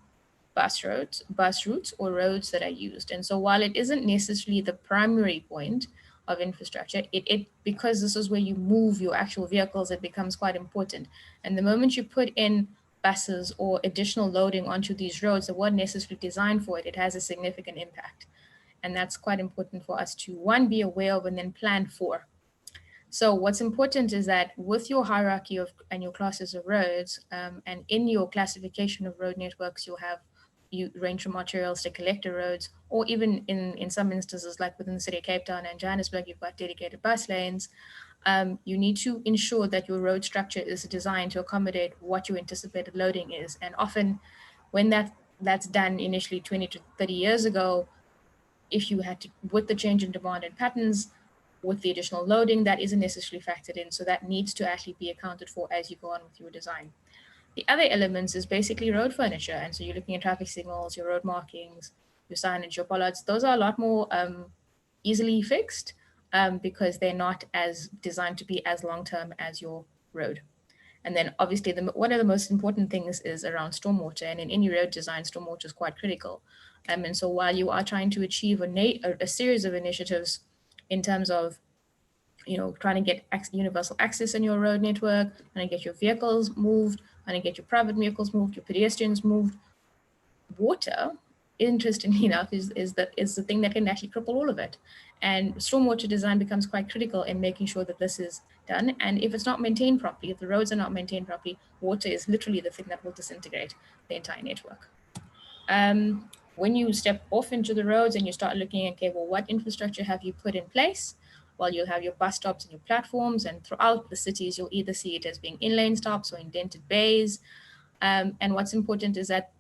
S4: bus routes or roads that are used. And so while it isn't necessarily the primary point of infrastructure, because this is where you move your actual vehicles, it becomes quite important. And the moment you put in buses or additional loading onto these roads that weren't necessarily designed for it, it has a significant impact. And that's quite important for us to, one, be aware of and then plan for. So what's important is that with your hierarchy of and your classes of roads, and in your classification of road networks, you range from arterials to collector roads, or even in some instances, like within the city of Cape Town and Johannesburg, you've got dedicated bus lanes. You need to ensure that your road structure is designed to accommodate what your anticipated loading is. And often when that's done initially 20 to 30 years ago, if you had to, with the change in demand and patterns, with the additional loading, that isn't necessarily factored in. So that needs to actually be accounted for as you go on with your design. The other elements is basically road furniture. And so you're looking at traffic signals, your road markings, your signage, your bollards. Those are a lot more easily fixed because they're not as designed to be as long-term as your road. And then obviously one of the most important things is around stormwater. And in any road design, stormwater is quite critical. And so while you are trying to achieve a series of initiatives in terms of, trying to get universal access in your road network, trying to get your vehicles moved, trying to get your private vehicles moved, your pedestrians moved, water, interestingly enough, is the thing that can actually cripple all of it. And stormwater design becomes quite critical in making sure that this is done. And if it's not maintained properly, if the roads are not maintained properly, water is literally the thing that will disintegrate the entire network. When you step off into the roads and you start looking at, okay, well, what infrastructure have you put in place? Well, you'll have your bus stops and your platforms, and throughout the cities, you'll either see it as being in-lane stops or indented bays. And what's important is that,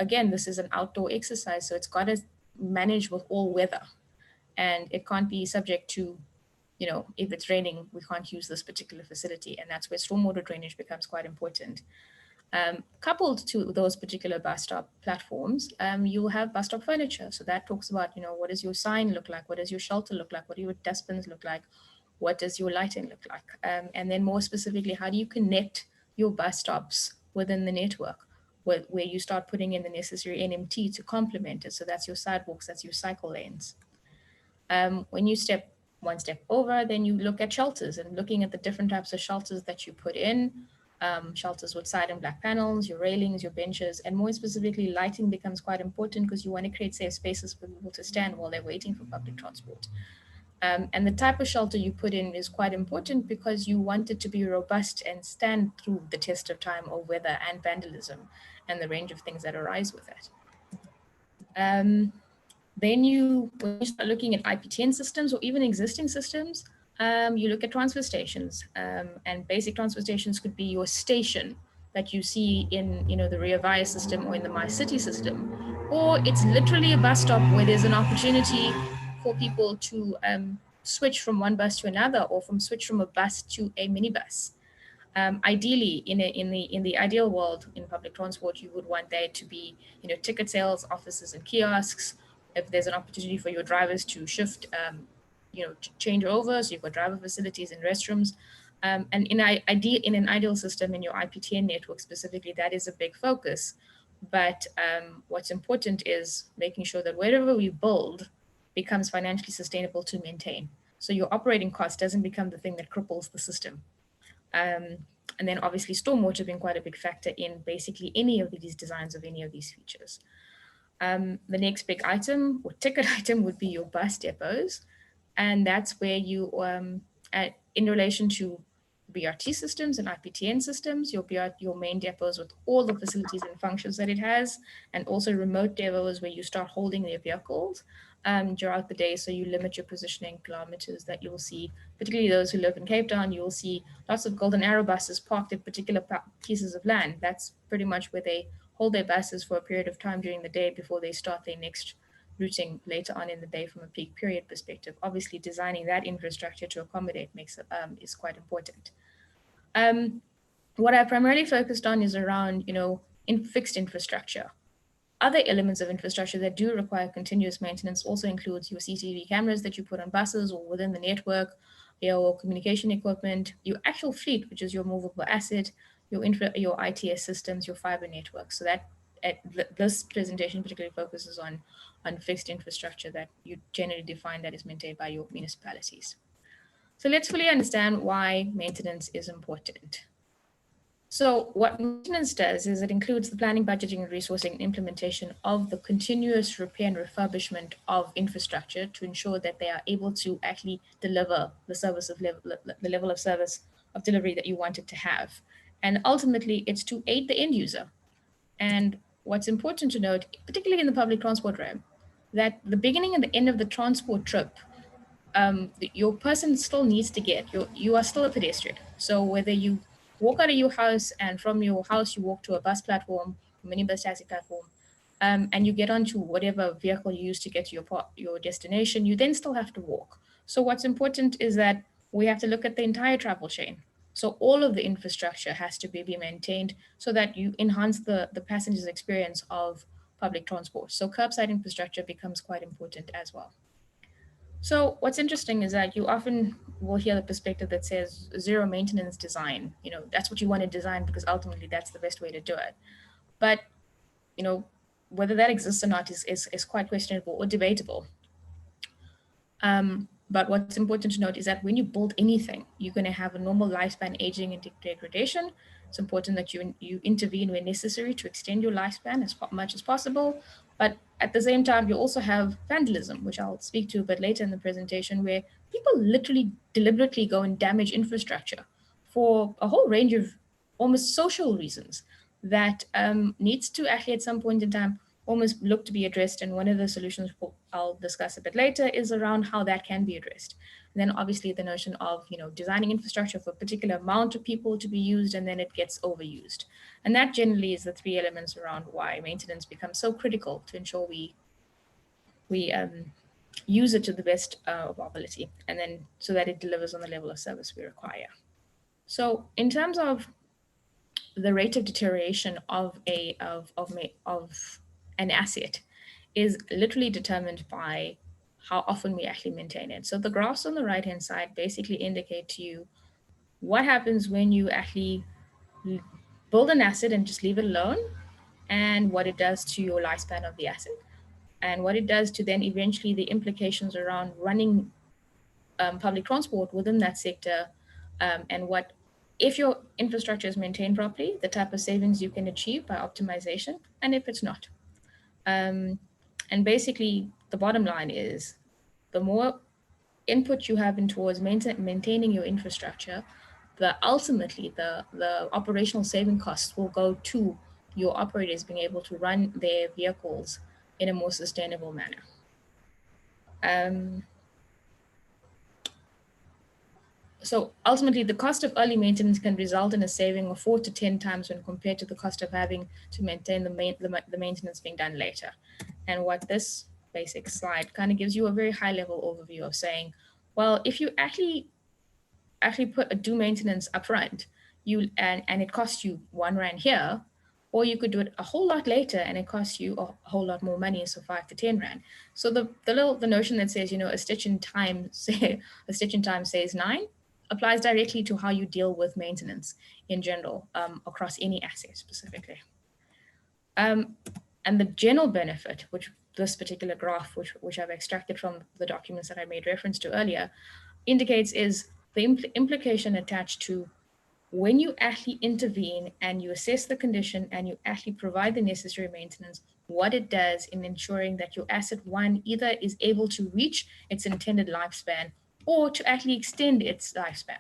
S4: again, this is an outdoor exercise, so it's got to manage with all weather. And it can't be subject to, if it's raining, we can't use this particular facility. And that's where stormwater drainage becomes quite important. Coupled to those particular bus stop platforms, you'll have bus stop furniture. So that talks about, what does your sign look like? What does your shelter look like? What do your dustbins look like? What does your lighting look like? And then more specifically, how do you connect your bus stops within the network where you start putting in the necessary NMT to complement it? So that's your sidewalks, that's your cycle lanes. When you step one step over, then you look at shelters and looking at the different types of shelters that you put in. Shelters with side and black panels, your railings, your benches, and more specifically, lighting becomes quite important because you want to create safe spaces for people to stand while they're waiting for public transport. And the type of shelter you put in is quite important because you want it to be robust and stand through the test of time of weather and vandalism and the range of things that arise with it. Then when you start looking at IPTN systems or even existing systems, you look at transfer stations, and basic transfer stations could be your station that you see in the Rea Vaya system or in the My City system, or it's literally a bus stop where there's an opportunity for people to switch from one bus to another or switch from a bus to a minibus. Ideally, in the ideal world in public transport, you would want there to be ticket sales offices and kiosks. If there's an opportunity for your drivers to shift, change over, so you've got driver facilities and restrooms. And in an ideal system in your IPTN network specifically, that is a big focus. But what's important is making sure that wherever we build becomes financially sustainable to maintain. So your operating cost doesn't become the thing that cripples the system. And then obviously stormwater being quite a big factor in basically any of these designs of any of these features. The next big item or ticket item would be your bus depots. And that's where you, in relation to BRT systems and IPTN systems, your main depots with all the facilities and functions that it has, and also remote depots where you start holding their vehicles throughout the day. So you limit your positioning kilometers that you'll see, particularly those who live in Cape Town, you'll see lots of golden arrow buses parked at particular pieces of land. That's pretty much where they hold their buses for a period of time during the day before they start their next routing later on in the day from a peak period perspective. Obviously, designing that infrastructure to accommodate is quite important. What I primarily focused on is around, fixed infrastructure. Other elements of infrastructure that do require continuous maintenance also includes your CCTV cameras that you put on buses or within the network, your communication equipment, your actual fleet, which is your movable asset, your ITS systems, your fiber network. So that this presentation particularly focuses on fixed infrastructure that you generally define that is maintained by your municipalities. So let's fully understand why maintenance is important. So what maintenance does is it includes the planning, budgeting, and resourcing and implementation of the continuous repair and refurbishment of infrastructure to ensure that they are able to actually deliver the level of service of delivery that you want it to have. And ultimately, it's to aid the end user. And what's important to note, particularly in the public transport realm, that the beginning and the end of the transport trip, your person still needs to get, you are still a pedestrian. So whether you walk out of your house and from your house you walk to a bus platform, minibus taxi platform, and you get onto whatever vehicle you use to get to your destination, you then still have to walk. So what's important is that we have to look at the entire travel chain. So all of the infrastructure has to be maintained so that you enhance the passenger's experience of public transport. So curbside infrastructure becomes quite important as well. So what's interesting is that you often will hear the perspective that says zero maintenance design, that's what you want to design because ultimately that's the best way to do it. But, whether that exists or not is quite questionable or debatable. But what's important to note is that when you build anything, you're going to have a normal lifespan, aging, and degradation. It's important that you intervene when necessary to extend your lifespan as much as possible. But at the same time, you also have vandalism, which I'll speak to a bit later in the presentation, where people literally deliberately go and damage infrastructure for a whole range of almost social reasons that needs to actually at some point in time almost look to be addressed. And one of the solutions I'll discuss a bit later is around how that can be addressed. And then obviously the notion of, designing infrastructure for a particular amount of people to be used and then it gets overused. And that generally is the three elements around why maintenance becomes so critical to ensure we use it to the best of our ability, and then so that it delivers on the level of service we require. So in terms of the rate of deterioration of an asset is literally determined by how often we actually maintain it. So the graphs on the right-hand side basically indicate to you what happens when you actually build an asset and just leave it alone, and what it does to your lifespan of the asset, and what it does to then eventually the implications around running public transport within that sector, and what, if your infrastructure is maintained properly, the type of savings you can achieve by optimization, and if it's not. And basically, the bottom line is the more input you have in towards maintaining your infrastructure, ultimately the operational saving costs will go to your operators being able to run their vehicles in a more sustainable manner. So ultimately, the cost of early maintenance can result in a saving of 4 to 10 times when compared to the cost of having to maintain the maintenance being done later. And what this basic slide kind of gives you a very high level overview of saying, well, if you actually do maintenance upfront, and it costs you R1 here, or you could do it a whole lot later and it costs you a whole lot more money, so 5 to 10 Rand. So the notion that says, a stitch in time saves 9 applies directly to how you deal with maintenance in general, across any asset specifically. And the general benefit, which this particular graph, which I've extracted from the documents that I made reference to earlier, indicates is the implication attached to when you actually intervene and you assess the condition and you actually provide the necessary maintenance, what it does in ensuring that your asset, one, either is able to reach its intended lifespan or to actually extend its lifespan.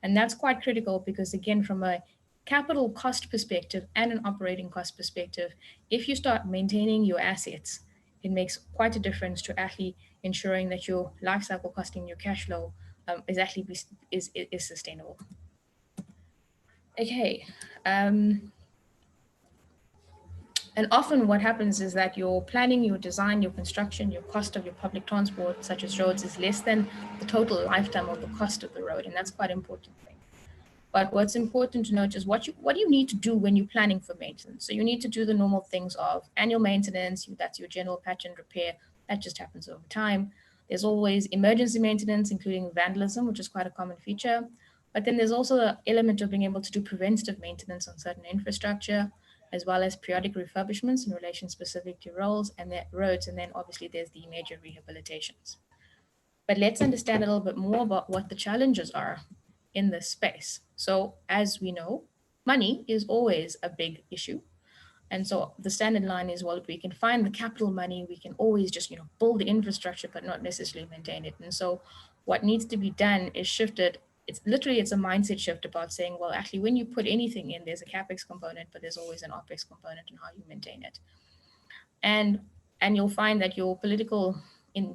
S4: And that's quite critical because, again, from a capital cost perspective and an operating cost perspective, if you start maintaining your assets, it makes quite a difference to actually ensuring that your life cycle costing, your cash flow is actually is sustainable. Okay. And often what happens is that your planning, your design, your construction, your cost of your public transport, such as roads, is less than the total lifetime of the cost of the road. And that's quite an important thing. But what's important to note is what do you need to do when you're planning for maintenance? So you need to do the normal things of annual maintenance, that's your general patch and repair. That just happens over time. There's always emergency maintenance, including vandalism, which is quite a common feature. But then there's also the element of being able to do preventative maintenance on certain infrastructure, as well as periodic refurbishments in relation specific to roads, and then obviously there's the major rehabilitations. But let's understand a little bit more about what the challenges are in this space. So as we know, money is always a big issue. And so the standard line is, well, if we can find the capital money, we can always just, build the infrastructure, but not necessarily maintain it. And so what needs to be done is shifted. It's a mindset shift about saying, well, actually, when you put anything in, there's a CapEx component, but there's always an OpEx component in how you maintain it. And you'll find that your political, I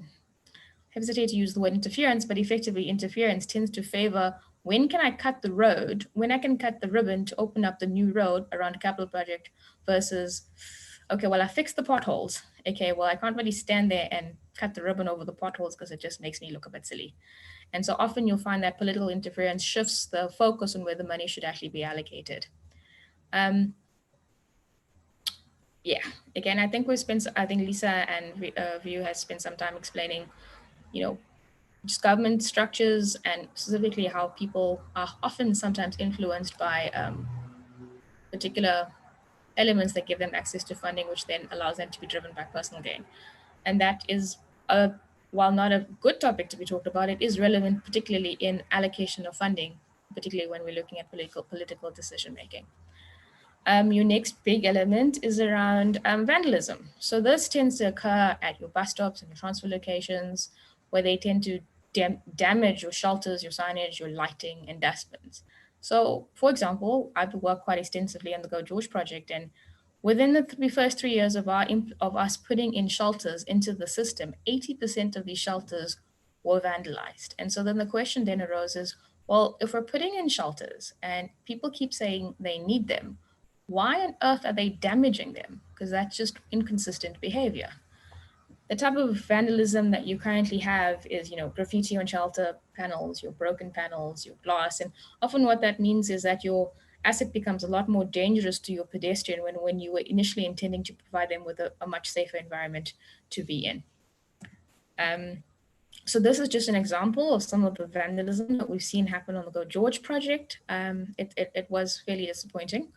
S4: hesitate to use the word interference, but effectively interference tends to favor when can I cut the road, when I can cut the ribbon to open up the new road around a capital project versus, okay, well, I fixed the potholes. Okay, well, I can't really stand there and cut the ribbon over the potholes because it just makes me look a bit silly. And so often you'll find that political interference shifts the focus on where the money should actually be allocated. Yeah, again, I think Lisa and View has spent some time explaining, just government structures and specifically how people are often sometimes influenced by particular elements that give them access to funding, which then allows them to be driven by personal gain. And that is, while not a good topic to be talked about, it is relevant, particularly in allocation of funding, particularly when we're looking at political decision-making. Your next big element is around vandalism. So this tends to occur at your bus stops and your transfer locations, where they tend to damage your shelters, your signage, your lighting, and dustbins. So, for example, I've worked quite extensively on the Go George project, and within the first 3 years of us putting in shelters into the system, 80% of these shelters were vandalized. And so then the question then arose is, well, if we're putting in shelters and people keep saying they need them, why on earth are they damaging them? Because that's just inconsistent behavior. The type of vandalism that you currently have is, graffiti on shelter panels, your broken panels, your glass. And often what that means is that your asset becomes a lot more dangerous to your pedestrian when you were initially intending to provide them with a much safer environment to be in. So this is just an example of some of the vandalism that we've seen happen on the Go George project. It was fairly disappointing.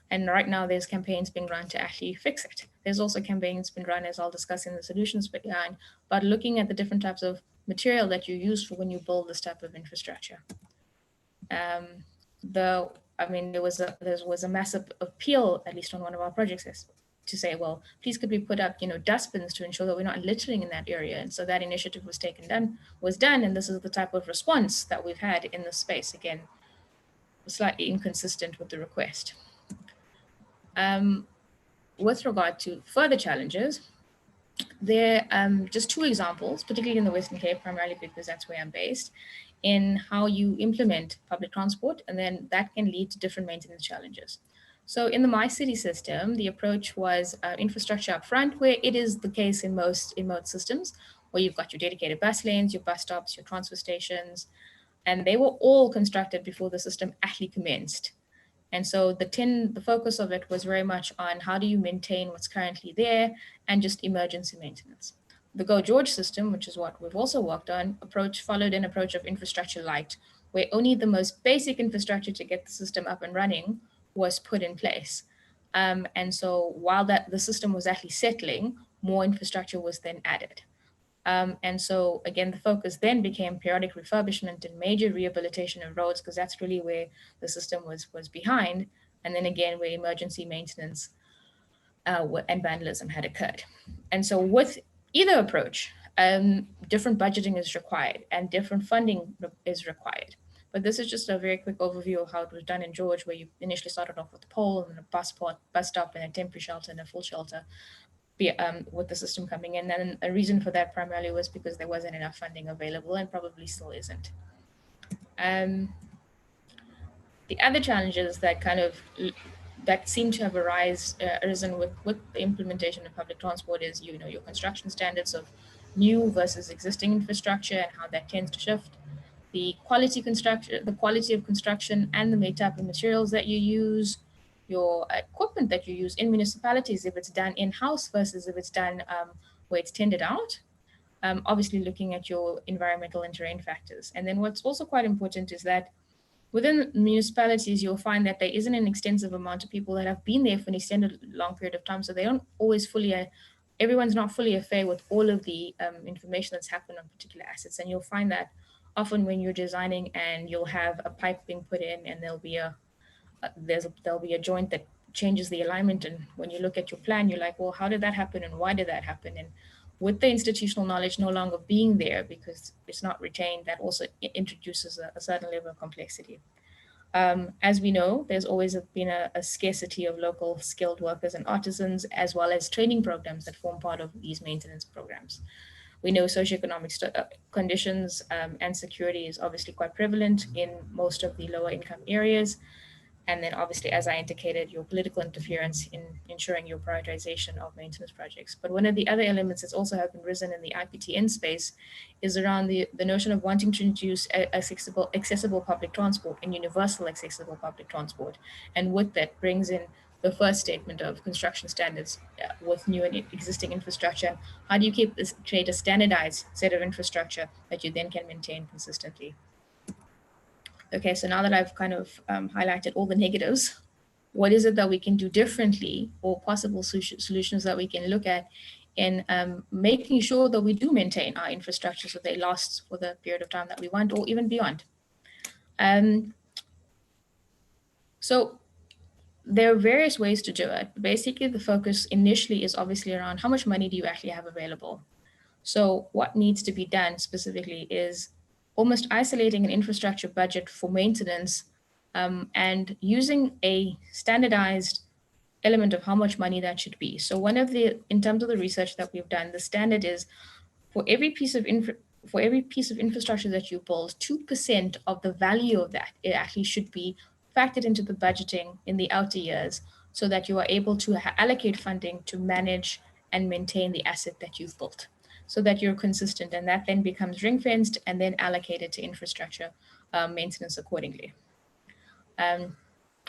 S4: And right now there's campaigns being run to actually fix it. There's also campaigns being run, as I'll discuss in the solutions behind, but looking at the different types of material that you use for when you build this type of infrastructure. There was a massive appeal, at least on one of our projects, to say, well, please could we put up, dustbins to ensure that we're not littering in that area. And so that initiative was done, and this is the type of response that we've had in this space. Again, slightly inconsistent with the request. With regard to further challenges, there are just two examples, particularly in the Western Cape, primarily because that's where I'm based, in how you implement public transport, and then that can lead to different maintenance challenges. So in the My City system, the approach was infrastructure up front, where it is the case in most systems, where you've got your dedicated bus lanes, your bus stops, your transfer stations, and they were all constructed before the system actually commenced. And so the focus of it was very much on how do you maintain what's currently there and just emergency maintenance. The Go George system, which is what we've also worked on, followed an approach of infrastructure light, where only the most basic infrastructure to get the system up and running was put in place. And so while the system was actually settling, more infrastructure was then added. And so again, the focus then became periodic refurbishment and major rehabilitation of roads, because that's really where the system was behind. And then again, where emergency maintenance and vandalism had occurred. And so with either approach, different budgeting is required and different funding is required. But this is just a very quick overview of how it was done in George, where you initially started off with a pole and a bus stop and a temporary shelter and a full shelter, with the system coming in. And a reason for that primarily was because there wasn't enough funding available, and probably still isn't. The other challenges that that seem to have arisen with the implementation of public transport is, your construction standards of new versus existing infrastructure and how that tends to shift. The quality of construction and the type of materials that you use, your equipment that you use in municipalities, if it's done in-house versus if it's done where it's tendered out. Obviously looking at your environmental and terrain factors. And then what's also quite important is that within municipalities, you'll find that there isn't an extensive amount of people that have been there for an extended long period of time. So they don't always everyone's not fully au fait with all of the information that's happened on particular assets. And you'll find that often when you're designing and you'll have a pipe being put in and there'll be a joint that changes the alignment. And when you look at your plan, you're like, well, how did that happen? And why did that happen? And with the institutional knowledge no longer being there because it's not retained, that also introduces a certain level of complexity. As we know, there's always been a scarcity of local skilled workers and artisans, as well as training programs that form part of these maintenance programs. We know socioeconomic conditions and security is obviously quite prevalent in most of the lower income areas. And then obviously, as I indicated, your political interference in ensuring your prioritization of maintenance projects. But one of the other elements that's also have been risen in the IPTN space is around the notion of wanting to introduce accessible public transport and universal accessible public transport. And with that brings in the first statement of construction standards with new and existing infrastructure. How do you create a standardized set of infrastructure that you then can maintain consistently? Okay, so now that I've kind of highlighted all the negatives, what is it that we can do differently, or possible solutions that we can look at in making sure that we do maintain our infrastructure so they last for the period of time that we want, or even beyond? So there are various ways to do it. Basically, the focus initially is obviously around how much money do you actually have available. So what needs to be done specifically is almost isolating an infrastructure budget for maintenance and using a standardized element of how much money that should be. So in terms of the research that we've done, the standard is for every piece of infrastructure that you build, 2% of the value of that, it actually should be factored into the budgeting in the outer years so that you are able to allocate funding to manage and maintain the asset that you've built, so that you're consistent, and that then becomes ring-fenced and then allocated to infrastructure maintenance accordingly.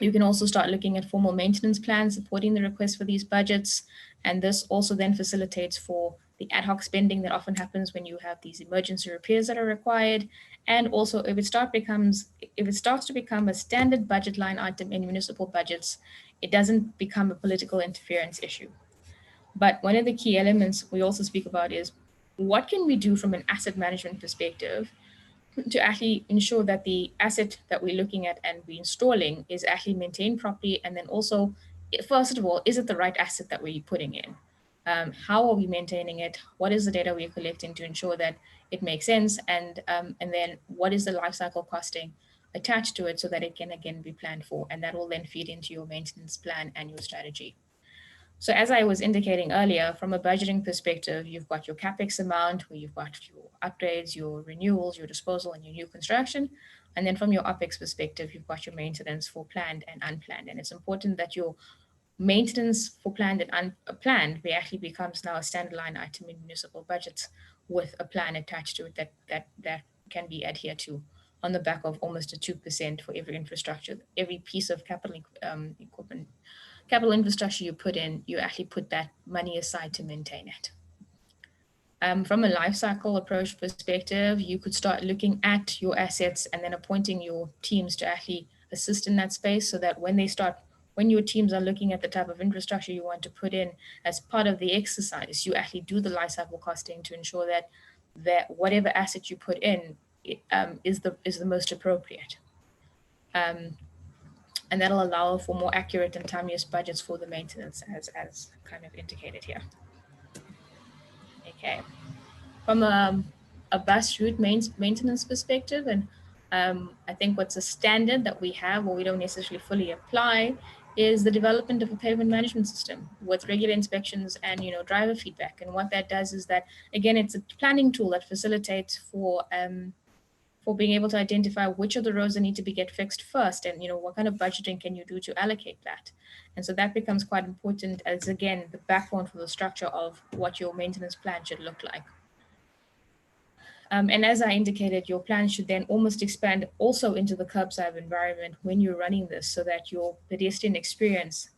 S4: You can also start looking at formal maintenance plans supporting the request for these budgets, and this also then facilitates for the ad hoc spending that often happens when you have these emergency repairs that are required. And also if it starts to become a standard budget line item in municipal budgets, it doesn't become a political interference issue. But one of the key elements we also speak about is what can we do from an asset management perspective to actually ensure that the asset that we're looking at and we're installing is actually maintained properly? And then also, first of all, is it the right asset that we're putting in? How are we maintaining it? What is the data we're collecting to ensure that it makes sense? And then what is the life cycle costing attached to it so that it can again be planned for? And that will then feed into your maintenance plan and your strategy. So as I was indicating earlier, from a budgeting perspective, you've got your CapEx amount where you've got your upgrades, your renewals, your disposal, and your new construction. And then from your OpEx perspective, you've got your maintenance for planned and unplanned. And it's important that your maintenance for planned and unplanned actually becomes now a standalone item in municipal budgets with a plan attached to it that can be adhered to on the back of almost a 2% for every infrastructure, every piece of capital infrastructure you put in, you actually put that money aside to maintain it. From a life cycle approach perspective, you could start looking at your assets and then appointing your teams to actually assist in that space, so that when your teams are looking at the type of infrastructure you want to put in as part of the exercise, you actually do the life cycle costing to ensure that that whatever asset you put in is the most appropriate. And that'll allow for more accurate and timeliest budgets for the maintenance, as kind of indicated here. Okay, from a bus route maintenance perspective, and I think what's a standard that we have, or we don't necessarily fully apply, is the development of a pavement management system with regular inspections and driver feedback. And what that does is that, again, it's a planning tool that facilitates for being able to identify which of the roads that need to get fixed first, and what kind of budgeting can you do to allocate that. And so that becomes quite important as, again, the backbone for the structure of what your maintenance plan should look like. And as I indicated, your plan should then almost expand also into the curbside environment when you're running this, so that your pedestrian experience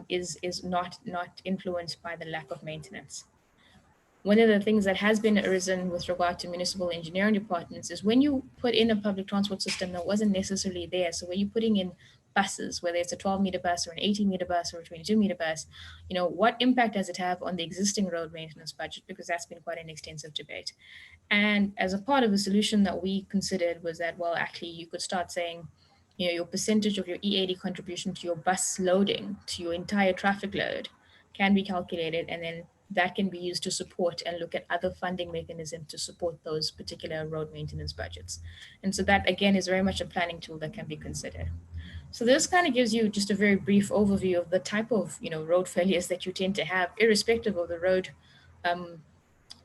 S4: is not influenced by the lack of maintenance. One of the things that has been arisen with regard to municipal engineering departments is when you put in a public transport system that wasn't necessarily there. So when you're putting in buses, whether it's a 12-meter bus or an 18-meter bus or a 22-meter bus, what impact does it have on the existing road maintenance budget? Because that's been quite an extensive debate. And as a part of the solution that we considered was that, well, actually you could start saying, your percentage of your E80 contribution to your bus loading, to your entire traffic load, can be calculated, and then that can be used to support and look at other funding mechanisms to support those particular road maintenance budgets. And so that, again, is very much a planning tool that can be considered. So this kind of gives you just a very brief overview of the type of road failures that you tend to have, irrespective of the road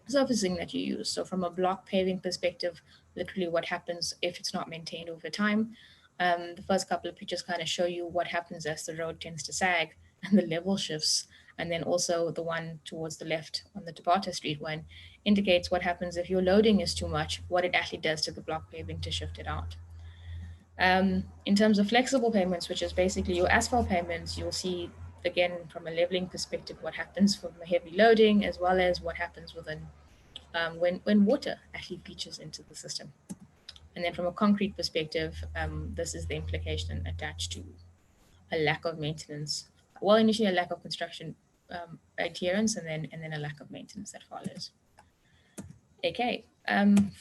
S4: surfacing that you use. So from a block paving perspective, literally what happens if it's not maintained over time. The first couple of pictures kind of show you what happens as the road tends to sag and the level shifts. And then also the one towards the left on the Tabata Street one indicates what happens if your loading is too much, what it actually does to the block paving to shift it out. In terms of flexible pavements, which is basically your asphalt pavements, you'll see, again, from a leveling perspective, what happens from the heavy loading, as well as what happens within when water actually features into the system. And then from a concrete perspective, this is the implication attached to a lack of maintenance. Well, initially a lack of construction adherence, and then a lack of maintenance that follows. Okay,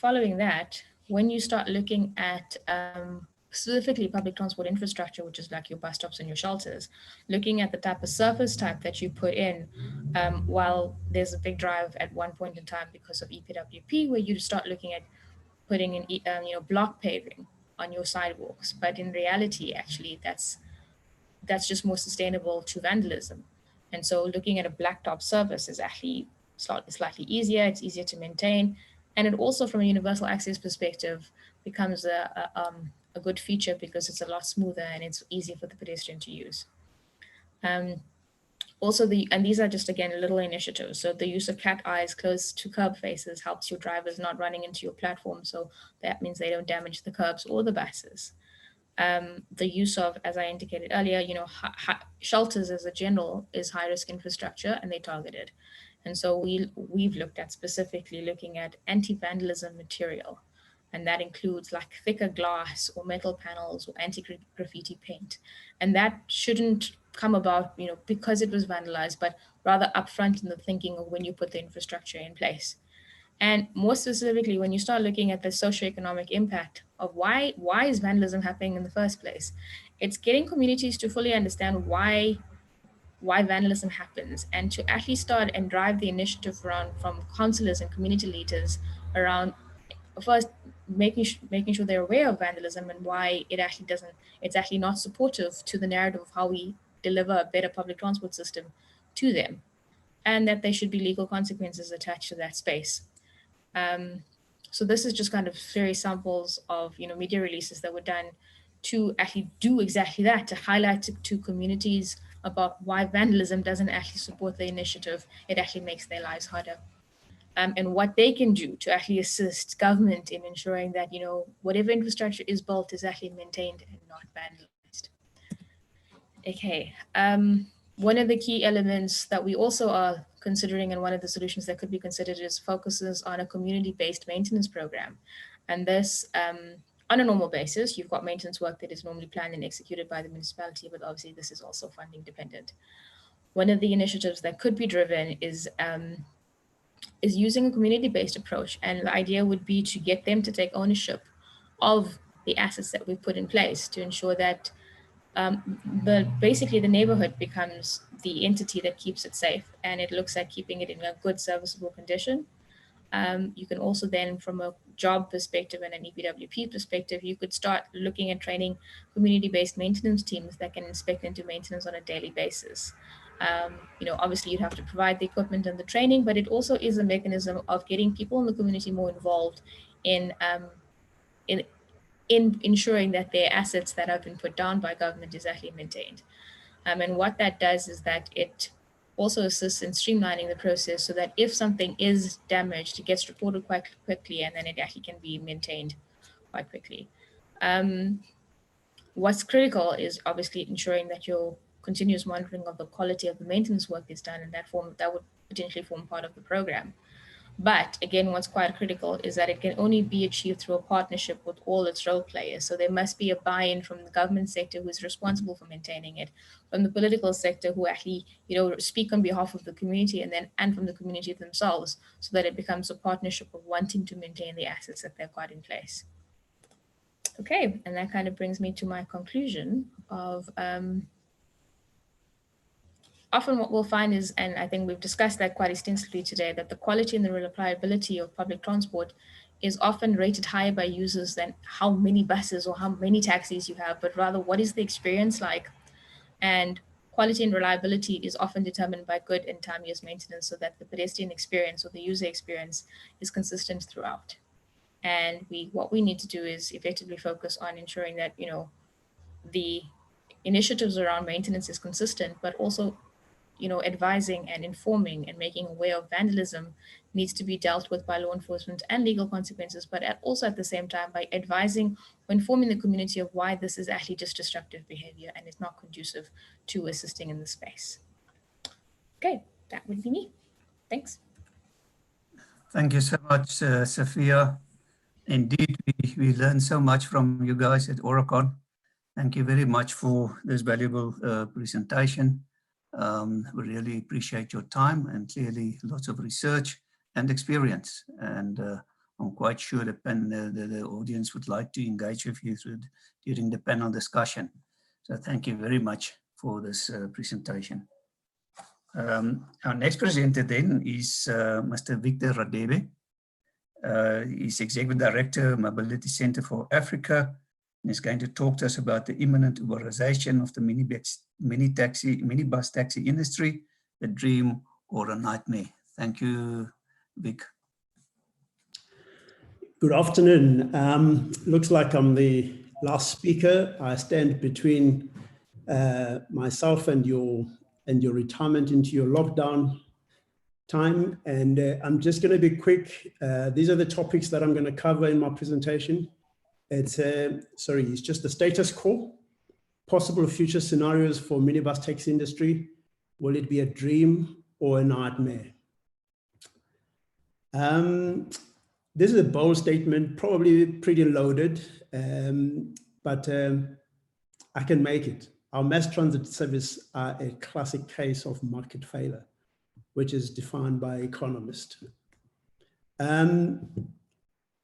S4: following that, when you start looking at specifically public transport infrastructure, which is like your bus stops and your shelters, looking at the type of surface type that you put in, while there's a big drive at one point in time because of EPWP, where you start looking at putting in block paving on your sidewalks, but in reality, actually, that's just more sustainable to vandalism. And so looking at a blacktop surface is actually slightly easier, it's easier to maintain. And it also, from a universal access perspective, becomes a good feature because it's a lot smoother and it's easier for the pedestrian to use. Also, and these are just, again, little initiatives. So the use of cat eyes close to curb faces helps your drivers not running into your platform. So that means they don't damage the curbs or the buses. The use of, as I indicated earlier, shelters as a general is high-risk infrastructure, and they're targeted. And so we've looked at specifically looking at anti-vandalism material, and that includes like thicker glass or metal panels or anti-graffiti paint. And that shouldn't come about, because it was vandalized, but rather upfront in the thinking of when you put the infrastructure in place. And more specifically, when you start looking at the socioeconomic impact of why is vandalism happening in the first place, it's getting communities to fully understand why vandalism happens, and to actually start and drive the initiative around from councillors and community leaders around first making sure they're aware of vandalism and why it's actually not supportive to the narrative of how we deliver a better public transport system to them, and that there should be legal consequences attached to that space. So this is just kind of various samples of media releases that were done to actually do exactly that, to highlight to communities about why vandalism doesn't actually support the initiative. It actually makes their lives harder. And what they can do to actually assist government in ensuring that whatever infrastructure is built is actually maintained and not vandalized. Okay. One of the key elements that we also are considering, and one of the solutions that could be considered, is focuses on a community-based maintenance program. And this, on a normal basis, you've got maintenance work that is normally planned and executed by the municipality, but obviously this is also funding dependent. One of the initiatives that could be driven is is using a community-based approach. And the idea would be to get them to take ownership of the assets that we've put in place to ensure that basically the neighborhood becomes the entity that keeps it safe, and it looks like keeping it in a good serviceable condition. You can also then, from a job perspective and an EPWP perspective, you could start looking at training community-based maintenance teams that can inspect and do maintenance on a daily basis. You know, obviously you'd have to provide the equipment and the training, but it also is a mechanism of getting people in the community more involved in ensuring that their assets that have been put down by government is actually maintained. And what that does is that it also assists in streamlining the process so that if something is damaged, it gets reported quite quickly and then it actually can be maintained quite quickly. What's critical is obviously ensuring that your continuous monitoring of the quality of the maintenance work is done, and that would potentially form part of the program. But again, what's quite critical is that it can only be achieved through a partnership with all its role players. So there must be a buy-in from the government sector who is responsible for maintaining it, from the political sector who actually, you know, speak on behalf of the community, and from the community themselves, so that it becomes a partnership of wanting to maintain the assets that they've got in place. Okay, and that kind of brings me to my conclusion of often what we'll find is, and I think we've discussed that quite extensively today, that the quality and the reliability of public transport is often rated higher by users than how many buses or how many taxis you have, but rather what is the experience like. And quality and reliability is often determined by good and timely maintenance so that the pedestrian experience or the user experience is consistent throughout. And what we need to do is effectively focus on ensuring that, you know, the initiatives around maintenance is consistent, but also, you know, advising and informing and making aware of vandalism needs to be dealt with by law enforcement and legal consequences, but also at the same time by advising or informing the community of why this is actually just disruptive behavior and it's not conducive to assisting in the space. Okay, that would be me. Thanks.
S2: Thank you so much, Sophia. Indeed, we learned so much from you guys at Oricon. Thank you very much for this valuable presentation. We really appreciate your time and clearly lots of research and experience. And I'm quite sure the audience would like to engage with you during the panel discussion. So thank you very much for this presentation. Our next presenter then is Mr. Victor Radebe. He's Executive Director, Mobility Center for Africa. And he's going to talk to us about the imminent Uberization of the minibus taxi industry, a dream or a nightmare. Thank you, Vic.
S6: Good afternoon. Looks like I'm the last speaker. I stand between myself and your retirement into your lockdown time. And I'm just going to be quick. These are the topics that I'm going to cover in my presentation. It's just the status quo, possible future scenarios for minibus taxi industry. Will it be a dream or a nightmare? This is a bold statement, probably pretty loaded, but I can make it. Our mass transit service are a classic case of market failure, which is defined by economists.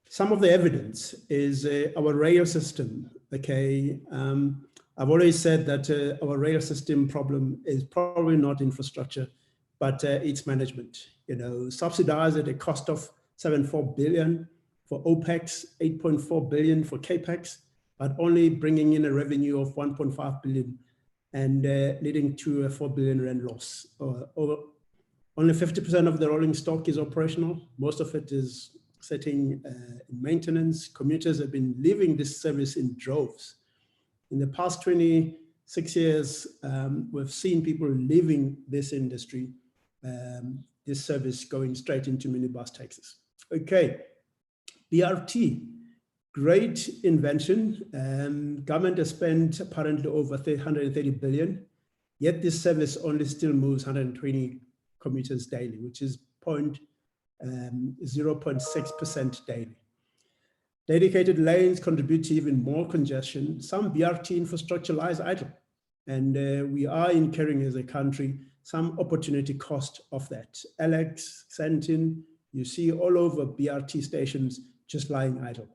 S6: Some of the evidence is our rail system. Okay, I've always said that our rail system problem is probably not infrastructure, but it's management. You know, subsidized at a cost of 7.4 billion for OPEX, 8.4 billion for CAPEX, but only bringing in a revenue of 1.5 billion and leading to a 4 billion rand loss. Only 50% of the rolling stock is operational. Most of it is sitting in maintenance. Commuters have been leaving this service in droves. In the past 26 years, we've seen people leaving this industry, this service going straight into minibus taxis. Okay, BRT, great invention. Government has spent apparently over 130 billion, yet this service only still moves 120 commuters daily, which is 0.6% daily. Dedicated lanes contribute to even more congestion. Some BRT infrastructure lies idle. And we are incurring as a country some opportunity cost of that. Alex, Sentin, you see all over BRT stations just lying idle.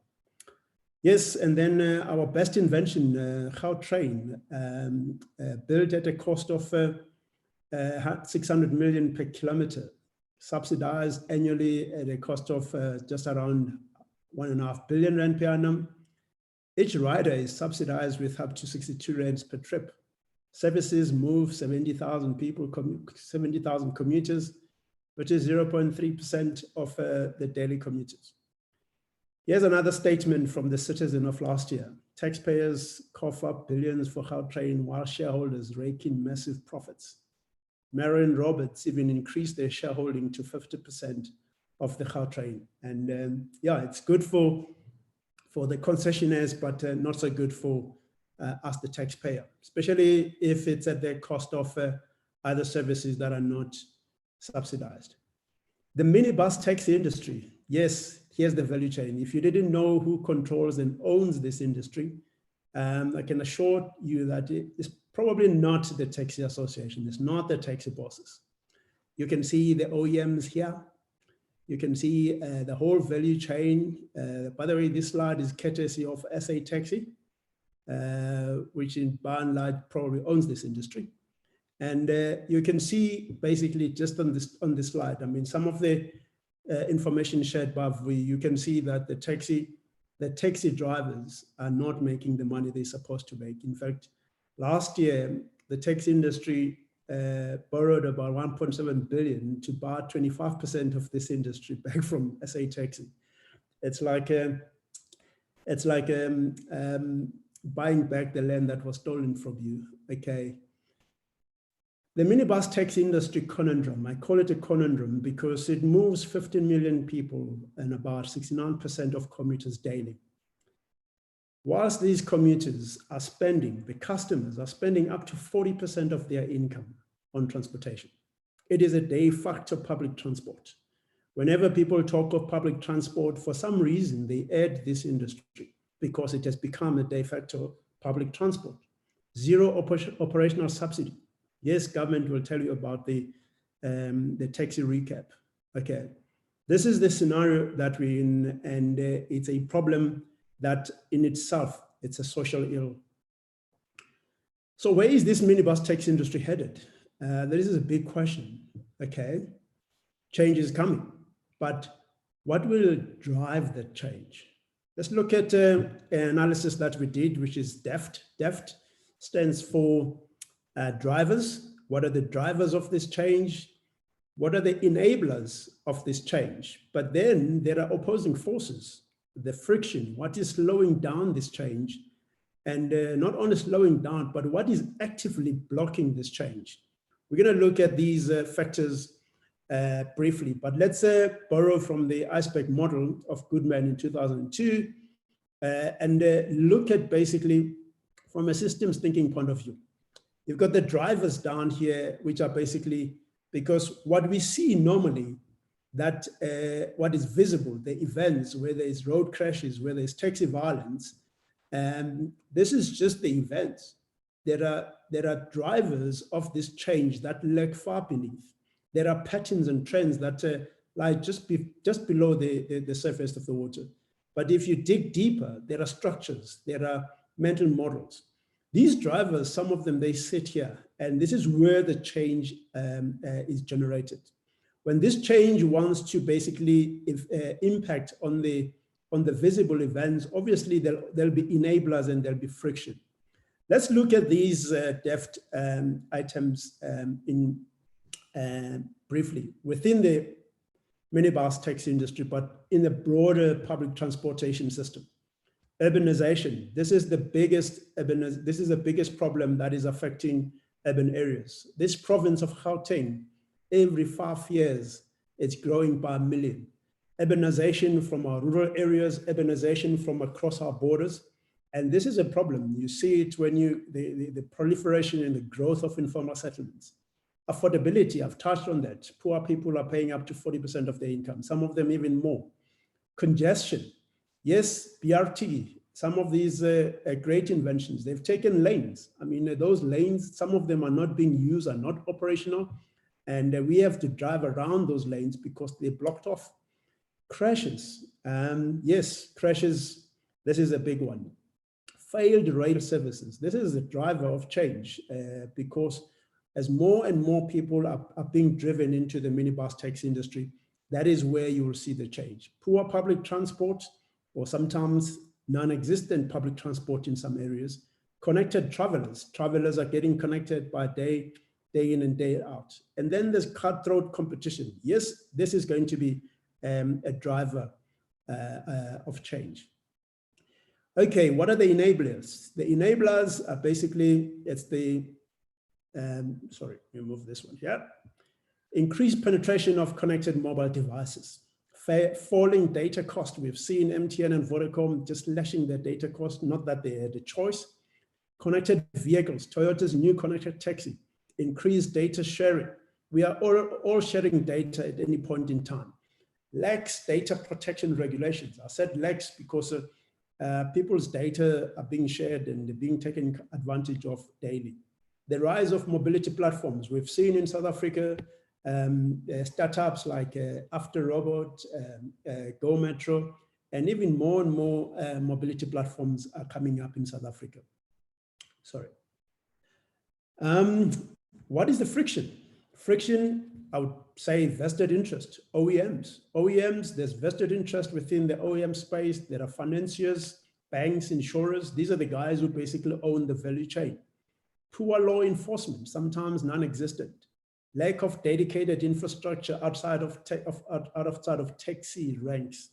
S6: Yes, and then our best invention, Gautrain, built at a cost of 600 million per kilometer, subsidized annually at a cost of just around 1.5 billion rand per annum. Each rider is subsidized with up to 62 rands per trip. Services move 70,000 people, 70,000 commuters, which is 0.3% of the daily commuters. Here's another statement from the Citizen of last year. Taxpayers cough up billions for Gautrain while shareholders rake in massive profits. Marion Roberts even increased their shareholding to 50% of the Gautrain. And yeah, it's good for the concessionaires, but not so good for us, the taxpayer, especially if it's at the cost of other services that are not subsidized. The minibus taxi industry, yes, here's the value chain. If you didn't know who controls and owns this industry, I can assure you that it's probably not the taxi association. It's not the taxi bosses. You can see the OEMs here. You can see the whole value chain. By the way, this slide is courtesy of SA Taxi, which in by and large probably owns this industry. And you can see basically just on this slide, I mean, some of the information shared by VUI, you can see that the taxi drivers are not making the money they're supposed to make. In fact, last year, the taxi industry borrowed about 1.7 billion to buy 25% of this industry back from SA Taxi. It's like buying back the land that was stolen from you, okay? The minibus taxi industry conundrum, I call it a conundrum because it moves 15 million people and about 69% of commuters daily. Whilst these commuters are spending, the customers are spending up to 40% of their income on transportation. It is a de facto public transport. Whenever people talk of public transport, for some reason, they add this industry because it has become a de facto public transport. Zero operational subsidy. Yes, government will tell you about the taxi recap. Okay, this is the scenario that we're in, and it's a problem that in itself, it's a social ill. So where is this minibus taxi industry headed? This is a big question, okay? Change is coming, but what will drive that change? Let's look at an analysis that we did, which is DEFT. DEFT stands for drivers. What are the drivers of this change? What are the enablers of this change? But then there are opposing forces, the friction, what is slowing down this change? And not only slowing down, but what is actively blocking this change? We're going to look at these factors briefly, but let's borrow from the iceberg model of Goodman in 2002 and look at basically from a systems thinking point of view. You've got the drivers down here, which are basically, because what we see normally, that what is visible, the events, where there's road crashes, where there's taxi violence, this is just the events. There are drivers of this change that lurk far beneath. There are patterns and trends that lie just below the surface of the water. But if you dig deeper, there are structures, there are mental models. These drivers, some of them, they sit here, and this is where the change is generated. When this change wants to basically impact on the visible events, obviously there'll be enablers and there'll be friction. Let's look at these DEFT items briefly within the minibus taxi industry, but in the broader public transportation system. Urbanization, this is the biggest problem that is affecting urban areas. This province of Gauteng, every 5 years, it's growing by 1 million. Urbanization from our rural areas, urbanization from across our borders. And this is a problem. You see it when the proliferation and the growth of informal settlements. Affordability, I've touched on that. Poor people are paying up to 40% of their income, some of them even more. Congestion. Yes, BRT some of these great inventions, they've taken lanes. I mean, those lanes, some of them are not being used, are not operational, and we have to drive around those lanes because they're blocked off. Crashes, yes, crashes, this is a big one. Failed rail services, this is a driver of change because as more and more people are being driven into the minibus taxi industry, that is where you will see the change. Poor public transport, or sometimes non-existent public transport in some areas. Connected travelers. Travelers are getting connected by day in and day out. And then there's cutthroat competition. Yes, this is going to be a driver of change. Okay, what are the enablers? The enablers are basically, it's the, sorry, remove this one here. Increased penetration of connected mobile devices. Falling data cost. We've seen MTN and Vodacom just slashing their data cost, not that they had a choice. Connected vehicles, Toyota's new connected taxi. Increased data sharing. We are all sharing data at any point in time. Lax data protection regulations. I said lax because people's data are being shared and they're being taken advantage of daily. The rise of mobility platforms. We've seen in South Africa startups like After Robot, Go Metro, and even more and more mobility platforms are coming up in South Africa. Sorry. What is the friction? Friction, I would say vested interest, OEMs. OEMs, there's vested interest within the OEM space. There are financiers, banks, insurers. These are the guys who basically own the value chain. Poor law enforcement, sometimes non-existent. Lack of dedicated infrastructure outside of taxi ranks.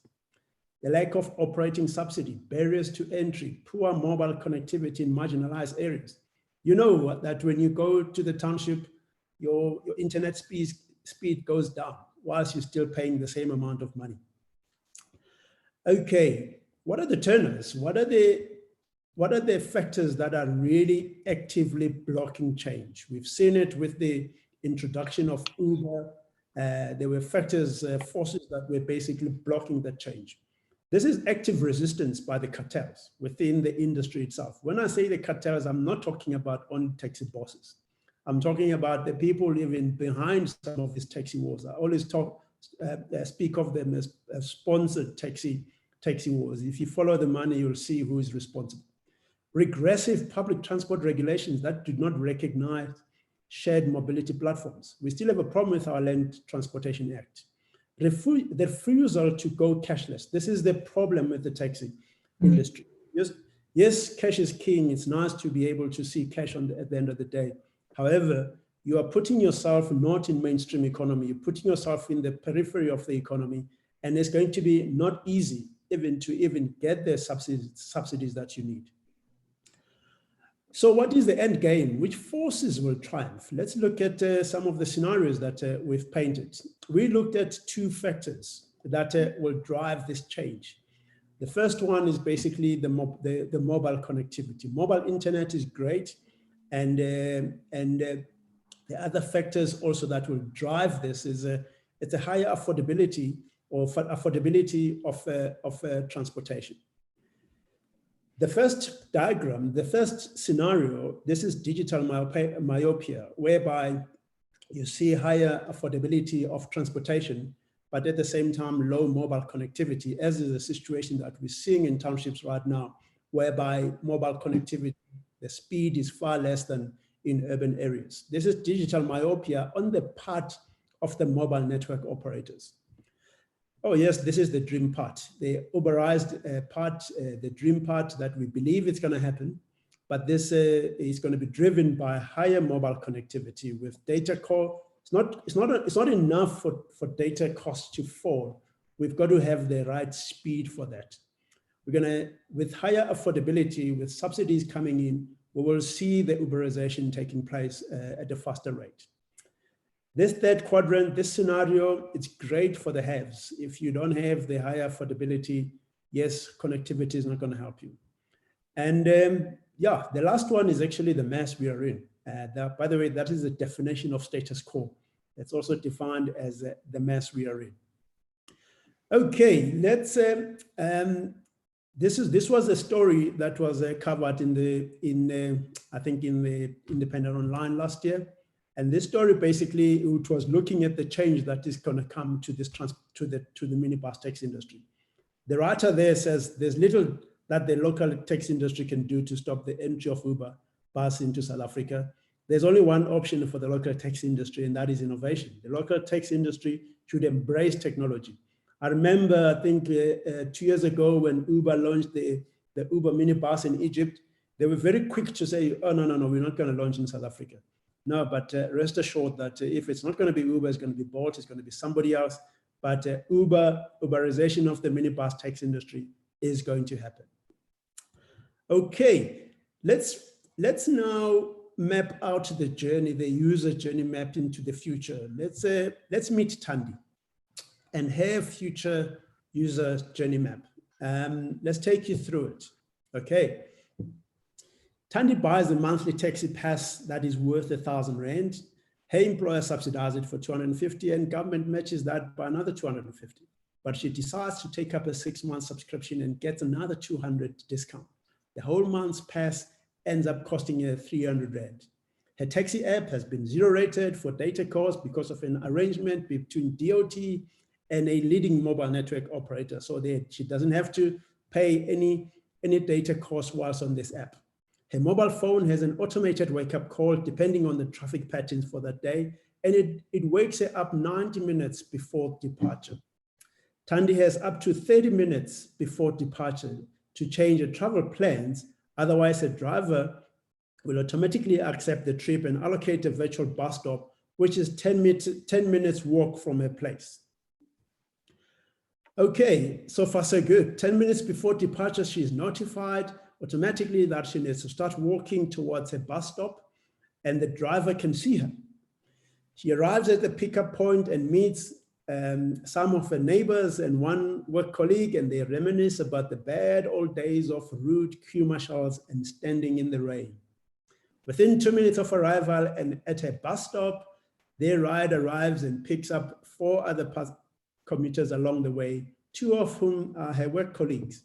S6: The lack of operating subsidy, barriers to entry, poor mobile connectivity in marginalized areas. You know that when you go to the township, your internet speed goes down whilst you're still paying the same amount of money. Okay, what are the turners? What are the factors that are really actively blocking change? We've seen it with the introduction of Uber. There were factors, forces that were basically blocking that change. This is active resistance by the cartels within the industry itself. When I say the cartels, I'm not talking about only taxi bosses. I'm talking about the people living behind some of these taxi wars. I always speak of them as sponsored taxi wars. If you follow the money, you'll see who is responsible. Regressive public transport regulations that do not recognize shared mobility platforms. We still have a problem with our Land Transportation Act. The refusal to go cashless. This is the problem with the taxi industry. Yes, cash is king. It's nice to be able to see cash at the end of the day. However, you are putting yourself not in mainstream economy. You're putting yourself in the periphery of the economy, and it's going to be not easy to get the subsidies that you need. So what is the end game? Which forces will triumph? Let's look at some of the scenarios that we've painted. We looked at two factors that will drive this change. The first one is basically the mobile connectivity. Mobile internet is great, and the other factors also that will drive this is it's a higher affordability of transportation. The first diagram, the first scenario, this is digital myopia, whereby you see higher affordability of transportation, but at the same time, low mobile connectivity, as is the situation that we're seeing in townships right now, whereby mobile connectivity, the speed is far less than in urban areas. This is digital myopia on the part of the mobile network operators. Oh yes, this is the dream part, the Uberized part, the dream part that we believe it's going to happen, but this is going to be driven by higher mobile connectivity with data core. It's not enough for data costs to fall. We've got to have the right speed for that. We're going to, with higher affordability, with subsidies coming in, we will see the Uberization taking place at a faster rate. This third quadrant, this scenario, it's great for the haves. If you don't have the higher affordability, yes, connectivity is not going to help you. And yeah, the last one is actually the mess we are in. By the way, that is the definition of status quo. It's also defined as the mess we are in. Okay, let's this was a story that was covered I think in the Independent Online last year, and this story basically it was looking at the change that is going to come to this to the minibus taxi industry. The writer there says there's little that the local taxi industry can do to stop the entry of Uber bus into South Africa. There's only one option for the local taxi industry, and that is innovation. The local taxi industry should embrace technology. I remember, I think 2 years ago when Uber launched the Uber minibus in Egypt, they were very quick to say, oh, no, we're not going to launch in South Africa. No, but rest assured that if it's not going to be Uber, it's going to be Bolt, it's going to be somebody else. But Uberization of the minibus taxi industry is going to happen. Okay, let's now map out the journey, the user journey mapped into the future. Let's meet Thandi and her future user journey map. Let's take you through it. Okay. Thandi buys a monthly taxi pass that is worth 1,000 Rand. Her employer subsidizes it for 250 and government matches that by another 250. But she decides to take up a 6-month subscription and gets another 200 discount. The whole month's pass ends up costing her 300 Rand. Her taxi app has been 0 rated for data costs because of an arrangement between DOT and a leading mobile network operator. So she doesn't have to pay any data costs whilst on this app. Her mobile phone has an automated wake-up call depending on the traffic patterns for that day, and it wakes her up 90 minutes before departure. Thandi has up to 30 minutes before departure to change her travel plans. Otherwise, a driver will automatically accept the trip and allocate a virtual bus stop, which is 10 minutes walk from her place. Okay, so far so good. 10 minutes before departure, she is notified automatically that she needs to start walking towards a bus stop, and the driver can see her. She arrives at the pickup point and meets some of her neighbors and one work colleague, and they reminisce about the bad old days of rude queue marshals and standing in the rain. Within 2 minutes of arrival and at her bus stop, their ride arrives and picks up 4 other commuters along the way, 2 of whom are her work colleagues.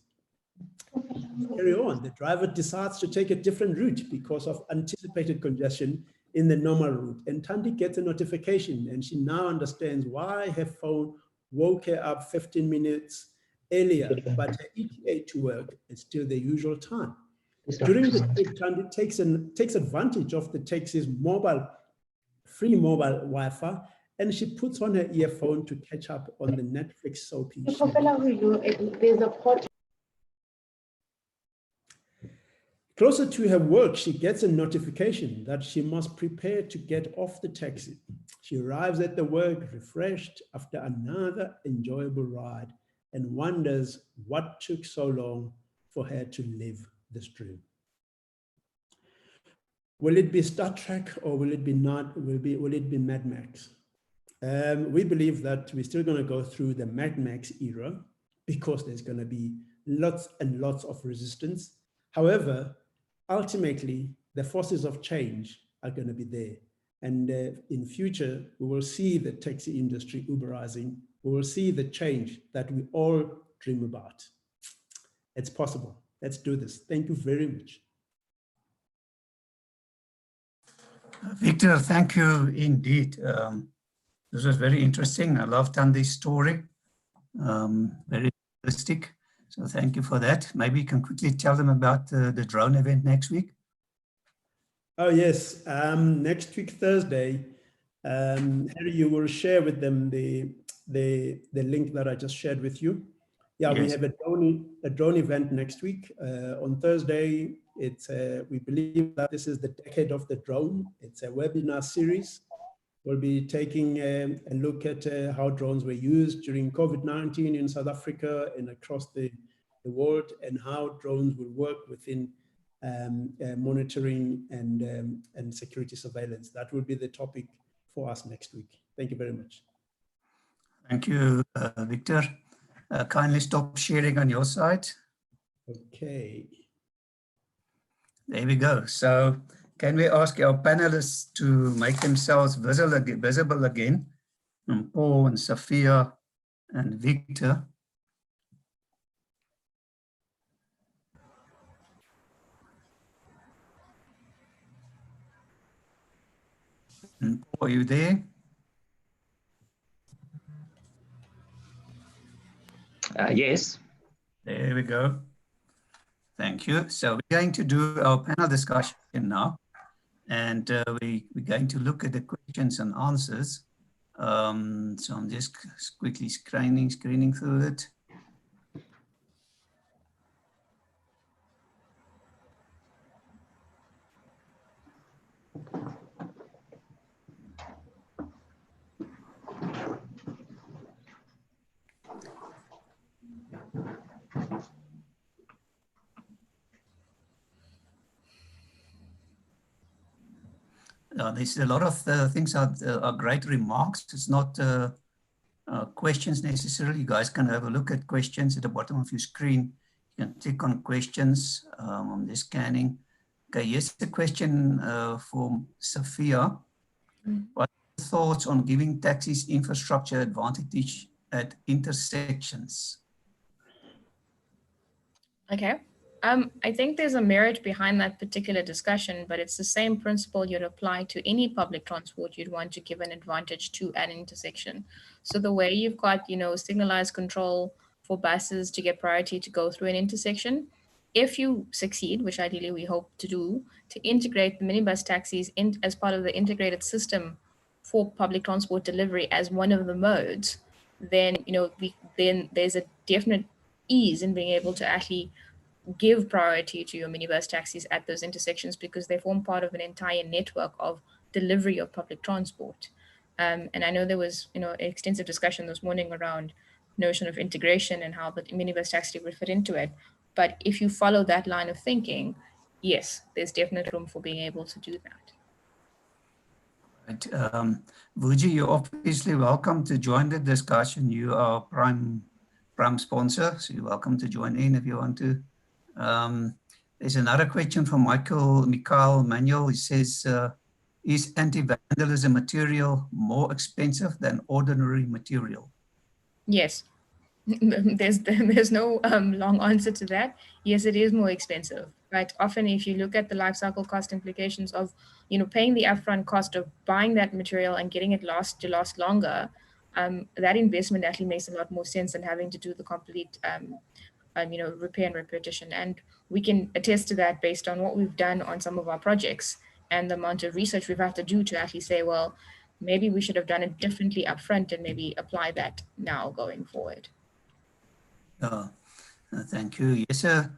S6: Carry on, the driver decides to take a different route because of anticipated congestion in the normal route, and Thandi gets a notification, and she now understands why her phone woke her up 15 minutes earlier, but her ETA to work is still the usual time. During the trip, Thandi takes advantage of the taxi's free mobile Wi-Fi, and she puts on her earphone to catch up on the Netflix soapy show. Closer to her work, she gets a notification that she must prepare to get off the taxi. She arrives at the work refreshed after another enjoyable ride and wonders what took so long for her to live this dream. Will it be Star Trek or will it be Mad Max? We believe that we're still going to go through the Mad Max era because there's going to be lots and lots of resistance. However, ultimately, the forces of change are going to be there. And in future, we will see the taxi industry Uberizing. We will see the change that we all dream about. It's possible. Let's do this. Thank you very much.
S2: Victor, thank you indeed. This was very interesting. I loved Thandi's story. Very realistic. So thank you for that. Maybe you can quickly tell them about the drone event next week.
S6: Oh, yes. Next week, Thursday, Harry, you will share with them the link that I just shared with you. Yeah, yes. We have a drone event next week. On Thursday, we believe that this is the decade of the drone. It's a webinar series. We'll be taking a look at how drones were used during COVID-19 in South Africa and across the world, and how drones will work within monitoring and security surveillance. That will be the topic for us next week. Thank you very much.
S2: Thank you, Victor. Kindly stop sharing on your side.
S6: Okay.
S2: There we go. So can we ask our panelists to make themselves visible again? And Paul and Sophia and Victor. Are you there?
S12: Yes.
S2: There we go. Thank you. So we're going to do our panel discussion now, and we're going to look at the questions and answers. So I'm just quickly screening through it. There's a lot of things are great remarks. It's not questions necessarily. You guys can have a look at questions at the bottom of your screen. You can click on questions. I'm just scanning. Okay, here's a question from Sophia. What are your thoughts on giving taxis infrastructure advantage at intersections?
S4: Okay. I think there's a merit behind that particular discussion, but it's the same principle you'd apply to any public transport you'd want to give an advantage to at an intersection. So the way you've got, signalized control for buses to get priority to go through an intersection, if you succeed, which ideally we hope to do, to integrate the minibus taxis in as part of the integrated system for public transport delivery as one of the modes, then, then there's a definite ease in being able to actually give priority to your minibus taxis at those intersections because they form part of an entire network of delivery of public transport. And I know there was, extensive discussion this morning around notion of integration and how the minibus taxi would fit into it. But if you follow that line of thinking, yes, there's definite room for being able to do that.
S2: Right. Vuji, you're obviously welcome to join the discussion. You are prime sponsor, so you're welcome to join in if you want to. There's another question from Mikhail Manuel. He says, is anti-vandalism material more expensive than ordinary material?
S4: Yes. There's no long answer to that. Yes, it is more expensive, right? Often if you look at the life cycle cost implications of, paying the upfront cost of buying that material and getting it to last longer, that investment actually makes a lot more sense than having to do the complete repair and repetition. And we can attest to that based on what we've done on some of our projects and the amount of research we've had to do to actually say, well, maybe we should have done it differently upfront and maybe apply that now going forward.
S2: Thank you. Yes, a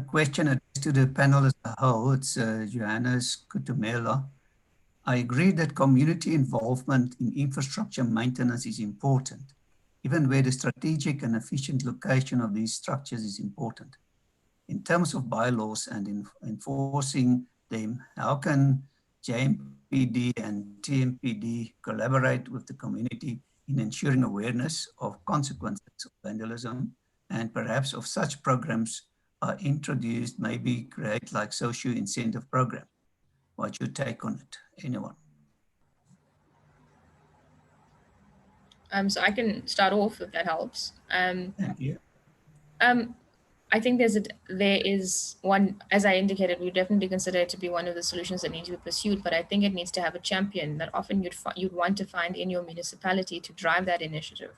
S2: question addressed to the panel as a whole. It's Johannes Kutumela. I agree that community involvement in infrastructure maintenance is important, even where the strategic and efficient location of these structures is important. In terms of bylaws and enforcing them, how can JMPD and TMPD collaborate with the community in ensuring awareness of consequences of vandalism, and perhaps of such programs are introduced, maybe create like social incentive program? What's your take on it? Anyone?
S4: So I can start off if that helps.
S2: Thank you.
S4: I think there is one, as I indicated, we definitely consider it to be one of the solutions that need to be pursued, but I think it needs to have a champion that often you'd want to find in your municipality to drive that initiative.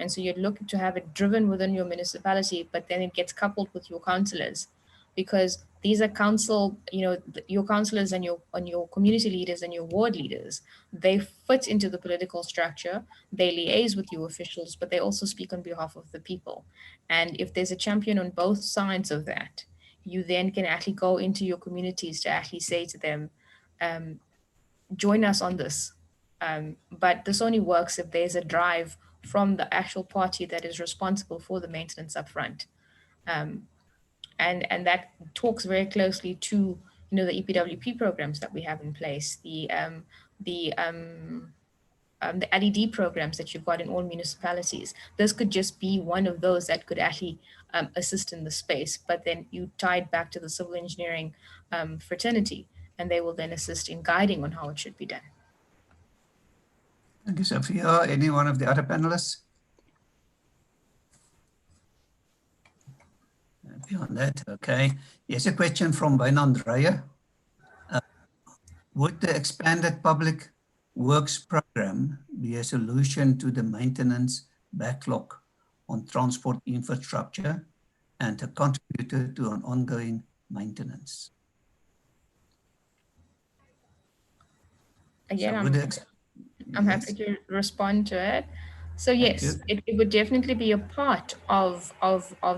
S4: And so you'd look to have it driven within your municipality, but then it gets coupled with your councillors, because these are your councillors and your community leaders and your ward leaders. They fit into the political structure, they liaise with your officials, but they also speak on behalf of the people. And if there's a champion on both sides of that, you then can actually go into your communities to actually say to them, join us on this. But this only works if there's a drive from the actual party that is responsible for the maintenance upfront. And that talks very closely to the EPWP programs that we have in place, the LED programs that you've got in all municipalities. This could just be one of those that could actually assist in the space, but then you tie it back to the civil engineering fraternity, and they will then assist in guiding on how it should be done.
S2: Thank you, Sophia. Any one of the other panelists? Beyond that, okay. Here's a question from Bain Andrea. Would the expanded public works program be a solution to the maintenance backlog on transport infrastructure and a contributor to an ongoing maintenance?
S4: Again,
S2: So
S4: I'm happy to respond to it. So yes, it would definitely be a part of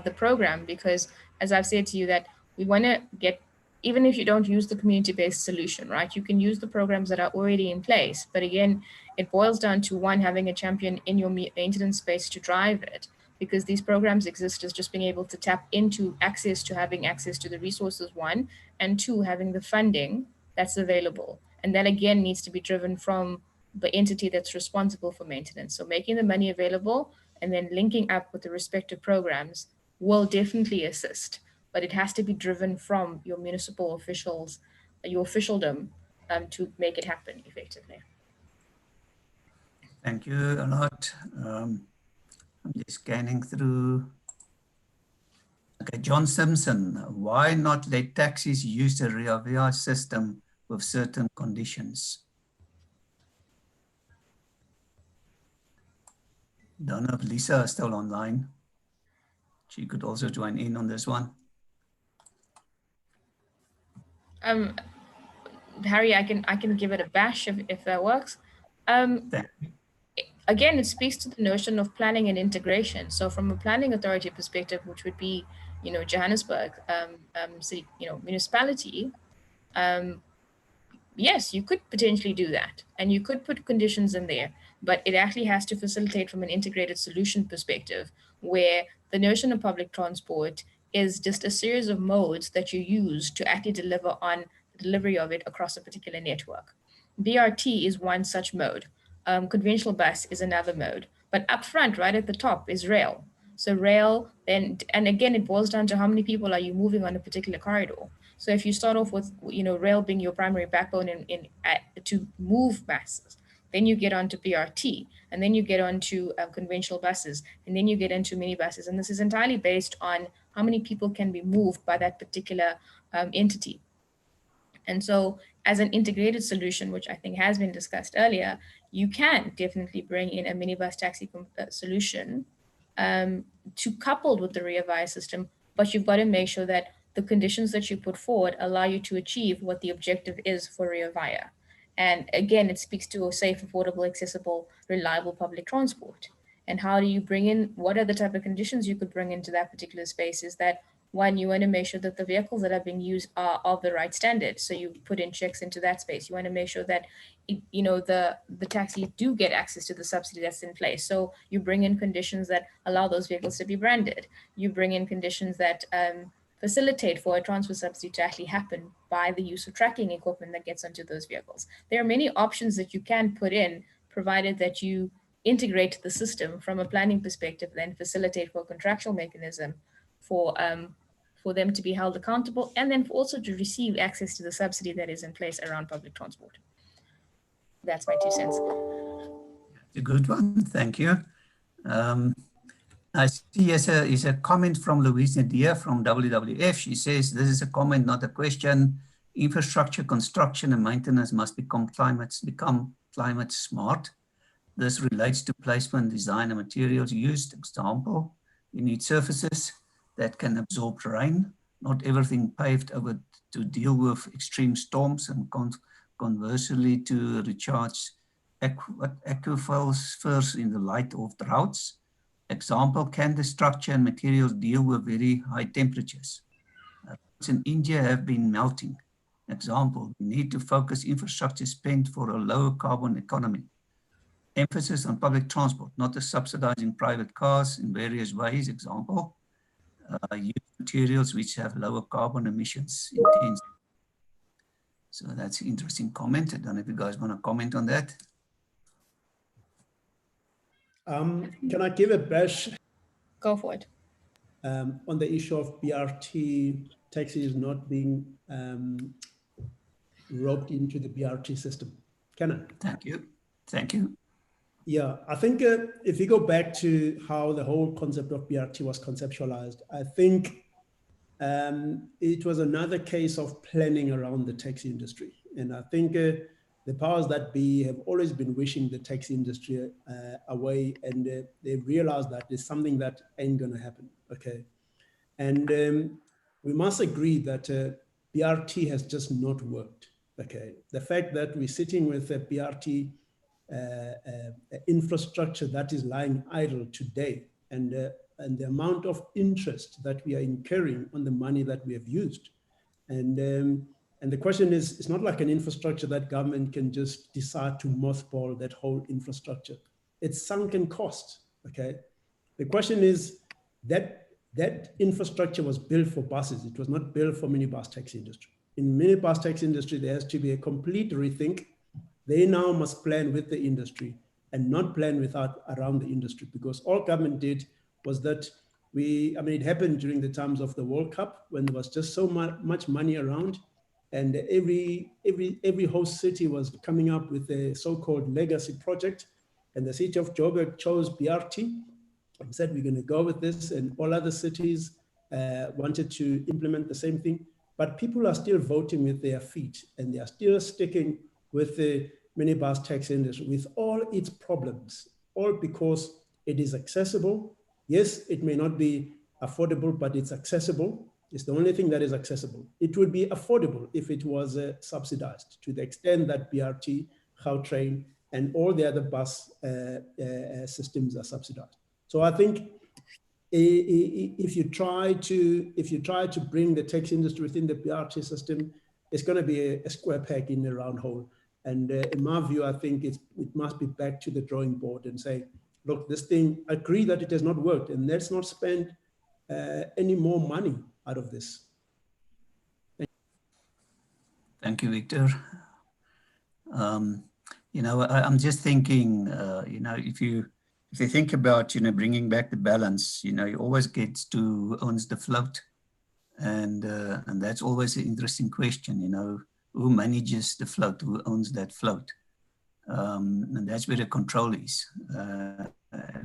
S4: the program, because as I've said to you, that we want to get, even if you don't use the community-based solution, right, you can use the programs that are already in place. But again, it boils down to, one, having a champion in your maintenance space to drive it, because these programs exist as just being able to tap into access to having access to the resources, one, and two, having the funding that's available. And that again needs to be driven from the entity that's responsible for maintenance. So making the money available and then linking up with the respective programs will definitely assist, but it has to be driven from your municipal officials, your officialdom, to make it happen effectively.
S2: Thank you a lot. I'm just scanning through. Okay, John Simpson, why not let taxis use the RIA system with certain conditions? Don't know if Lisa is still online. She could also join in on this one.
S4: Harry, I can give it a bash if that works. Again, it speaks to the notion of planning and integration. So from a planning authority perspective, which would be, Johannesburg, city, municipality, yes, you could potentially do that, and you could put conditions in there, but it actually has to facilitate from an integrated solution perspective, where the notion of public transport is just a series of modes that you use to actually deliver on the delivery of it across a particular network. BRT is one such mode. Conventional bus is another mode, but up front, right at the top, is rail. So rail, and again, it boils down to how many people are you moving on a particular corridor. So if you start off with, rail being your primary backbone to move masses, then you get onto BRT, and then you get onto conventional buses, and then you get into minibuses. And this is entirely based on how many people can be moved by that particular entity. And so as an integrated solution, which I think has been discussed earlier, you can definitely bring in a minibus taxi solution to coupled with the RIA system, but you've got to make sure that the conditions that you put forward allow you to achieve what the objective is for RIA. And again, it speaks to a safe, affordable, accessible, reliable public transport. And how do you bring in, what are the type of conditions you could bring into that particular space? Is that, one, you want to make sure that the vehicles that are being used are of the right standard. So you put in checks into that space. You want to make sure that, the taxis do get access to the subsidy that's in place. So you bring in conditions that allow those vehicles to be branded. You bring in conditions that facilitate for a transfer subsidy to actually happen by the use of tracking equipment that gets onto those vehicles. There are many options that you can put in, provided that you integrate the system from a planning perspective, then facilitate for a contractual mechanism for them to be held accountable, and then also to receive access to the subsidy that is in place around public transport. That's my 2 cents.
S2: A good one, thank you. I see is a comment from Louise Nadia from WWF. She says, this is a comment, not a question. Infrastructure construction and maintenance must become climate smart. This relates to placement, design, and materials used. Example, you need surfaces that can absorb rain, not everything paved over to deal with extreme storms, and conversely to recharge aquifers in the light of droughts. Example, can the structure and materials deal with very high temperatures? Roads in India have been melting. Example, we need to focus infrastructure spend for a lower carbon economy. Emphasis on public transport, not the subsidizing private cars in various ways. Example, use materials which have lower carbon emissions intensity. So that's an interesting comment. I don't know if you guys want to comment on that.
S6: Can I give a bash?
S4: Go for it.
S6: On the issue of BRT taxis not being roped into the BRT system. Can I?
S2: Thank you. Thank you.
S6: Yeah, I think if you go back to how the whole concept of BRT was conceptualized, I think it was another case of planning around the taxi industry. And I think the powers that be have always been wishing the taxi industry away, and they realize that it's something that ain't gonna happen, okay? And we must agree that BRT has just not worked, okay? The fact that we're sitting with a BRT infrastructure that is lying idle today, and the amount of interest that we are incurring on the money that we have used. And the question is, it's not like an infrastructure that government can just decide to mothball that whole infrastructure. It's sunken cost, okay? The question is that infrastructure was built for buses. It was not built for minibus taxi industry. In minibus taxi industry, there has to be a complete rethink. They now must plan with the industry and not plan around the industry, because all government did was that it happened during the times of the World Cup when there was just so much money around, and every host city was coming up with a so-called legacy project, and the city of Joburg chose BRT and said, we're going to go with this, and all other cities wanted to implement the same thing, but people are still voting with their feet, and they are still sticking with the minibus taxi industry with all its problems, all because it is accessible. Yes, it may not be affordable, but it's accessible. It's the only thing that is accessible. It would be affordable if it was subsidized to the extent that BRT, Gautrain, and all the other bus systems are subsidized. So I think if you try to bring the taxi industry within the BRT system, it's going to be a square peg in a round hole. And in my view, I think it must be back to the drawing board and say, look, this thing, agree that it has not worked, and let's not spend any more money out of this.
S2: Thank you, Victor. I'm just thinking, if you think about, bringing back the balance, you always get to who owns the float, and that's always an interesting question. Who manages the float, who owns that float, and that's where the control is.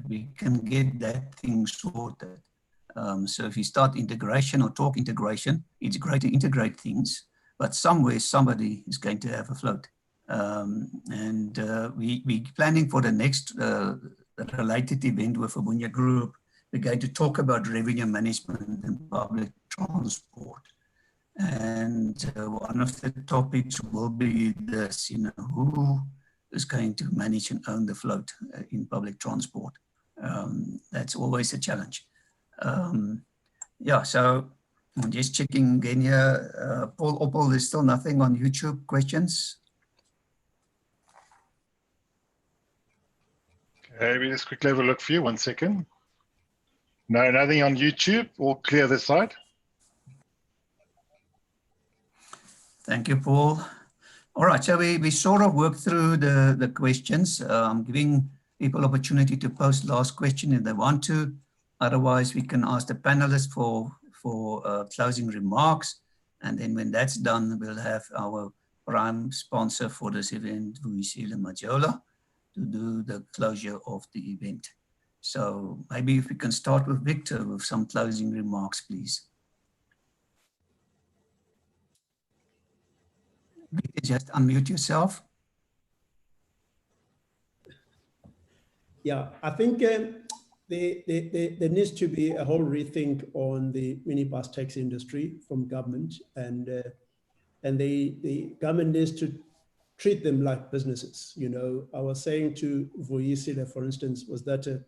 S2: We can get that thing sorted. So if you start integration or talk integration, it's great to integrate things, but somewhere somebody is going to have a float. And we're planning for the next related event with Dunya Group. We're going to talk about revenue management and public transport. And one of the topics will be this, who is going to manage and own the float in public transport. That's always a challenge. So I'm just checking again here. Paul, there's still nothing on YouTube questions.
S9: Okay, let me just quickly have a look for you. 1 second. No, nothing on YouTube. All clear this side.
S2: Thank you, Paul. All right, so we sort of worked through the questions. I'm giving people opportunity to post last question if they want to. Otherwise, we can ask the panelists for closing remarks. And then when that's done, we'll have our prime sponsor for this event, Vuyisile Majola, to do the closure of the event. So maybe if we can start with Victor with some closing remarks, please. Victor, just unmute yourself.
S6: Yeah, I think there needs to be a whole rethink on the minibus taxi industry from government, and the government needs to treat them like businesses. I was saying to Vuyisile, for instance, was that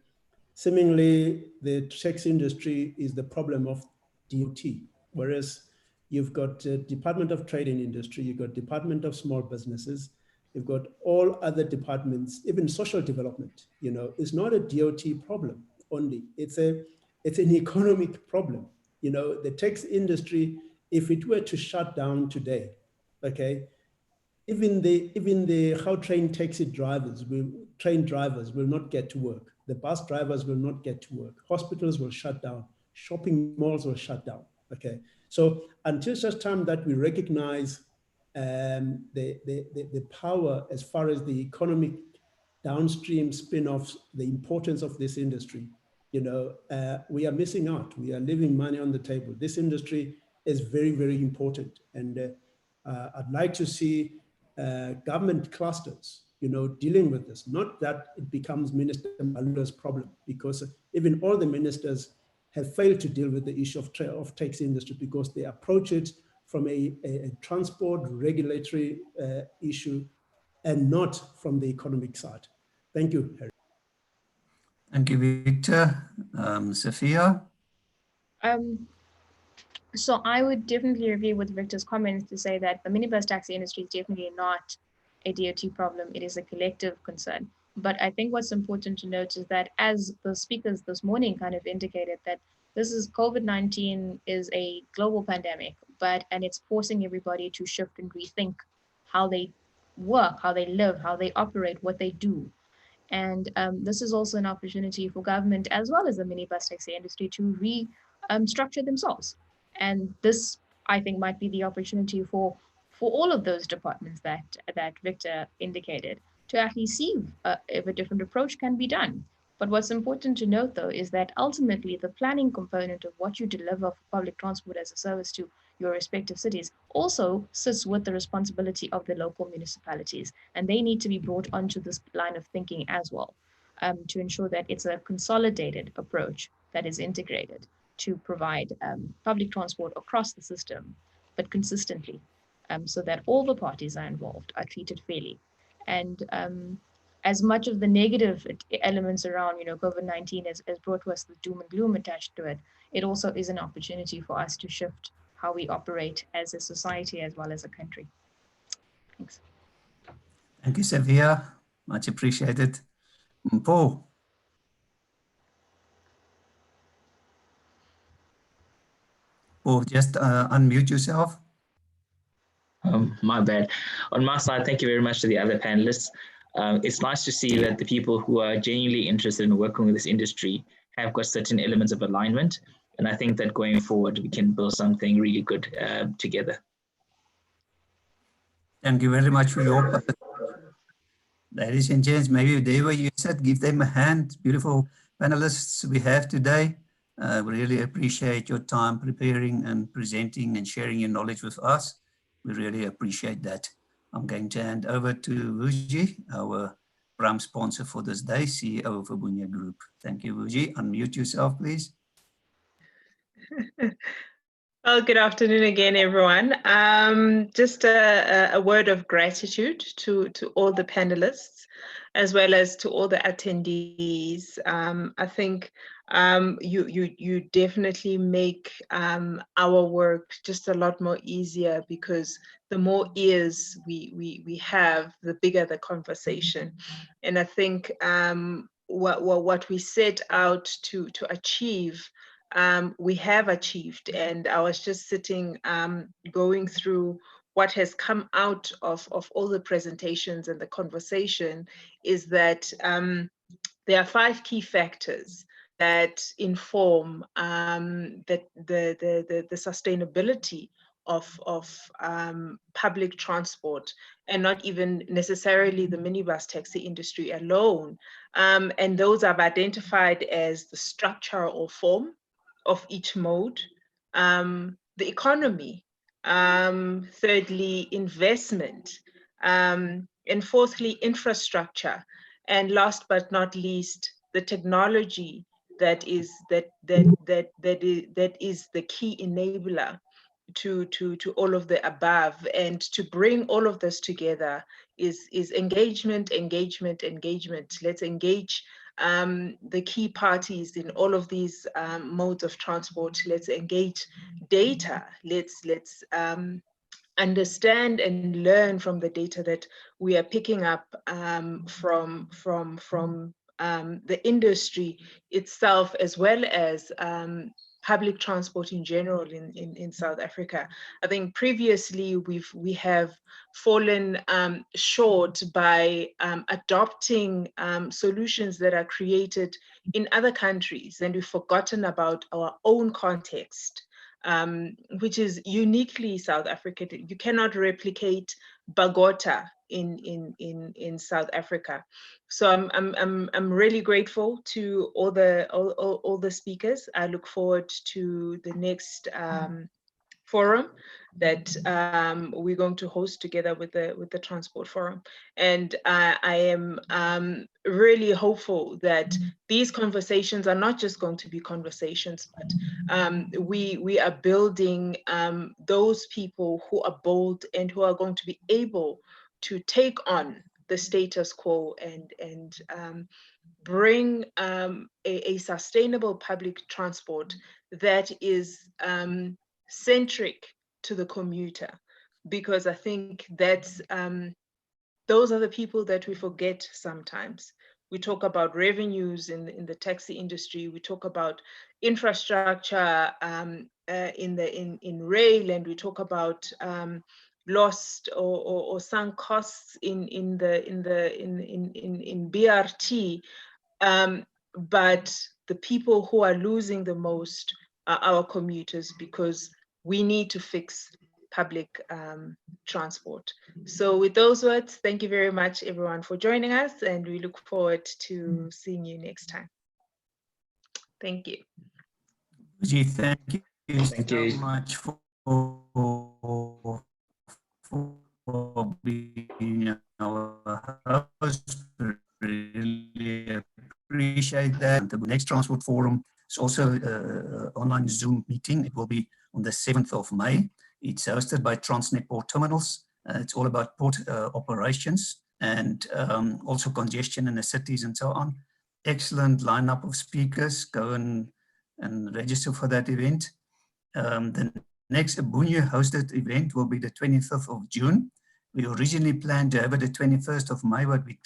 S6: seemingly the taxi industry is the problem of DOT, whereas you've got Department of Trade and Industry, you've got Department of Small Businesses, you've got all other departments, even social development. It's not a DOT problem only. It's an economic problem. The taxi industry, if it were to shut down today, okay, even the Gautrain taxi drivers, train drivers will not get to work. The bus drivers will not get to work. Hospitals will shut down. Shopping malls will shut down. Okay, so until such time that we recognize the power as far as the economic downstream spin-offs, the importance of this industry, we are missing out. We are leaving money on the table. This industry is very, very important, and I'd like to see government clusters, dealing with this. Not that it becomes Minister Malula's problem, because even all the ministers have failed to deal with the issue of taxi industry, because they approach it from a transport regulatory issue and not from the economic side. Thank you, Harry.
S2: Thank you, Victor. Sophia?
S4: So I would definitely agree with Victor's comments to say that the minibus taxi industry is definitely not a DOT problem. It is a collective concern. But I think what's important to note is that, as the speakers this morning kind of indicated, that this is COVID-19 is a global pandemic, and it's forcing everybody to shift and rethink how they work, how they live, how they operate, what they do. And this is also an opportunity for government as well as the minibus taxi industry to restructure themselves. And this, I think, might be the opportunity for all of those departments that Victor indicated to actually see if a different approach can be done. But what's important to note, though, is that ultimately the planning component of what you deliver for public transport as a service to your respective cities also sits with the responsibility of the local municipalities. And they need to be brought onto this line of thinking as well, to ensure that it's a consolidated approach that is integrated to provide public transport across the system, but consistently, so that all the parties are involved are treated fairly. And as much of the negative elements around, COVID-19 has brought to us the doom and gloom attached to it, it also is an opportunity for us to shift how we operate as a society as well as a country. Thanks.
S2: Thank you, Sophia. Much appreciated. Paul? Paul, just unmute yourself.
S12: My bad. On my side, thank you very much to the other panelists. It's nice to see that the people who are genuinely interested in working with this industry have got certain elements of alignment. And I think that going forward, we can build something really good together.
S2: Thank you very much for your participation. Ladies and gents, maybe there where you sit, give them a hand. Beautiful panelists we have today. We really appreciate your time preparing and presenting and sharing your knowledge with us. We really appreciate that. I'm going to hand over to Vuji, our prime sponsor for this day, CEO of Dunya Group. Thank you, Vuji. Unmute yourself, please.
S3: Well, good afternoon again, everyone. Just a word of gratitude to all the panelists, as well as to all the attendees. I think you definitely make our work just a lot more easier, because the more ears we have, the bigger the conversation. And I think what we set out to achieve, we have achieved. And I was just sitting, going through what has come out of all the presentations and the conversation, is that there are 5 key factors that inform the sustainability of public transport, and not even necessarily the minibus taxi industry alone. And those I've identified as the structure or form of each mode, the economy, thirdly, investment, and fourthly, infrastructure, and last but not least, the technology that is the key enabler to all of the above. And to bring all of this together is engagement. Let's engage the key parties in all of these modes of transport. Let's engage data. Let's understand and learn from the data that we are picking up from the industry itself, as well as public transport in general in South Africa. I think previously we have fallen short by adopting solutions that are created in other countries, and we've forgotten about our own context, which is uniquely South African. You cannot replicate Bogota in South Africa. So I'm really grateful to all the speakers. I look forward to the next forum that we're going to host together with the Transport Forum. And I am really hopeful that these conversations are not just going to be conversations, but we are building those people who are bold and who are going to be able to take on the status quo and bring a sustainable public transport that is centric to the commuter, because I think that's those are the people that we forget sometimes. We talk about revenues in the taxi industry. We talk about infrastructure in rail, and we talk about lost or sunk costs in BRT. But the people who are losing the most are our commuters, because we need to fix public transport. So with those words, thank you very much, everyone, for joining us, and we look forward to seeing you next time. Thank you.
S2: Thank you
S12: Thank
S2: so
S12: you.
S2: much for being our host. Really appreciate that. The next Transport Forum is also an online Zoom meeting. It will be on the 7th of May. It's hosted by Transnet Port Terminals. It's all about port operations and also congestion in the cities and so on. Excellent lineup of speakers. Go and register for that event. The next Dunya hosted event will be the 25th of June. We originally planned to have it the 21st of May, but we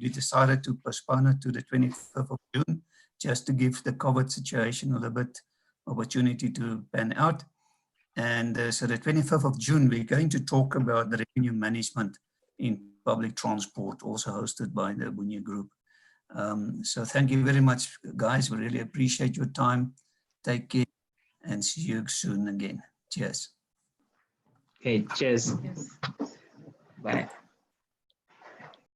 S2: decided to postpone it to the 25th of June, just to give the COVID situation a little bit opportunity to pan out. And so the 25th of June, we're going to talk about the revenue management in public transport, also hosted by the Dunya Group. So thank you very much, guys. We really appreciate your time. Take care and see you soon again. Cheers.
S12: Okay, cheers. Bye.